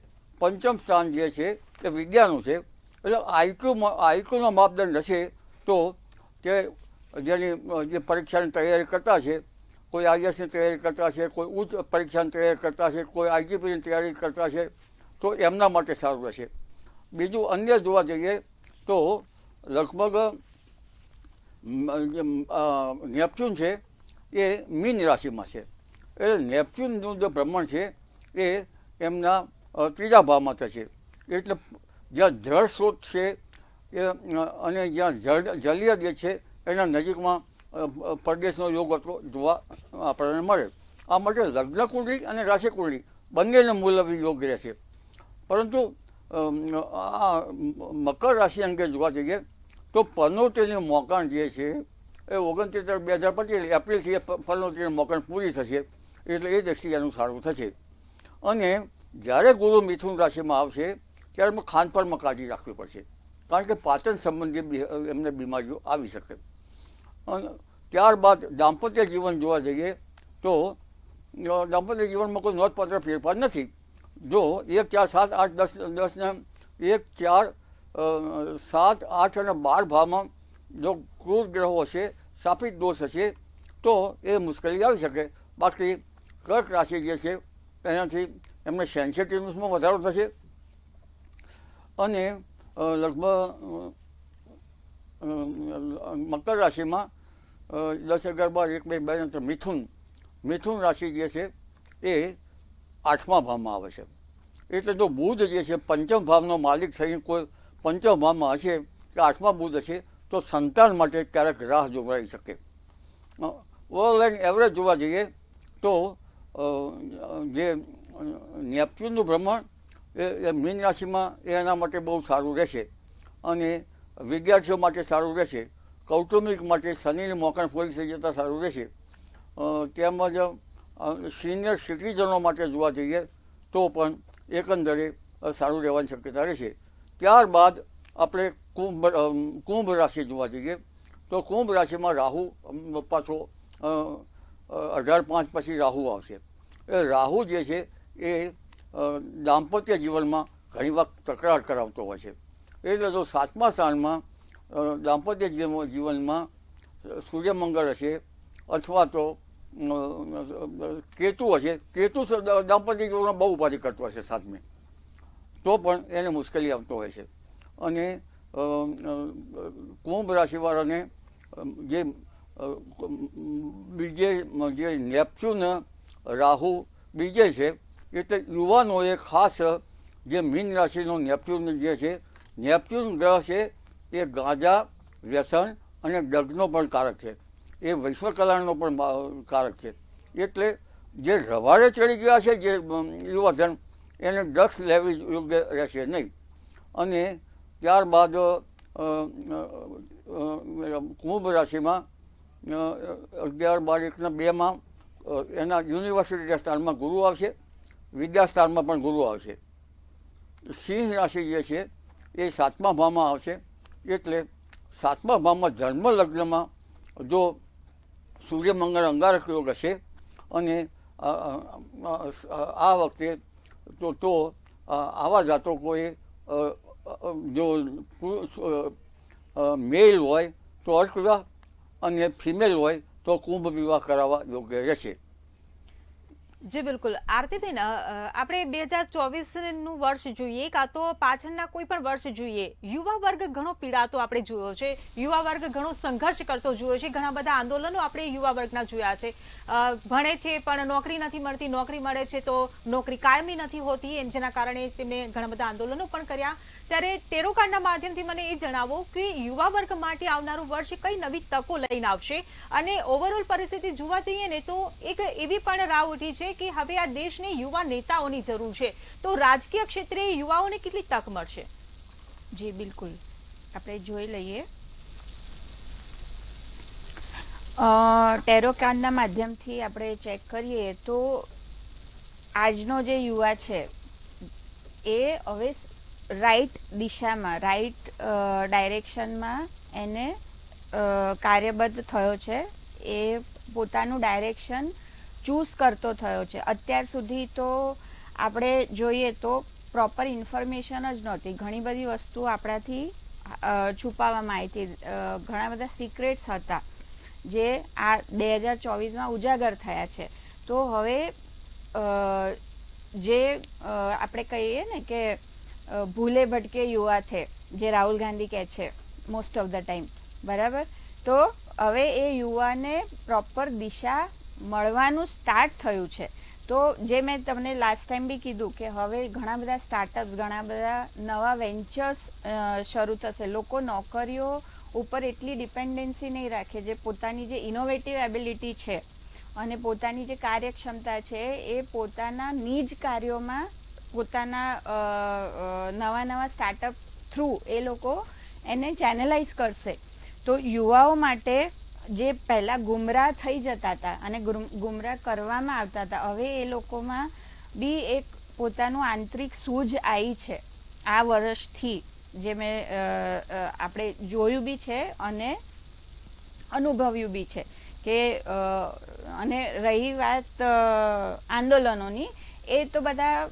પંચમ સ્થાન જે છે એ વિદ્યાનું છે. એટલે આઈક્યુનો માપદંડ હશે તો કે જેની જે પરીક્ષાની તૈયારી કરતા છે, કોઈ આઈએસની તૈયારી કરતા છે, કોઈ ઉચ્ચ પરીક્ષાની તૈયારી કરતા છે, કોઈ આઈજીપીની તૈયારી કરતા છે, તો એમના માટે સારું રહેશે. બીજું અન્ય જોવા જઈએ તો લગભગ નેપચ્યુન છે એ મીન રાશિમાં છે. એટલે નેપચ્યુનનું જે ભ્રમણ છે એ એમના ત્રીજા ભાવમાં થશે. એટલે જ્યાં જળ સ્ત્રોત છે એ અને જ્યાં જલીય જે છે એના નજીકમાં પરદેશનો યોગ જોવા આપણને મળે. આ માટે લગ્ન કુંડળી અને રાશિ કુંડળી બંનેને મૂલવી યોગ રહેશે. પરંતુ આ મકર રાશિ અંગે જોવા જઈએ તો પનોતેરની મોકાણ જે છે એ 29/2025 એપ્રિલથી પનોતેરની મોકાણ પૂરી થશે. એટલે એ દ્રષ્ટિએ એનું સારું થશે. અને જ્યારે ગુરુ મિથુન રાશિમાં આવશે ત્યારે ખાનપાનમાં કાળજી રાખવી પડશે, કારણ કે પાચન સંબંધી એમને બીમારીઓ આવી શકે. અને ત્યારબાદ દાંપત્ય જીવન જોવા જઈએ તો દાંપત્ય જીવનમાં કોઈ નોંધપાત્ર ફેરફાર નથી. જો 1, 4, 7, 8, 10 ને 1, 4, 7, 8 અને 12 ભાવમાં જો ક્રૂર ગ્રહો હશે, શાપિત દોષ હશે તો એ મુશ્કેલી આવી શકે. બાકી કર્ક રાશિ જે છે એનાથી એમને સેન્સિટિવનેસમાં વધારો થશે. અને લગભગ મકર રાશિમાં 10, 11, 12, 1, 2, 2 મિથુન રાશિ જે છે એ 8મા ભાવમાં આવે છે. એટલે જો બુધ જે છે પંચમ ભાવનો માલિક થઈને કોઈ પંચમ ભાવમાં હશે કે 8મા બુધ હશે તો સંતાન માટે ક્યારેક રાહ જોવાઈ શકે. ઓવરઓલ એવરેજ જોવા જઈએ તો જે નેપચ્યુનનું ભ્રમણ એ મીન રાશિમાં એના માટે બહુ સારું રહેશે અને વિદ્યાર્થીઓ માટે સારું રહેશે. કૌટુંબિક માટે શનિની મોકણ પૂરી થઈ જતાં સારું રહેશે. તેમજ સિનિયર સિટીઝનો માટે જોવા જઈએ તો પણ એકંદરે સારું રહેવાની શક્યતા રહેશે. ત્યારબાદ આપણે કુંભ રાશિ જોવા જઈએ તો કુંભ રાશિમાં રાહુ પાછો 18/5 પછી રાહુ આવશે. એ રાહુ જે છે એ દાંપત્ય જીવનમાં ઘણી વખત તકરાર કરાવતો હોય છે. એટલે જો 7મા સ્થાનમાં દાંપત્ય જીવનમાં સૂર્યમંગળ હશે અથવા તો કેતુ હશે. કેતુ દાંપત્ય જીવનમાં બહુ ઉપાધિ કરતો હશે 7મે, તો પણ એને મુશ્કેલી આવતો હોય છે. અને કુંભ રાશિવાળાને જે નેપચ્યુન રાહુ બીજે છે એટલે યુવાનોએ ખાસ જે મીન રાશિનો નેપચ્યુન જે છે, નેપચ્યુન ગ્રહ છે એ ગાંજા, વ્યસન અને ડ્રગનો પણ કારક છે. એ વિશ્વકલ્યાણનો પણ કારક છે. એટલે જે રવાડે ચડી ગયા છે જે યુવાધન એને ડ્રગ્સ લેવી યોગ્ય રહેશે નહીં. અને ત્યારબાદ કુંભ રાશિમાં 11, 12, 1 ને 2માં એના યુનિવર્સિટી સ્થાનમાં ગુરુ આવશે, વિદ્યાસ્થાનમાં પણ ગુરુ આવશે. સિંહ રાશિ જે છે એ 7મા ભાવમાં આવશે. એટલે 7મા ભાવમાં જન્મ લગ્નમાં જો સૂર્યમંગળ અંગારક યોગ હશે અને આ વખતે તો આવા જાતકોએ જો મેલ હોય તો અર્ક વિવાહ અને ફિમેલ હોય તો કુંભ વિવાહ કરાવવા યોગ્ય રહેશે. જી બિલકુલ. આરતીબેન, આપણે 2024નું વર્ષ જોઈએ કાં તો પાછળના કોઈ પણ વર્ષ જોઈએ, યુવા વર્ગ ઘણો પીડાતો આપણે જોયો છે, યુવા વર્ગ ઘણો સંઘર્ષ કરતો જોયો છે. ઘણા બધા આંદોલનો આપણે યુવા વર્ગના જોયા છે. ભણે છે પણ નોકરી નથી મળતી, નોકરી મળે છે તો નોકરી કાયમી નથી હોતી, જેના કારણે તેમને ઘણા બધા આંદોલનો પણ કર્યા. ત્યારે ટેરો કાર્ડના માધ્યમથી મને એ જણાવો કે યુવા વર્ગ માટે આવનારું વર્ષ કઈ નવી તકો લઈને આવશે. અને ઓવરઓલ પરિસ્થિતિ જોવા જઈએ ને તો એક એવી પણ રાહ ઉઠી છે કે હવે આ દેશને યુવા નેતાઓની જરૂર છે, તો રાજકીય ક્ષેત્રે યુવાઓને કેટલી તક મળશે? જી બિલકુલ, આપણે જોઈ લઈએ. ટેરો કાર્ડના માધ્યમથી આપણે ચેક કરીએ તો આજનો જે યુવા છે એ હવે રાઈટ દિશામાં, રાઈટ ડાયરેક્શનમાં એને કાર્યબદ્ધ થયો છે. એ પોતાનું ડાયરેક્શન ચૂઝ કરતો થયો છે. અત્યાર સુધી તો આપણે જોઈએ તો પ્રોપર ઇન્ફોર્મેશન જ નહોતી. ઘણી બધી વસ્તુ આપણાથી છુપાવવામાં આવી હતી. ઘણા બધા સિક્રેટ્સ હતા જે આ 2024માં ઉજાગર થયા છે. તો હવે જે આપણે કહીએ ને કે ભૂલે ભટકે યુવા થે, જે રાહુલ ગાંધી કહે છે મોસ્ટ ઓફ ધ ટાઈમ, બરાબર. તો હવે એ યુવાને પ્રોપર દિશા મળવાનું સ્ટાર્ટ થયું છે. તો જે મેં તમને લાસ્ટ ટાઈમ બી કીધું કે હવે ઘણા બધા સ્ટાર્ટઅપ્સ, ઘણા બધા નવા વેન્ચર્સ શરૂ થશે. લોકો નોકરીઓ ઉપર એટલી ડિપેન્ડન્સી નહીં રાખે. જે પોતાની જે ઇનોવેટિવ એબિલિટી છે અને પોતાની જે કાર્યક્ષમતા છે એ પોતાના નિજ કાર્યોમાં, પોતાના નવા સ્ટાર્ટઅપ થ્રુ એ લોકો એને ચેનલાઇઝ કરશે. તો યુવાઓ માટે જે પહેલાં ગુમરાહ થઈ જતા હતા અને ગુમરાહ કરવામાં આવતા હતા, હવે એ લોકોમાં બી એક પોતાનું આંતરિક સૂઝ આવી છે આ વર્ષથી, જે મેં આપણે જોયું બી છે અને અનુભવ્યું બી છે કે અને રહી વાત આંદોલનોની, એ તો બધા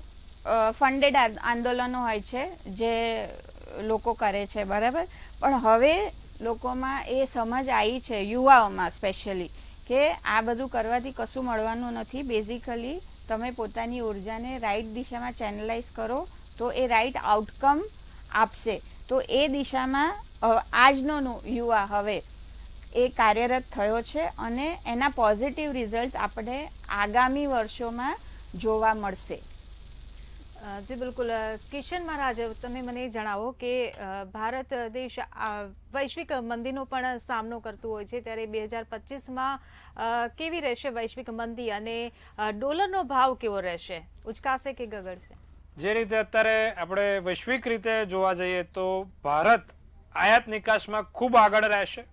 ફંડેડ આંદોલનો હોય છે જે લોકો કરે છે, બરાબર. પણ હવે લોકોમાં એ સમજ આવી છે, યુવાઓમાં સ્પેશિયલી, કે આ બધું કરવાથી કશું મળવાનું નથી. બેઝિકલી તમે પોતાની ઉર્જાને રાઈટ દિશામાં ચેનલાઇઝ કરો તો એ રાઈટ આઉટકમ આપશે. તો એ દિશામાં આજનો યુવા હવે એ કાર્યરત થયો છે અને એના પોઝિટિવ રિઝલ્ટ આપણે આગામી વર્ષોમાં જોવા મળશે. જી બિલકુલ કિશન મહારાજ, તમે મને જણાવો કે ભારત દેશ વૈશ્વિક મંદીનો પણ સામનો કરતું હોય છે, ત્યારે 2025માં કેવી રહેશે વૈશ્વિક મંદી અને ડોલરનો ભાવ કેવો રહેશે, ઉચકાશે કે ગગડશે? જે રીતે અત્યારે આપણે વૈશ્વિક રીતે જોવા જઈએ તો ભારત આયાત નિકાસમાં ખૂબ આગળ રહેશે.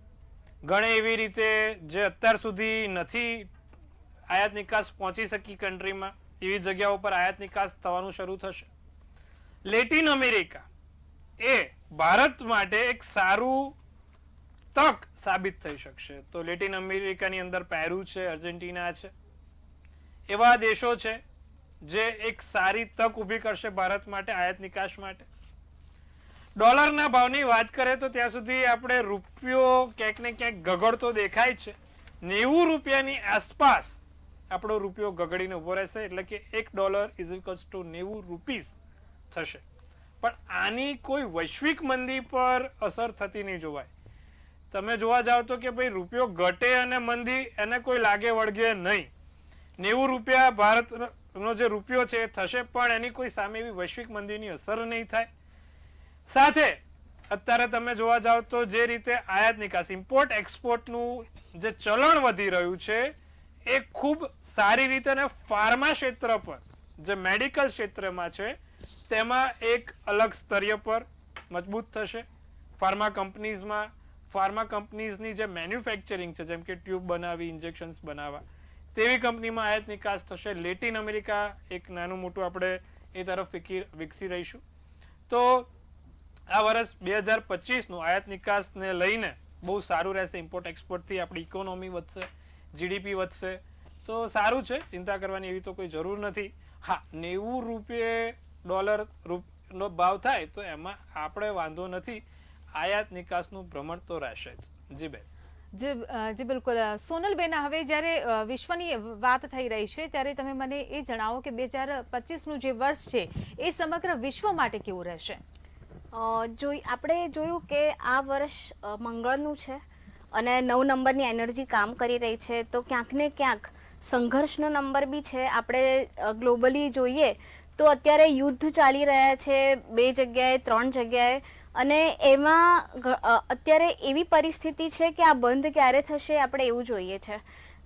ઘણી એવી રીતે જે અત્યાર સુધી નથી આયાત નિકાસ પહોંચી શકી કન્ટ્રીમાં, એવી જગ્યાઓ પર આયાત નિકાસ થવાનું શરૂ થશે. લેટિન અમેરિકા એ ભારત માટે એક સારું તક સાબિત થઈ શકશે. તો લેટિન અમેરિકાની અંદર પેરુ છે, અર્જેન્ટિના છે, એવા દેશો છે જે એક સારી તક ઊભી કરશે ભારત માટે આયાત નિકાસ માટે. ડોલરના ભાવની વાત કરીએ તો ત્યાં સુધી આપણે રૂપિયો ક્યાંક ને ક્યાંક ગગડતો દેખાય છે. 90 રૂપિયાની આસપાસ આપણો રૂપિયો ગગડીને ઉભો રહેશે, એટલે કે $1 = 90 રૂપીસ થશે. પણ આની કોઈ વૈશ્વિક મંદી પર અસર થતી નહીં જોવાય. તમે જોવા જાવ તો કે ભાઈ રૂપિયો ઘટે અને મંદી એને કોઈ લાગે વળગે નહીં. 90 રૂપિયા ભારતનો જે રૂપિયો છે એ થશે, પણ એની કોઈ સામે એવી વૈશ્વિક મંદીની અસર નહીં થાય. સાથે અત્યારે તમે જોવા જાવ તો જે રીતે આયાત નિકાસ ઇમ્પોર્ટ એક્સપોર્ટનું જે ચલણ વધી રહ્યું છે એ ખૂબ સારી રીતે, અને ફાર્મા ક્ષેત્ર પર જે મેડિકલ ક્ષેત્રમાં છે તેમાં એક અલગ સ્તરીય પર મજબૂત થશે. ફાર્મા કંપનીઝની જે મેન્યુફેક્ચરિંગ છે, જેમ કે ટ્યુબ બનાવી, ઇન્જેક્શન્સ બનાવવા, તેવી કંપનીમાં આયાત નિકાસ થશે. લેટિન અમેરિકા એક નાનું મોટું આપણે એ તરફ વિકસી રહીશું. તો આ વર્ષ 2025નું આયાત નિકાસને લઈને બહુ સારું રહેશે. ઇમ્પોર્ટ એક્સપોર્ટથી આપણી ઇકોનોમી વધશે, જીડીપી વધશે, તો સારું છે, ચિંતા કરવાની એવી તો કોઈ જરૂર નથી. હા, 90 રૂપિયે ડોલરનો ભાવ થાય તો એમાં આપણે વાંધો નથી. આયાત નિકાસનું ભ્રમણ તો રહેશે જ. જી બેન. જી બિલકુલ. સોનલબેન, હવે જ્યારે વિશ્વની વાત થઈ રહી છે ત્યારે તમે મને એ જણાવો કે 2025નું જે વર્ષ છે એ સમગ્ર વિશ્વ માટે કેવું રહેશે? આપણે જોયું કે આ વર્ષ મંગળનું છે અને 9 નંબરની એનર્જી કામ કરી રહી છે, તો ક્યાંક ને ક્યાંક સંઘર્ષનો નંબર બી છે. આપણે ગ્લોબલી જોઈએ તો અત્યારે યુદ્ધ ચાલી રહ્યા છે 2 જગ્યાએ, 3 જગ્યાએ, અને એમાં અત્યારે એવી પરિસ્થિતિ છે કે આ બંધ ક્યારે થશે આપણે એવું જોઈએ છે.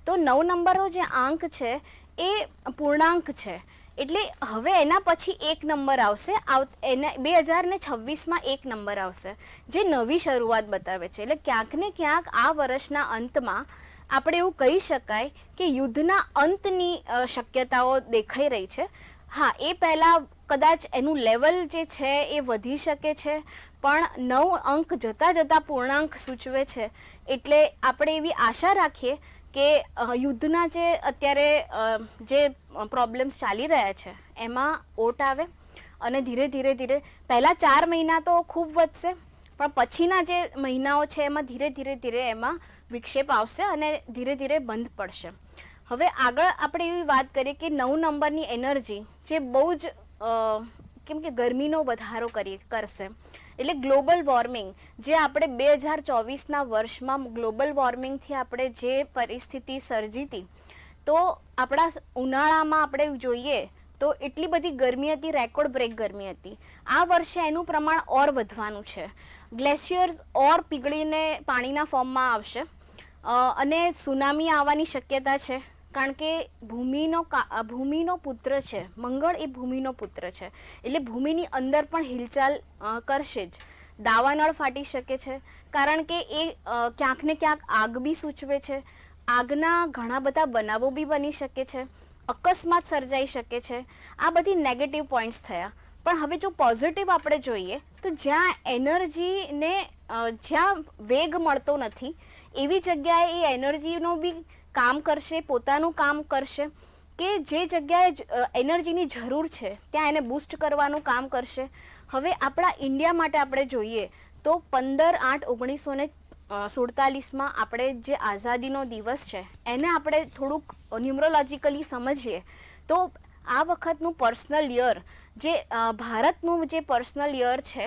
તો 9 નંબરનો જે આંક છે એ પૂર્ણાંક છે, એટલે હવે એના પછી 1 નંબર આવશે. એના 2026માં 1 નંબર આવશે જે નવી શરૂઆત બતાવે છે. એટલે ક્યાંક ને ક્યાંક આ વર્ષના અંતમાં આપણે એવું કહી શકાય કે યુદ્ધના અંતની શક્યતાઓ દેખાઈ રહી છે. હા, એ પહેલાં કદાચ એનું લેવલ જે છે એ વધી શકે છે, પણ 9 અંક જતાં જતાં પૂર્ણાંક સૂચવે છે. એટલે આપણે એવી આશા રાખીએ કે યુદ્ધના જે અત્યારે જે પ્રોબ્લેમ્સ ચાલી રહ્યા છે એમાં ઓટ આવે અને ધીરે ધીરે પહેલાં 4 મહિના તો ખૂબ વધશે, પણ પછીના જે મહિનાઓ છે એમાં ધીરે એમાં વિક્ષેપ આવશે અને ધીરે બંધ પડશે. હવે આગળ આપણે એવી વાત કરીએ કે 9 નંબરની એનર્જી જે બહુ જ કેમ કે ગરમીનો વધારો કરશે. એટલે ગ્લોબલ વોર્મિંગ જે આપણે 2024ના વર્ષમાં ગ્લોબલ વોર્મિંગથી આપણે જે પરિસ્થિતિ સર્જી હતી, તો આપણા ઉનાળામાં આપણે જોઈએ તો એટલી બધી ગરમી હતી, રેકોર્ડ બ્રેક ગરમી હતી. આ વર્ષે એનું પ્રમાણ ઓર વધવાનું છે. ગ્લેશિયર્સ ઓર પીગળીને પાણીના ફોર્મમાં આવશે અને સુનામી આવવાની શક્યતા છે, કારણ કે ભૂમિનો પુત્ર છે મંગળ, એ ભૂમિનો પુત્ર છે, એટલે ભૂમિની અંદર પણ હિલચાલ કરશે જ. દાવાનળ ફાટી શકે છે, કારણ કે એ ક્યાંક ને ક્યાંક આગ બી સૂચવે છે. આગના ઘણા બધા બનાવો બી બની શકે છે, અકસ્માત સર્જાઈ શકે છે. આ બધી નેગેટિવ પોઈન્ટ્સ થયા. પણ હવે જો પોઝિટિવ આપણે જોઈએ તો જ્યાં એનર્જીને જ્યાં વેગ મળતો નથી એવી જગ્યાએ એ એનર્જીનો બી કામ કરશે, પોતાનું કામ કરશે, કે જે જગ્યાએ એનર્જીની જરૂર છે ત્યાં એને બૂસ્ટ કરવાનું કામ કરશે. હવે આપણા ઇન્ડિયા માટે આપણે જોઈએ તો 15/8/1947માં આપણે જે આઝાદીનો દિવસ છે એને આપણે થોડુંક ન્યુમરોલોજીકલી સમજીએ તો આ વખતનું પર્સનલ યર જે ભારતનું જે પર્સનલ યર છે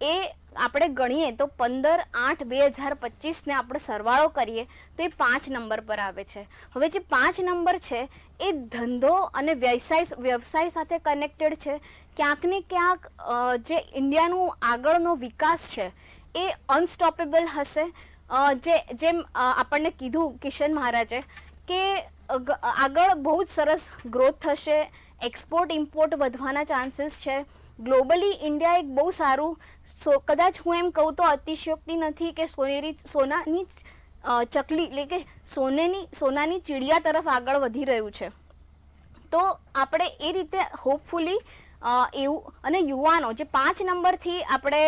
એ આપણે ગણીએ તો 15/8/2025 આપણે સરવાળો કરીએ તો એ 5 નંબર પર આવે છે. હવે જે 5 નંબર છે એ ધંધો અને વ્યવસાય સાથે કનેક્ટેડ છે. ક્યાંક ને ક્યાંક જે ઇન્ડિયાનું આગળનો વિકાસ છે એ અનસ્ટોપેબલ હશે. જેમ આપણને કીધું કિશન મહારાજે કે આગળ બહુ જ સરસ ગ્રોથ થશે, એક્સપોર્ટ ઇમ્પોર્ટ વધવાના ચાન્સીસ છે. ગ્લોબલી ઇન્ડિયા એક બહુ સારું, કદાચ હું એમ કહું તો અતિશયોક્તિ નથી કે સોનાની ચકલી એટલે કે સોનાની ચીડિયા તરફ આગળ વધી રહ્યું છે. તો આપણે એ રીતે હોપફુલી એવું, અને યુવાનો જે 5 નંબરથી આપણે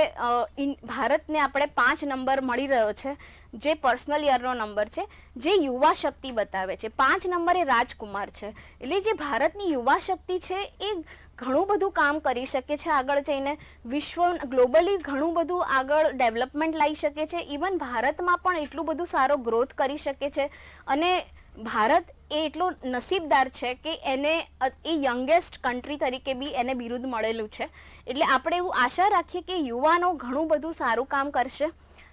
ભારતને આપણે 5 નંબર મળી રહ્યો છે, જે પર્સનલ યરનો નંબર છે, જે યુવા શક્તિ બતાવે છે. 5 નંબર એ રાજકુમાર છે. એટલે જે ભારતની યુવા શક્તિ છે એ ઘણું બધું કામ કરી શકે છે આગળ જઈને. ગ્લોબલી ઘણું બધું આગળ ડેવલપમેન્ટ લાવી શકે છે. ઇવન ભારતમાં પણ એટલું બધું સારો ગ્રોથ કરી શકે છે. અને ભારત એ એટલો નસીબદાર છે કે એને એ યંગેસ્ટ કન્ટ્રી તરીકે બી એને બિરુદ મળેલું છે. એટલે આપણે એવું આશા રાખીએ કે યુવાનો ઘણું બધું સારું કામ કરશે.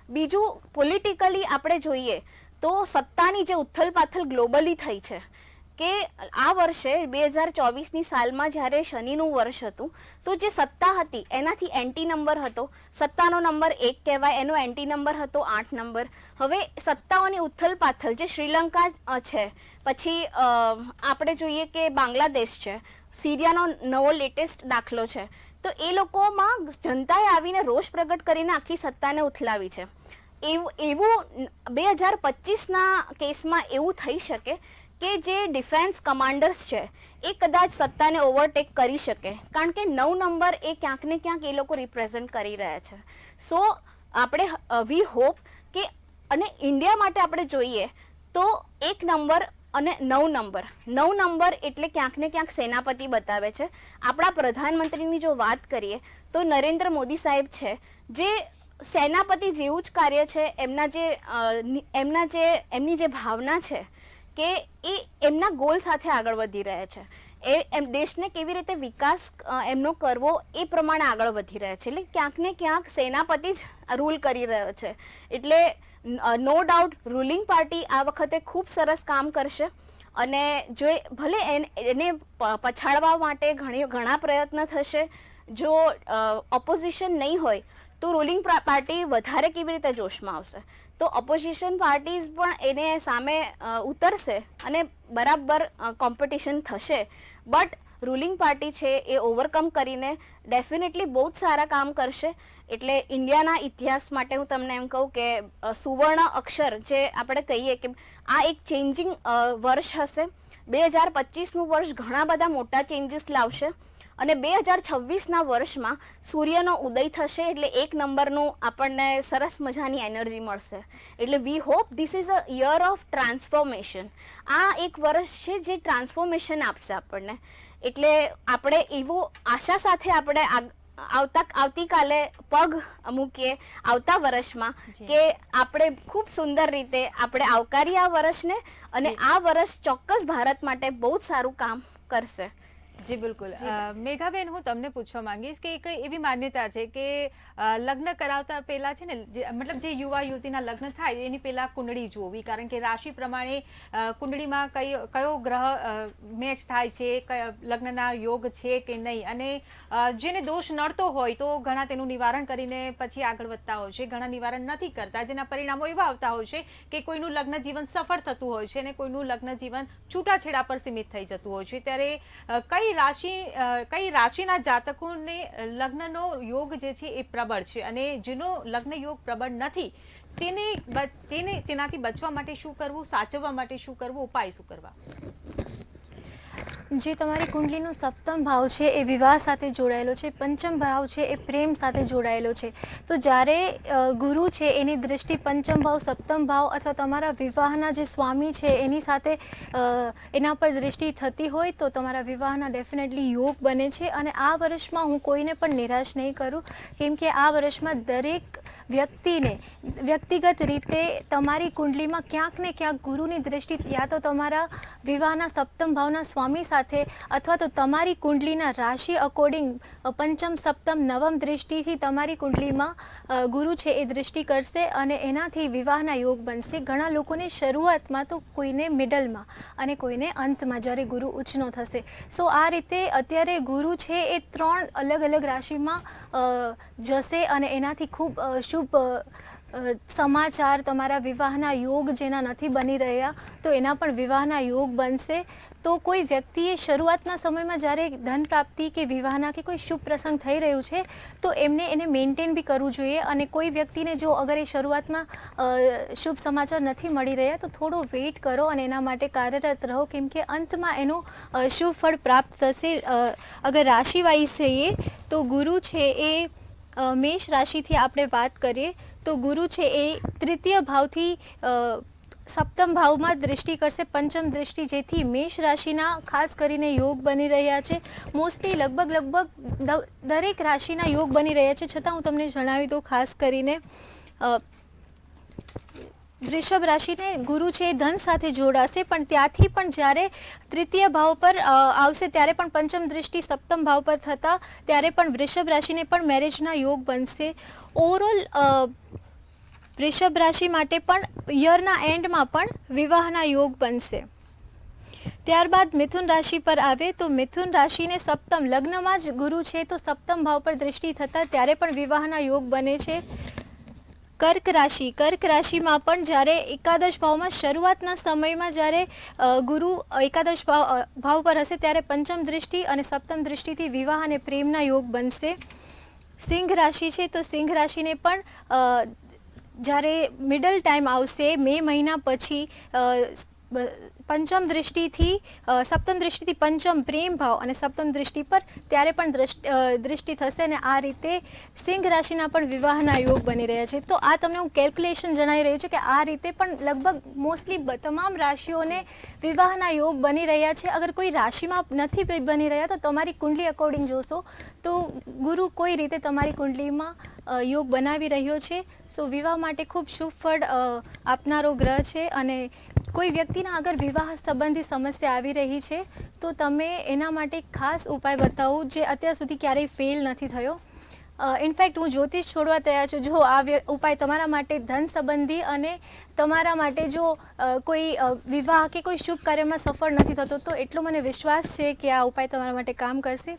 બીજું, પોલિટિકલી આપણે જોઈએ તો સત્તાની જે ઉથલપાથલ ગ્લોબલી થઈ છે કે આ વર્ષે 2024ની સાલમાં જ્યારે શનિનું વર્ષ હતું તો જે સત્તા હતી એનાથી એન્ટી નંબર હતો. સત્તાનો નંબર 1 કહેવાય, એનો એન્ટી નંબર હતો 8 નંબર. હવે સત્તાઓની ઉથલપાથલ જે શ્રીલંકા છે, પછી આપણે જોઈએ કે બાંગ્લાદેશ છે, સિરિયાનો નવો લેટેસ્ટ દાખલો છે. તો એ લોકોમાં જનતાએ આવીને રોષ પ્રગટ કરીને આખી સત્તાને ઉથલાવી છે. એવું 2025ના કેસમાં એવું થઈ શકે કે જે ડિફેન્સ કમાન્ડર્સ છે એ કદાચ સત્તાને ઓવરટેક કરી શકે, કારણ કે 9 નંબર એ ક્યાંક ને ક્યાંક એ લોકો રિપ્રેઝન્ટ કરી રહ્યા છે. સો આપણે વી હોપ કે, અને ઇન્ડિયા માટે આપણે જોઈએ તો 1 નંબર અને 9 નંબર એટલે ક્યાંક ને ક્યાંક સેનાપતિ બતાવે છે. આપણા પ્રધાનમંત્રીની જો વાત કરીએ તો નરેન્દ્ર મોદી સાહેબ છે, જે સેનાપતિ જેવું જ કાર્ય છે. એમની જે ભાવના છે કે એ એમના ગોલ સાથે આગળ વધી રહ્યા છે. એમ દેશને કેવી રીતે વિકાસ એમનો કરવો એ પ્રમાણે આગળ વધી રહ્યા છે. એટલે ક્યાંક ને ક્યાંક સેનાપતિ જ રૂલ કરી રહ્યો છે. એટલે નો ડાઉટ રૂલિંગ પાર્ટી આ વખતે ખૂબ સરસ કામ કરશે. અને જો ભલે એને પછાડવા માટે ઘણા પ્રયત્ન થશે. જો ઓપોઝિશન નહીં હોય તો રૂલિંગ પાર્ટી વધારે કેવી રીતે જોશમાં આવશે. તો ઓપોઝિશન પાર્ટીઝ પણ એને સામે ઉતરશે અને બરાબર કોમ્પિટિશન થશે. બટ રૂલિંગ પાર્ટી છે એ ઓવરકમ કરીને ડેફિનેટલી બહુ જ સારા કામ કરશે. એટલે ઇન્ડિયાના ઇતિહાસ માટે હું તમને એમ કહું કે સુવર્ણ અક્ષર જે આપણે કહીએ કે આ એક ચેન્જિંગ વર્ષ હશે. 2025નું વર્ષ ઘણા બધા મોટા ચેન્જીસ લાવશે. અને 2026ના વર્ષમાં સૂર્યનો ઉદય થશે, એટલે 1 નંબરનું આપણને સરસ મજાની એનર્જી મળશે. એટલે we hope this is a year of transformation. આ એક વર્ષ છે જે ટ્રાન્સફોર્મેશન આપશે આપણને. એટલે આપણે એવો આશા સાથે આપણે આવતીકાલે પગ મૂકીએ આવતા વર્ષમાં કે આપણે ખૂબ સુંદર રીતે આપણે આવકારીએ આ વર્ષને. અને આ વર્ષ ચોક્કસ ભારત માટે બહુ જ સારું કામ કરશે. જી બિલકુલ. મેઘાબેન, હું તમને પૂછવા માંગીશ કે એક એવી માન્યતા છે કે લગ્ન કરાવતા પહેલા છે ને, મતલબ જે યુવા યુવતીના લગ્ન થાય એની પહેલા કુંડળી જોવી, કારણ કે રાશિ પ્રમાણે કુંડળીમાં કયો ગ્રહ મેચ થાય છે, લગ્નના યોગ છે કે નહીં, અને જેને દોષ નડતો હોય તો ઘણા તેનું નિવારણ કરીને પછી આગળ વધતા હોય છે, ઘણા નિવારણ નથી કરતા, જેના પરિણામો એવા આવતા હોય છે કે કોઈનું લગ્ન જીવન સફળ થતું હોય છે અને કોઈનું લગ્ન જીવન છૂટાછેડા પર સીમિત થઈ જતું હોય છે. ત્યારે કઈ રાશિના જાતકોને લગ્નનો યોગ જે છે એ પ્રબળ છે, અને જેનો લગ્ન યોગ પ્રબળ નથી તેનાથી બચવા માટે શું કરવું, સાચવવા માટે શું કરવું, ઉપાય શું કરવા? જે તમારી કુંડલીનો સપ્તમ ભાવ છે એ વિવાહ સાથે જોડાયેલો છે, પંચમ ભાવ છે એ પ્રેમ સાથે જોડાયેલો છે. તો જ્યારે ગુરુ છે એની દૃષ્ટિ પંચમ ભાવ, સપ્તમ ભાવ અથવા તમારા વિવાહના જે સ્વામી છે એની સાથે એના પર દૃષ્ટિ થતી હોય તો તમારા વિવાહના ડેફિનેટલી યોગ બને છે. અને આ વર્ષમાં હું કોઈને પણ નિરાશ નહીં કરું, કેમ કે આ વર્ષમાં દરેક વ્યક્તિને વ્યક્તિગત રીતે તમારી કુંડલીમાં ક્યાંક ને ક્યાંક ગુરુની દૃષ્ટિ યા તો તમારા વિવાહના સપ્તમ ભાવના સ્વામી સાથે સાથે અથવા તો તમારી કુંડલીના રાશિ અકોર્ડિંગ પંચમ સપ્તમ નવમ દૃષ્ટિથી તમારી કુંડલીમાં ગુરુ છે એ દૃષ્ટિ કરશે અને એનાથી વિવાહના યોગ બનશે. ઘણા લોકોને શરૂઆતમાં તો કોઈને મિડલમાં અને કોઈને અંતમાં જ્યારે ગુરુ ઉચ્ચનો થશે. સો આ રીતે અત્યારે ગુરુ છે એ 3 અલગ અલગ રાશિમાં જશે અને એનાથી ખૂબ શુભ સમાચાર, તમારા વિવાહના યોગ જેના નથી બની રહ્યા તો એના પણ વિવાહના યોગ બનશે. તો કોઈ વ્યક્તિએ શરૂઆતના સમયમાં જ્યારે ધન પ્રાપ્તિ કે વિવાહના કે કોઈ શુભ પ્રસંગ થઈ રહ્યું છે તો એને મેન્ટેન બી કરવું જોઈએ. અને કોઈ વ્યક્તિને જો અગર એ શરૂઆતમાં શુભ સમાચાર નથી મળી રહ્યા તો થોડો વેઇટ કરો અને એના માટે કાર્યરત રહો, કેમ કે અંતમાં એનું શુભ ફળ પ્રાપ્ત થશે. અગર રાશિ વાઇઝ જઈએ તો ગુરુ છે એ મેષ રાશિથી આપણે વાત કરીએ તો ગુરુ છે એ 3ય ભાવથી સપ્તમ ભાવમાં દૃષ્ટિ કરશે, પંચમ દૃષ્ટિ, જેથી મેષ રાશિના ખાસ કરીને યોગ બની રહ્યા છે. મોસ્ટલી લગભગ દરેક રાશિના યોગ બની રહ્યા છે. છતાં હું તમને જણાવી દઉં, ખાસ કરીને વૃષભ રાશિને ગુરુ છે ધન સાથે જોડાશે, પણ ત્યાંથી પણ જ્યારે 3ય ભાવ પર આવશે ત્યારે પણ પંચમ દૃષ્ટિ સપ્તમ ભાવ પર થતાં ત્યારે પણ વૃષભ રાશિને પણ મેરેજના યોગ બનશે. ઓવરઓલ વૃષભ રાશિ માટે પણ યરના એન્ડમાં પણ વિવાહના યોગ બનશે. ત્યારબાદ મિથુન રાશિ પર આવે તો મિથુન રાશિને સપ્તમ લગ્નમાં જ ગુરુ છે તો સપ્તમ ભાવ પર દૃષ્ટિ થતાં ત્યારે પણ વિવાહના યોગ બને છે. કર્ક રાશિમાં પણ જ્યારે એકાદશ ભાવમાં શરૂઆતના સમયમાં જ્યારે ગુરુ એકાદશ ભાવ પર હશે ત્યારે પંચમ દૃષ્ટિ અને સપ્તમ દૃષ્ટિથી વિવાહ અને પ્રેમના યોગ બનશે. સિંહ રાશિ છે તો સિંહ રાશિને પણ જ્યારે મિડલ ટાઈમ આવશે મે મહિના પછી પંચમ દૃષ્ટિથી સપ્તમ દૃષ્ટિથી પંચમ પ્રેમ ભાવ અને સપ્તમ દૃષ્ટિ પર ત્યારે પણ દૃષ્ટિ થશે અને આ રીતે સિંહ રાશિના પણ વિવાહના યોગ બની રહ્યા છે. તો આ તમને હું કેલ્ક્યુલેશન જણાવી રહી છું કે આ રીતે પણ લગભગ મોસ્ટલી તમામ રાશિઓને વિવાહના યોગ બની રહ્યા છે. અગર કોઈ રાશિમાં નથી બની રહ્યા તો તમારી કુંડલી અકોર્ડિંગ જોશો તો ગુરુ કોઈ રીતે તમારી કુંડલીમાં યોગ બનાવી રહ્યો છે. સો વિવાહ માટે ખૂબ શુભ ફળ આપનારો ગ્રહ છે. અને કોઈ વ્યક્તિના અગર વિવાહ સંબંધી સમસ્યા આવી રહી છે તો તમે એના માટે ખાસ ઉપાય બતાવો જે અત્યાર સુધી ક્યારેય ફેલ નથી થયો. ઇનફેક્ટ હું જ્યોતિષ છોડવા તૈયાર છું. જો આ ઉપાય તમારા માટે ધન સંબંધી અને તમારા માટે જો કોઈ વિવાહ કે કોઈ શુભ કાર્યમાં સફળ નથી થતો તો એટલો મને વિશ્વાસ છે કે આ ઉપાય તમારા માટે કામ કરશે.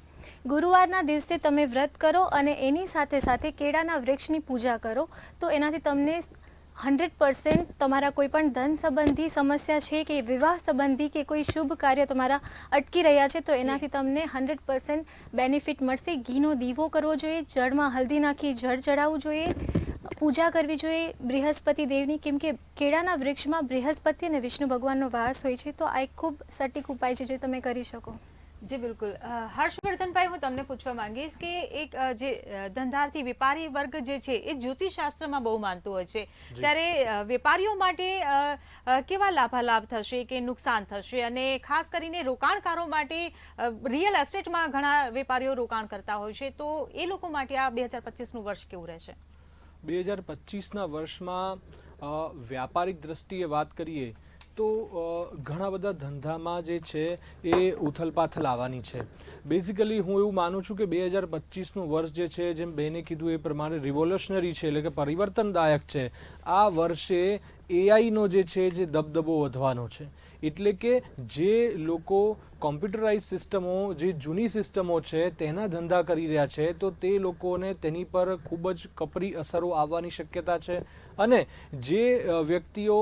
ગુરુવારના દિવસે તમે વ્રત કરો અને એની સાથે સાથે કેળાના વૃક્ષની પૂજા કરો તો એનાથી તમને 100% તમારા કોઈ પણ ધન સંબંધી સમસ્યા છે કે વિવાહ સંબંધી કે કોઈ શુભ કાર્ય તમારા અટકી રહ્યા છે તો એનાથી તમને 100% બેનિફિટ મળશે. ઘીનો દીવો કરવો જોઈએ, જળમાં હલ્દી નાખી જળ ચડાવવું જોઈએ, પૂજા કરવી જોઈએ બૃહસ્પતિ દેવની, કેમ કે કેળાના વૃક્ષમાં બૃહસ્પતિ અને વિષ્ણુ ભગવાનનો વાસ હોય છે. તો આ એક ખૂબ સટીક ઉપાય છે જે તમે કરી શકો. જી બિલકુલ. હર્ષવર્ધનભાઈ, હું તમને પૂછવા માંગીશ કે એક જે ધંધાર્થી વેપારી વર્ગ જે છે એ જ્યોતિષ શાસ્ત્રમાં બહુ માનતું હોય છે, ત્યારે વેપારીઓ માટે કેવા લાભાલાભ થશે કે નુકસાન થશે, અને ખાસ કરીને રોકાણકારો માટે રિયલ એસ્ટેટમાં ઘણા વેપારીઓ રોકાણ કરતા હોય છે, તો એ લોકો માટે આ 2025નું વર્ષ કેવું રહેશે? 2025ના વર્ષમાં વ્યાપારિક દ્રષ્ટિએ વાત કરીએ તો ઘણા બધા ધંધામાં જે છે એ ઉથલપાથલ આવવાની છે. બેઝિકલી હું એવું માનું છું કે 2025નું વર્ષ જે છે જેમ બહેને કીધું એ પ્રમાણે રિવોલ્યુશનરી છે, એટલે કે પરિવર્તનદાયક છે. આ વર્ષે એઆઈનો જે છે જે દબદબો વધવાનો છે. એટલે કે જે લોકો કોમ્પ્યુટરાઇઝ સિસ્ટમો, જે જૂની સિસ્ટમો છે તેના ધંધા કરી રહ્યા છે તો તે લોકોને તેની પર ખૂબ જ કપરી અસરો આવવાની શક્યતા છે. અને જે વ્યક્તિઓ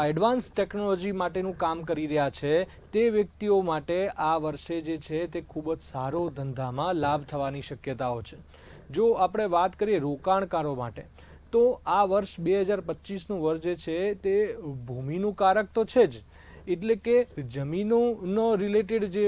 એડવાન્સ ટેકનોલોજી માટેનું કામ કરી રહ્યા છે તે વ્યક્તિઓ માટે આ વર્ષે જે છે તે ખૂબ જ સારો ધંધામાં લાભ થવાની શક્યતાઓ છે. જો આપણે વાત કરીએ રોકાણકારો માટે તો આ વર્ષ 2025નું વર્ષ જે છે તે ભૂમિનું કારક તો છે જ, એટલે કે જમીનોનો રિલેટેડ જે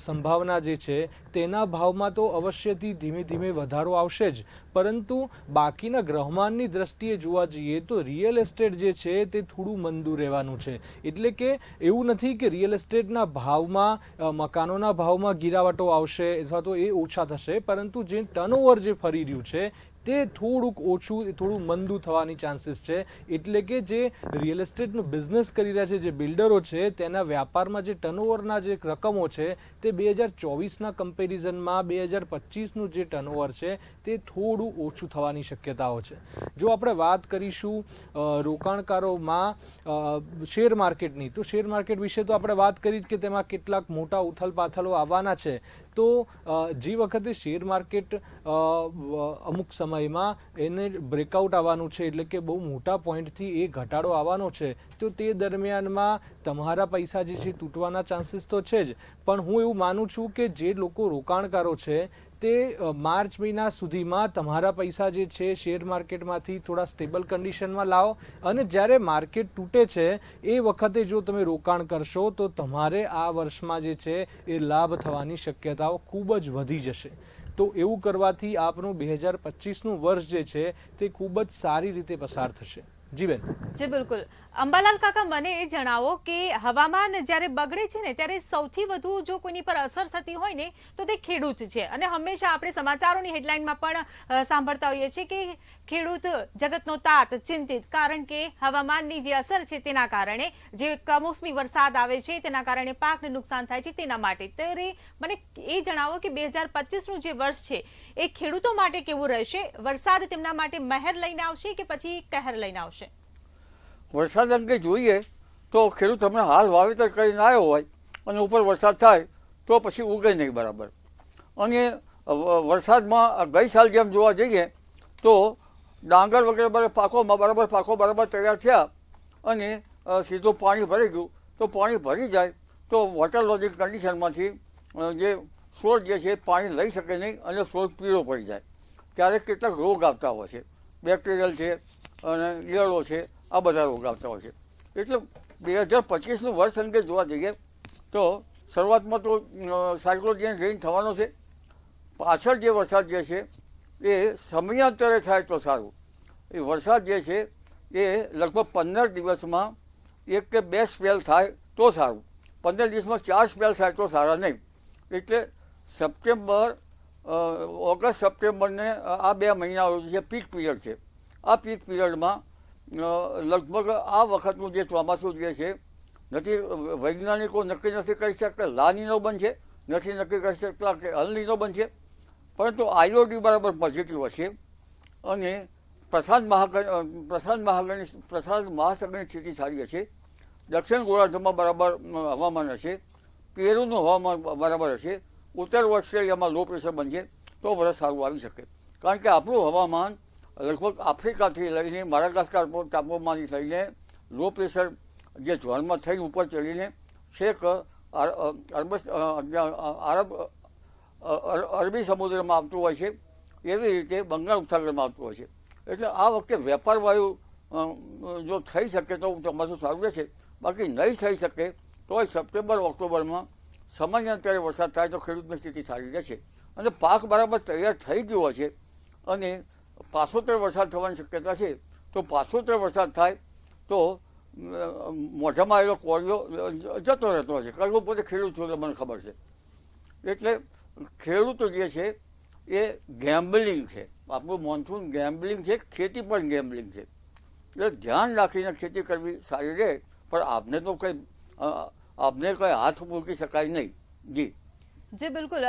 સંભાવના જે છે તેના ભાવમાં તો અવશ્યથી ધીમે ધીમે વધારો આવશે જ, પરંતુ બાકીના ગ્રહમાનની દ્રષ્ટિએ જોવા જઈએ તો રિયલ એસ્ટેટ જે છે તે થોડું મંદું રહેવાનું છે. એટલે કે એવું નથી કે રિયલ એસ્ટેટના ભાવમાં, મકાનોના ભાવમાં ગિરાવટો આવશે અથવા તો એ ઓછા થશે, પરંતુ જે ટર્નઓવર જે ફરી રહ્યું છે તે થોડુંક ઓછું, થોડું મંદું થવાની ચાન્સીસ છે. એટલે કે જે રિયલ એસ્ટેટનો બિઝનેસ કરી રહ્યા છે, જે બિલ્ડરો છે, તેના વ્યાપારમાં જે ટર્નઓવરના જે રકમો છે તે 2024ના કમ્પેરિઝનમાં 2025નું જે ટર્નઓવર છે તે થોડું ઓછું થવાની શક્યતાઓ છે. જો આપણે વાત કરીશું રોકાણકારોમાં શેર માર્કેટની, તો શેર માર્કેટ વિશે તો આપણે વાત કરી કે તેમાં કેટલાક મોટા ઉથલપાથલો આવવાના છે. તો જે વખતે શેર માર્કેટ અમુક સમયમાં એને બ્રેકઆઉટ આવવાનું છે, એટલે કે બહુ મોટા પોઈન્ટથી એ ઘટાડો આવવાનો છે, તો તે દરમિયાનમાં તમારા પૈસા જે છે તૂટવાના ચાન્સીસ તો છે જ. પણ હું એવું માનું છું કે જે લોકો રોકાણકારો છે તે માર્ચ મહિના સુધીમાં તમારા પૈસા જે છે શેર માર્કેટમાંથી થોડા સ્ટેબલ કન્ડિશનમાં લાવો, અને જ્યારે માર્કેટ તૂટે છે એ વખતે જો તમે રોકાણ કરશો તો તમારે આ વર્ષમાં જે છે એ લાભ થવાની શક્યતાઓ ખૂબ જ વધી જશે. તો એવું કરવાથી આપનું 2025નું વર્ષ જે છે તે ખૂબ જ સારી રીતે પસાર થશે. જી બેન. જી બિલકુલ. અંબાલાલ કાકા, મને એ જણાવો કે હવામાન જ્યારે બગડે છે ને ત્યારે સૌથી વધુ જો કોઈની પર અસર થતી હોય ને તો તે ખેડૂત છે. અને હંમેશા આપણે સમાચારોની હેડલાઇનમાં પણ સાંભળતા હોઈએ છીએ કે ખેડૂત જગતનો તાત ચિંતિત, કારણ કે હવામાનની જે અસર છે તેના કારણે જે કમોસમી વરસાદ આવે છે તેના કારણે પાકને નુકસાન થાય છે તેના માટે. ત્યારે મને એ જણાવો કે 2025નું જે વર્ષ છે એ ખેડૂતો માટે કેવું રહેશે? વરસાદ તેમના માટે મહેર લઈને આવશે કે પછી કહેર લઈને આવશે? વરસાદ અંગે જોઈએ તો ખેડૂત હમણાં હાલ વાવેતર કરીને આવ્યો હોય અને ઉપર વરસાદ થાય તો પછી ઉગે નહીં બરાબર. અને વરસાદમાં ગઈ સાલ જેમ જોવા જઈએ તો ડાંગર વગેરે પાકો બરાબર તૈયાર થયા અને સીધું પાણી ભરી ગયું. તો પાણી ભરી જાય તો વોટર લોજિક કન્ડિશનમાંથી જે છોડ જે છે પાણી લઈ શકે નહીં અને છોડ પીળો પડી જાય. ત્યારે કેટલાક રોગ આવતા હોય છે, બેક્ટેરિયલ છે અને ઈયળો છે, આ બધા રોગ આવતા હોય છે. એટલે 2025નું વર્ષ અંગે જોવા જઈએ તો શરૂઆતમાં તો સાયક્લોજિયન રેઇન થવાનો છે. પાછળ જે વરસાદ જે છે એ સમયાંતરે થાય તો સારું. એ વરસાદ જે છે એ લગભગ 15 દિવસમાં 1 કે 2 સ્પેલ થાય તો સારું. 15 દિવસમાં 4 સ્પેલ થાય તો સારા નહીં. એટલે ઓગસ્ટ સપ્ટેમ્બરને આ 2 મહિના જે પીક પીરિયડ છે, આ પીક પીરિયડમાં લગભગ આ વખતનું જે ચોમાસું જે છે નથી વૈજ્ઞાનિકો નક્કી નથી કરી શકતા લાનીનો બનશે, નથી નક્કી કરી શકતા કે અલનીનો બનશે. પરંતુ આઈઓડી બરાબર પોઝિટિવ હશે અને પ્રશાંત મહાસાગરની સ્થિતિ સારી હશે. દક્ષિણ ગોળાર્ધમાં બરાબર હવામાન હશે. પેરુનું હવામાન બરાબર હશે. ઉત્તર ઓસ્ટ્રેલિયામાં લો પ્રેશર બનશે તો વરસ સારું આવી શકે. કારણ કે આપણું હવામાન લગભગ આફ્રિકાથી લઈને માડાગાસ્કાર ટાપુમાંથી થઈને લો પ્રેશર જે ઝોનમાં થઈને ઉપર ચડીને છેક અરબી સમુદ્રમાં આવતું હોય છે, એવી રીતે બંગાળ ઉપસાગરમાં આવતું હોય છે. એટલે આ વખતે વેપાર વાયુ જો થઈ શકે તો ચોમાસું સારું રહેશે. બાકી નહીં થઈ શકે તો સપ્ટેમ્બર ઓક્ટોબરમાં સમયાંતરે વરસાદ થાય તો ખેડૂતની સ્થિતિ સારી રહેશે. અને પાક બરાબર તૈયાર થઈ ગયો છે અને પાછોતર વરસાદ થવાની શક્યતા છે. તો પાછોતર વરસાદ થાય તો મોઢામાં આવેલો કોળિયો જતો રહેતો છે. કારણ કે પોતે ખેડૂત છું તો મને ખબર છે. એટલે ખેડૂતો જે છે એ ગેમ્બલિંગ છે. આપણું મોન્સૂન ગેમ્બલિંગ છે, ખેતી પણ ગેમ્બલિંગ છે. એટલે ધ્યાન રાખીને ખેતી કરવી સારી રહે. પણ આપને કંઈ હાથ મૂકી શકાય નહીં. જી જી બિલકુલ.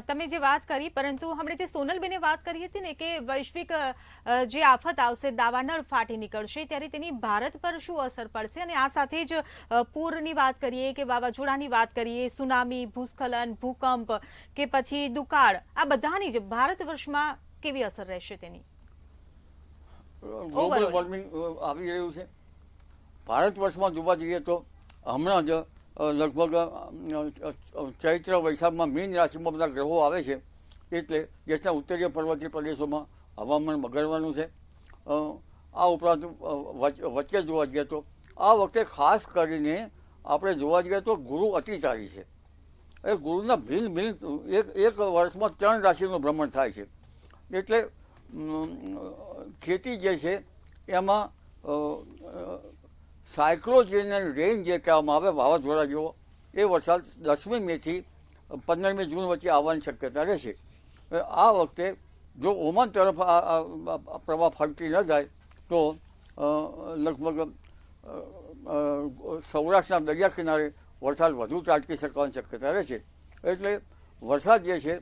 તમે જે વાત કરી, પરંતુ હમણાં જે સોનલબેને વાત કરી હતી ને કે વૈશ્વિક જે આફત આવશે, દાવાનળ ફાટી નીકળશે, ત્યારે તેની ભારત પર શું અસર પડશે? અને આ સાથે જ પૂરની વાત કરીએ કે વાવાઝોડાની વાત કરીએ, સુનામી, ભૂસ્ખલન, ભૂકંપ કે પછી દુકાળ, આ બધાની જ ભારત વર્ષમાં કેવી અસર રહેશે તેની? ગ્લોબલ વોર્મિંગ આવી રહ્યું છે. ભારત વર્ષમાં જોવા જઈએ તો હમણાં જ લગભગ ચૈત્ર વૈશાખમાં મીન રાશિમાં બધા ગ્રહો આવે છે. એટલે દેશના ઉત્તરીય પર્વતીય પ્રદેશોમાં હવામાન બગડવાનું છે. આ ઉપરાંત વચ્ચે જોવા જઈએ તો આ વખતે ખાસ કરીને આપણે જોવા જઈએ તો ગુરુ અતિચારી છે. એ ગુરુના ભિન્ન ભિન્ન એક વર્ષમાં 3 રાશિનું ભ્રમણ થાય છે. એટલે ખેતી જે છે એમાં સાયક્લોજિયન રેઇન જે કહેવામાં આવે, વાવાઝોડા જેવો, એ વરસાદ 10મી મેથી 15મી જૂન વચ્ચે આવવાની શક્યતા રહેશે. આ વખતે જો ઓમાન તરફ આ પ્રવાહ ફરતી ન જાય તો લગભગ સૌરાષ્ટ્રના દરિયા કિનારે વરસાદ વધુ ત્રાટકી શકવાની શક્યતા રહે છે. એટલે વરસાદ જે છે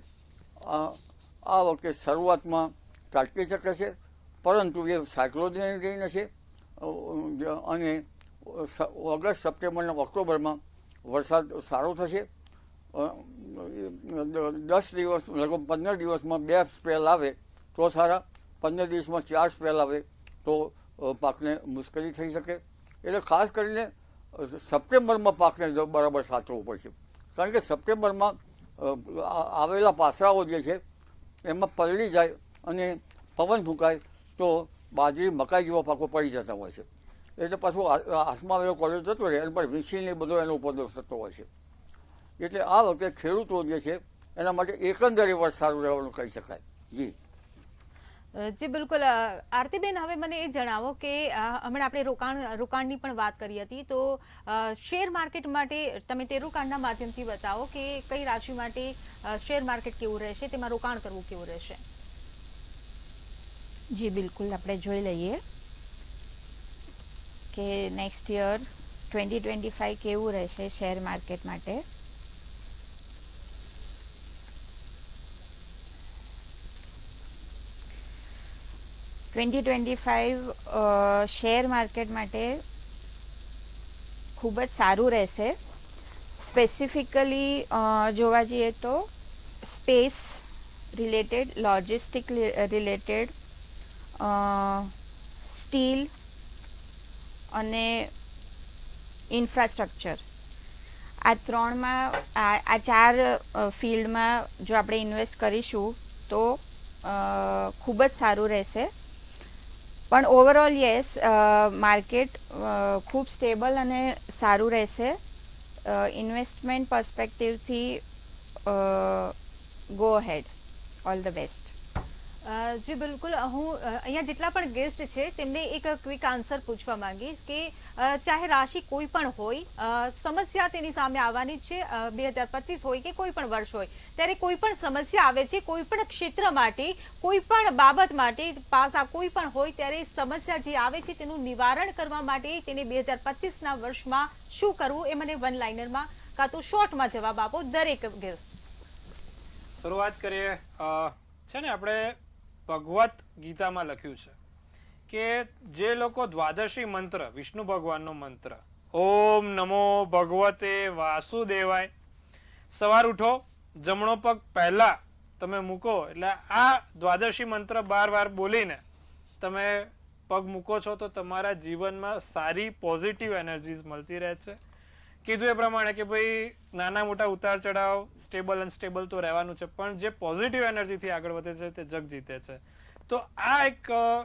આ વખતે શરૂઆતમાં ત્રાટકી શકે છે, પરંતુ એ સાયક્લોનની રહીને છે અને ઓગસ્ટ, સપ્ટેમ્બર અને ઓક્ટોબરમાં વરસાદ સારો થશે. 10 દિવસ લગભગ 15 દિવસમાં 2 સ્પેલ આવે તો સારા, 15 દિવસમાં 4 સ્પેલ આવે તો પાકને મુશ્કેલી થઈ શકે. એટલે ખાસ કરીને સપ્ટેમ્બરમાં પાકને બરાબર સાચવવું પડશે, કારણ કે સપ્ટેમ્બરમાં આવેલા પાસરાઓ જે છે એમાં પલળી જાય અને પવન ફૂંકાય તો બાજરી, મકાઈ જેવા પાકો પડી જતા હોય છે. એટલે પાછું હાથમાં આવેલો કોળિયો જતો રહે અને પછી વીંછીને બધો એનો ઉપદ્રવ થતો હોય છે. એટલે આ વખતે ખેડૂતો જે છે એના માટે એકંદરે વર્ષ સારું રહેવાનું કહી શકાય. જી જી બિલકુલ. આરતીબેન, હવે મને એ જણાવો કે હમણાં આપણે રોકાણની પણ વાત કરી હતી, તો શેર માર્કેટ માટે તમે ટેરોકાર્ડના માધ્યમથી બતાવો કે કઈ રાશિ માટે શેર માર્કેટ કેવું રહેશે, તેમાં રોકાણ કરવું કેવું રહેશે. જી બિલકુલ, આપણે જોઈ લઈએ કે નેક્સ્ટ યર 2025 કેવું રહેશે શેર માર્કેટ માટે. શેર માર્કેટ માટે ખૂબ જ સારું રહેશે. સ્પેસિફિકલી જોવા જઈએ તો space related, logistic related, steel અને ઇન્ફ્રાસ્ટ્રક્ચર, આ ત્રણમાં, આ 4 ફિલ્ડમાં જો આપણે ઇન્વેસ્ટ કરીશું તો ખૂબ જ સારું રહેશે. પણ ઓવરઓલ યસ, માર્કેટ ખૂબ સ્ટેબલ અને સારું રહેશે. ઇન્વેસ્ટમેન્ટ પર્સપેક્ટિવથી go ahead. All the best. જી બિલકુલ. હું અહીંયા જેટલા પણ ગેસ્ટ છે તેમને એક ક્વિક આન્સર પૂછવા માંગીશ કે ચાહે રાશિ કોઈ પણ હોય, સમસ્યા તેની સામે આવવાની છે. 2025 હોય કે કોઈ પણ વર્ષ હોય, ત્યારે કોઈ પણ સમસ્યા આવે છે, કોઈ પણ ક્ષેત્ર માટે, કોઈ પણ બાબત માટે, પાસા કોઈ પણ હોય, ત્યારે સમસ્યા જે આવે છે તેનું નિવારણ કરવા માટે તેને 2025ના વર્ષમાં શું કરવું, એ મને વન લાઇનરમાં કાં તો શોર્ટમાં જવાબ આપો દરેક ગેસ્ટ. શરૂઆત કરીએ. છે ને, આપણે ભગવત ગીતામાં લખ્યું છે કે જે લોકો દ્વાદશી મંત્ર, વિષ્ણુ ભગવાનનો મંત્ર, ઓમ નમો ભગવતે વાસુદેવાય, સવાર ઉઠો, જમણો પગ પહેલા તમે મૂકો, એટલે આ દ્વાદશી મંત્ર 12 વાર બોલીને તમે પગ મૂકો છો તો તમારા જીવનમાં સારી પોઝિટિવ એનર્જીઝ મળતી રહે છે. કીધું એ પ્રમાણે કે ભાઈ નાના મોટા ઉતાર ચઢાવ, સ્ટેબલ અનસ્ટેબલ તો રહેવાનું છે, પણ જે પોઝિટિવ એનર્જીથી આગળ વધે છે તે જગ જીતે છે. તો આ એક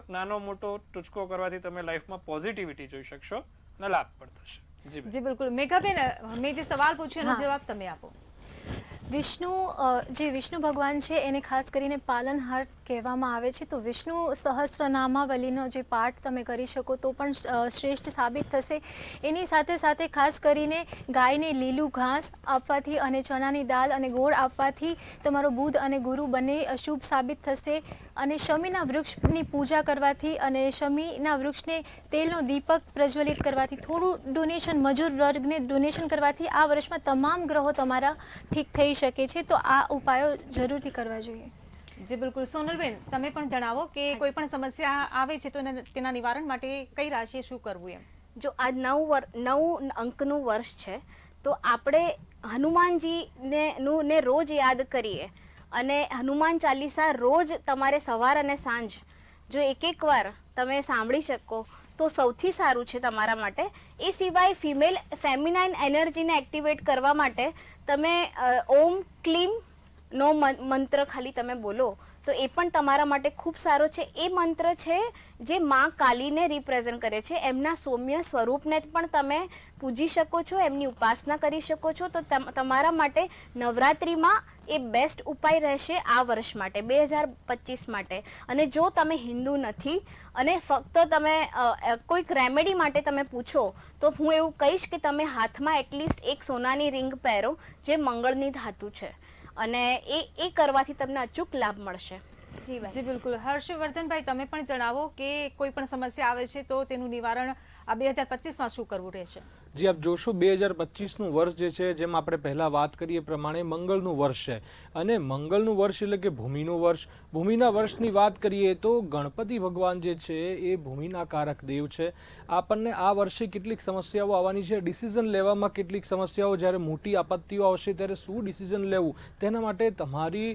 નાનો મોટો ટૂચકો કરવાથી તમે લાઈફમાં પોઝિટિવિટી જોઈ શકશો અને લાભ પણ થશે. જી બિલકુલ. મેઘાબેન, મેં જે સવાલ પૂછ્યો એનો જવાબ તમે આપો. વિષ્ણુ ભગવાન છે એને ખાસ કરીને પાલનહાર કહેવામાં આવે છે. તો વિષ્ણુ સહસ્રનામાવલીનો જે પાઠ તમે કરી શકો તો પણ શ્રેષ્ઠ સાબિત થશે. એની સાથે સાથે ખાસ કરીને ગાયને લીલું ઘાસ આપવાથી અને ચણાની દાળ અને ગોળ આપવાથી તમારો બુધ અને ગુરુ બંને શુભ સાબિત થશે. અને શમીના વૃક્ષની પૂજા કરવાથી અને શમીના વૃક્ષને તેલનો દીપક પ્રજ્વલિત કરવાથી, થોડું ડોનેશન, મજૂર વર્ગને ડોનેશન કરવાથી આ વર્ષમાં તમામ ગ્રહો તમારા ઠીક થઈ શકે છે. તો આ ઉપાયો જરૂરથી કરવા જોઈએ. જી બિલકુલ. સોનલબેન, તમે પણ જણાવો કે કોઈ પણ સમસ્યા આવે છે તો તેના નિવારણ માટે કઈ રાશિએ શું કરવું એમ. જો આ 9 અંકનું વર્ષ છે તો આપણે હનુમાનજીને રોજ યાદ કરીએ અને હનુમાન ચાલીસા રોજ તમારે સવાર અને સાંજ જો એક વાર તમે સાંભળી શકો તો સૌથી સારું છે તમારા માટે. એ સિવાય ફેમિનાઇન એનર્જીને એક્ટિવેટ કરવા માટે તમે ઓમ ક્લીમ નો મંત્ર ખાલી તમે બોલો તો એ પણ તમારા માટે ખૂબ સારો છે. એ મંત્ર છે જે માં કાલીને રિપ્રેઝન્ટ કરે છે. એમના સૌમ્ય સ્વરૂપને પણ તમે પૂજી શકો છો, એમની ઉપાસના કરી શકો છો. તો તમારા માટે નવરાત્રિમાં એ બેસ્ટ ઉપાય રહેશે આ વર્ષ માટે, 2025 માટે. અને જો તમે હિન્દુ નથી અને ફક્ત તમે કોઈક રેમેડી માટે તમે પૂછો તો હું એવું કહીશ કે તમે હાથમાં એટલીસ્ટ એક સોનાની રિંગ પહેરો જે મંગળની ધાતુ છે અને એ કરવાથી તમને અચૂક લાભ મળશે. જી ભાઈ. જી બિલકુલ. હર્ષવર્ધનભાઈ, તમે પણ જણાવો કે કોઈ પણ સમસ્યા આવે છે તો તેનું નિવારણ આ 2025માં શું કરવું રહેશે? જી, આપ જોશો 2025નું વર્ષ જે છે, જેમ આપણે પહેલા વાત કરી એ પ્રમાણે મંગળનું વર્ષ છે, અને મંગળનું વર્ષ એટલે કે ભૂમિનું વર્ષ. ભૂમિના વર્ષની વાત કરીએ તો ગણપતિ ભગવાન જે છે એ ભૂમિના કારક દેવ છે. આપણને આ વર્ષે કેટલીક સમસ્યાઓ આવવાની છે, ડિસિઝન લેવામાં કેટલીક સમસ્યાઓ, જ્યારે મોટી આપત્તિઓ આવશે ત્યારે શું ડિસિઝન લેવું તેના માટે તમારી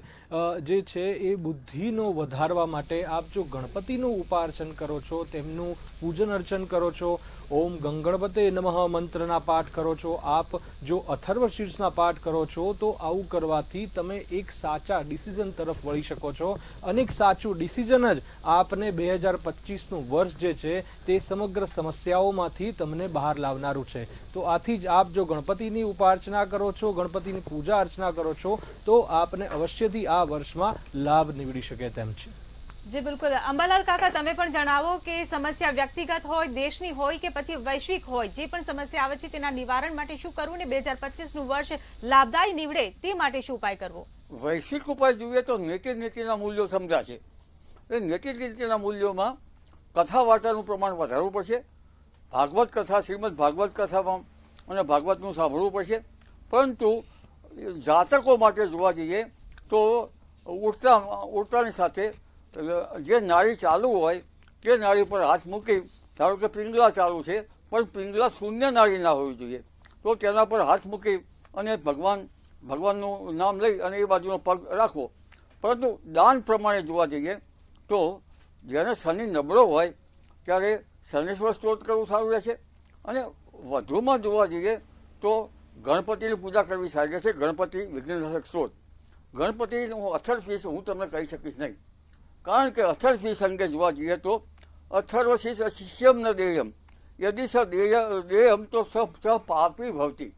જે છે એ બુદ્ધિનો વધારવા માટે આપ જો ગણપતિનું ઉપાર્ચન કરો છો, તેમનું પૂજન અર્ચન કરો છો, ઓમ ગંગણપતે નમઃ મંત્રના પાઠ કરો છો, આપ જો અથર્વ શીર્ષના પાઠ કરો છો, તો આવું કરવાથી તમે એક સાચા ડિસિઝન તરફ વળી શકો છો, અને એક સાચું ડિસિઝન જ આપને 2025નું વર્ષ જે છે તે સમગ્ર સમસ્યાઓમાંથી તમને બહાર લાવનારું છે. તો આથી જ આપ જો ગણપતિની ઉપાર્ચના કરો છો, ગણપતિની પૂજા અર્ચના કરો છો, તો આપને અવશ્યથી આ વર્ષમાં લાભ નીવડી શકે તેમ છે. જી બિલકુલ. અંબાલાલ કાકા, તમે પણ જણાવો કે સમસ્યા વ્યક્તિગત હોય, દેશની હોય કે પછી વૈશ્વિક હોય, જે પણ સમસ્યા આવે છે તેના નિવારણ માટે શું કરવું ને 2025નું વર્ષ લાભદાયી નીવડે તે માટે શું ઉપાય કરવો? વૈશ્વિક ઉપાય જોઈએ તો નીતિના મૂલ્યો સમજાશે. એ નીતિના મૂલ્યોમાં કથા વાર્તાનું પ્રમાણ વધારવું પડશે. ભાગવત કથા, શ્રીમદ ભાગવત કથામાં અને ભાગવતનું સાંભળવું પડશે. પરંતુ જાતકો માટે જોવા જઈએ તો ઉઠતાની સાથે જે નાળી ચાલુ હોય તે નાળી પર હાથ મૂકી, ધારો કે પિંગલા ચાલુ છે પણ પિંગલા શૂન્ય નાળી ના હોવી જોઈએ, તો તેના પર હાથ મૂકી અને ભગવાનનું નામ લઈ અને એ બાજુનો પગ રાખવો. પરંતુ દાન પ્રમાણે જોવા જઈએ તો જેને શનિ નબળો હોય ત્યારે શનેશ્વર સ્તોત્ર કરવું સારું રહેશે, અને વધુમાં જોવા જઈએ તો ગણપતિની પૂજા કરવી સારી રહેશે. ગણપતિ વિઘ્નનાશક સ્ત્રોત. ગણપતિનું અથર્વશીર્ષ હું તમને કહી શકીશ નહીં, કારણ કે અથર્વશીર્ષ અંગે જોવા જઈએ તો અથર્વશીર્ષ શિષ્યમ ન દેયમ યદિ સ દેયમ તો સ પાપી ભવતી.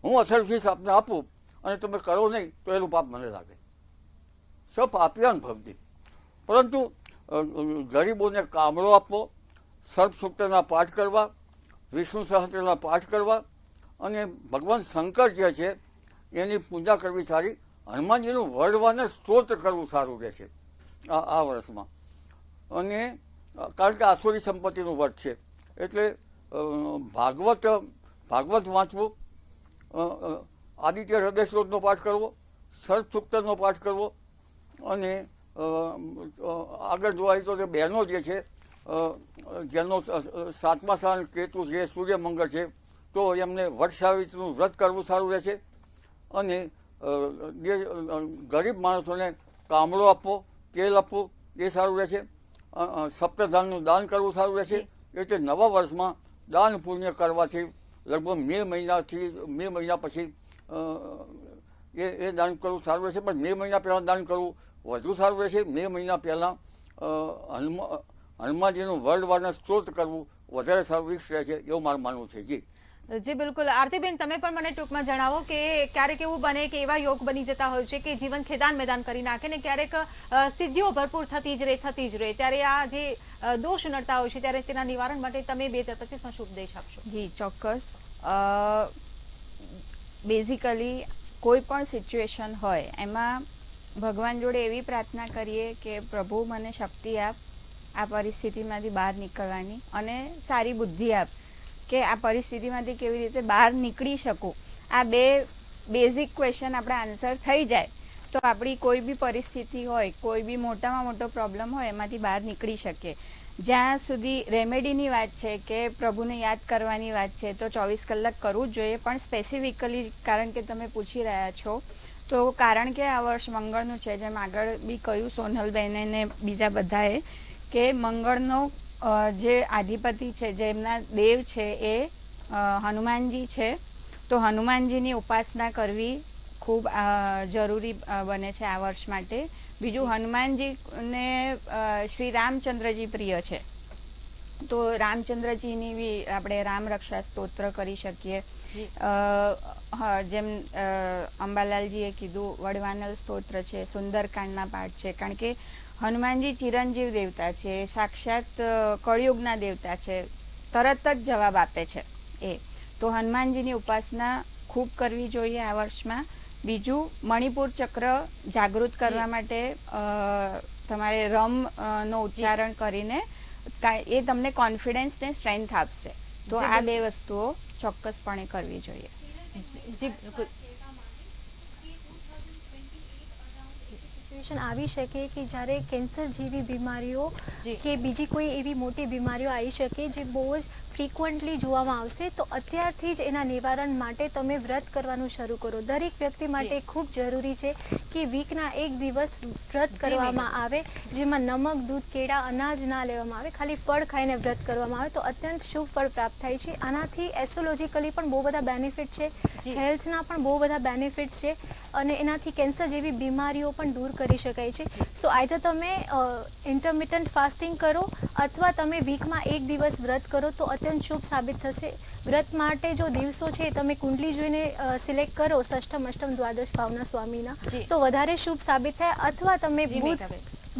હું અથર્વશીર્ષ આપને આપું અને તમે કરો નહીં તો એનું પાપ મને લાગે. સ પાપ્યાન ભવતી. પરંતુ ગરીબોને કામળો આપવો, સર્પ સૂક્તના પાઠ કરવા, વિષ્ણુ સહસ્ત્રના પાઠ કરવા, અને ભગવાન શંકર જે છે એની પૂજા કરવી સારી. હનુમાનજીનું વરવાને સ્તોત્ર કરવું સારું રહેશે આ વર્ષમાં. અને કારણ કે આસુરી સંપત્તિનું વર્ષ છે એટલે ભાગવત વાંચવું, આદિત્ય હૃદય સ્ત્રોતનો પાઠ કરવો, સર્પ સૂક્તનો પાઠ કરવો, અને આગળ જોવા તો તે બહેનો જે છે જેનો 7મા સ્થાન કેતુ છે, સૂર્ય મંગળ છે, તો એમને વટ સાવિત્રીનું વ્રત કરવું સારું રહેશે. અને જે ગરીબ માણસોને કામળો આપવો, તેલ આપવું એ સારું રહેશે. સપ્તધાનનું દાન કરવું સારું રહેશે. એટલે નવા વર્ષમાં દાન પુણ્ય કરવાથી લગભગ મે મહિના પછી એ દાન કરવું સારું રહેશે. પણ મે મહિના પહેલાં દાન કરવું વધુ સારું રહેશે. મે મહિના પહેલાં હનુમાનજીનું વરવારના સ્તોત્ર કરવું વધારે સારું વિકસ રહેશે એવું મારું માનવું છે. જી જી બિલકુલ. આરતીબેન, તમે પણ મને ટૂંકમાં જણાવો કે ક્યારેક એવું બને કે એવા યોગ બની જતા હોય છે કે જીવન ખેદાન મેદાન કરી નાખે ને ક્યારેક સિદ્ધિઓ ભરપૂર થતી જ રહે, ત્યારે આ જે દોષ નડતા હોય છે ત્યારે તેના નિવારણ માટે તમે 2025માં શું ઉપદેશ આપશો? જી ચોક્કસ. બેઝિકલી કોઈ પણ સિચ્યુએશન હોય એમાં ભગવાન જોડે એવી પ્રાર્થના કરીએ કે પ્રભુ મને શક્તિ આપ આ પરિસ્થિતિમાંથી બહાર નીકળવાની, અને સારી બુદ્ધિ આપ કે આ પરિસ્થિતિમાંથી કેવી રીતે બહાર નીકળી શકું. આ બે બેઝિક ક્વેશ્ચન આપણા આન્સર થઈ જાય તો આપણી કોઈ બી પરિસ્થિતિ હોય, કોઈ બી મોટામાં મોટો પ્રોબ્લેમ હોય એમાંથી બહાર નીકળી શકીએ. જ્યાં સુધી રેમેડીની વાત છે કે પ્રભુને યાદ કરવાની વાત છે તો 24 કલાક કરવું જ જોઈએ. પણ સ્પેસિફિકલી કારણ કે તમે પૂછી રહ્યા છો તો કારણ કે આ વર્ષ મંગળનું છે, જેમ આગળ બી કહ્યું સોનલબેને ને બીજા બધાએ, કે મંગળનો જે આધિપતિ છે, જેમના દેવ છે એ હનુમાનજી છે. તો હનુમાનજીની ઉપાસના કરવી ખૂબ જરૂરી બને છે આ વર્ષ માટે. બીજું, હનુમાનજીને શ્રી રામચંદ્રજી પ્રિય છે તો રામચંદ્રજીની બી આપણે રામ રક્ષા સ્તોત્ર કરી શકીએ. જેમ અંબાલાલજીએ કીધું વડવાનલ સ્તોત્ર છે, સુંદરકાંડના પાઠ છે, કારણ કે હનુમાનજી ચિરંજીવ દેવતા છે, સાક્ષાત કળિયુગના દેવતા છે, તરત જ જવાબ આપે છે એ. તો હનુમાનજીની ઉપાસના ખૂબ કરવી જોઈએ આ વર્ષમાં. બીજું મણિપુર ચક્ર જાગૃત કરવા માટે તમારે રમ નો ઉચ્ચારણ કરીને એ તમને કોન્ફિડન્સ ને સ્ટ્રેન્થ આપશે. તો આ બે વસ્તુઓ ચોક્કસપણે કરવી જોઈએ. જી બિલકુલ. સિચ્યુએશન આવી શકે કે જ્યારે કેન્સર જેવી બીમારીઓ કે બીજી કોઈ એવી મોટી બીમારીઓ આવી શકે જે બહુ જ ફ્રિકવન્ટલી જોવામાં આવશે, તો અત્યારથી જ એના નિવારણ માટે તમે વ્રત કરવાનું શરૂ કરો. દરેક વ્યક્તિ માટે ખૂબ જરૂરી છે કે વીકના એક દિવસ વ્રત કરવામાં આવે, જેમાં નમક, દૂધ, કેળા, અનાજ ના લેવામાં આવે, ખાલી ફળ ખાઈને વ્રત કરવામાં આવે તો અત્યંત શુભ ફળ પ્રાપ્ત થાય છે. આનાથી એસ્ટ્રોલોજીકલી પણ બહુ બધા બેનિફિટ છે, હેલ્થના પણ બહુ બધા બેનિફિટ્સ છે અને એનાથી કેન્સર જેવી બીમારીઓ પણ દૂર કરી શકાય છે. સો આઈધર તમે ઇન્ટરમિટન્ટ ફાસ્ટિંગ કરો અથવા તમે વીકમાં એક દિવસ વ્રત કરો તો અત્યંત શુભ સાબિત થશે. વ્રત માટે જો દિવસો છે તમે કુંડલી જોઈને સિલેક્ટ કરો ષષ્ઠમ, અષ્ટમ, દ્વાદશ ભાવના સ્વામીના, તો વધારે શુભ સાબિત થાય. અથવા તમે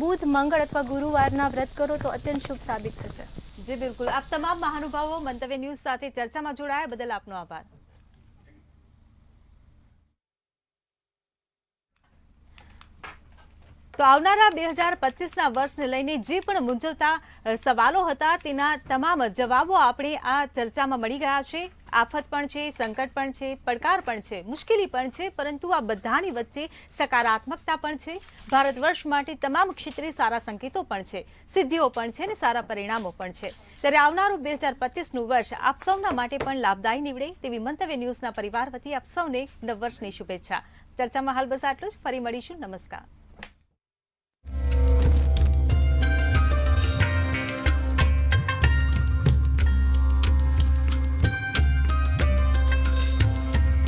બુધ, મંગળ અથવા ગુરુવારના વ્રત કરો તો અત્યંત શુભ સાબિત થશે. જી બિલકુલ. આપ તમામ મહાનુભાવો મંતવ્ય ન્યૂઝ સાથે ચર્ચામાં જોડાયા બદલ આપનો આભાર. તો આવનારા 2025ના વર્ષને લઈને જે પણ મૂંઝવતા સવાલો હતા તેના તમામ જવાબો આપણે આ ચર્ચામાં મળી ગયા છે. આફત પણ છે, સંકટ પણ છે, પડકાર પણ છે, મુશ્કેલી પણ છે, પરંતુ આ બધાની વચ્ચે સકારાત્મકતા પણ છે. ભારત વર્ષ માટે તમામ ક્ષેત્રે સારા સંકેતો પણ છે, સિદ્ધિઓ પણ છે અને સારા પરિણામો પણ છે. ત્યારે આવનારું 2025નું વર્ષ આપ સૌના માટે પણ લાભદાયી નીવડે તેવી મંતવ્ય ન્યૂઝના પરિવાર વતી આપ સૌને નવ વર્ષની શુભેચ્છા. ચર્ચામાં હાલ બસ આટલું જ. ફરી મળીશું. નમસ્કાર.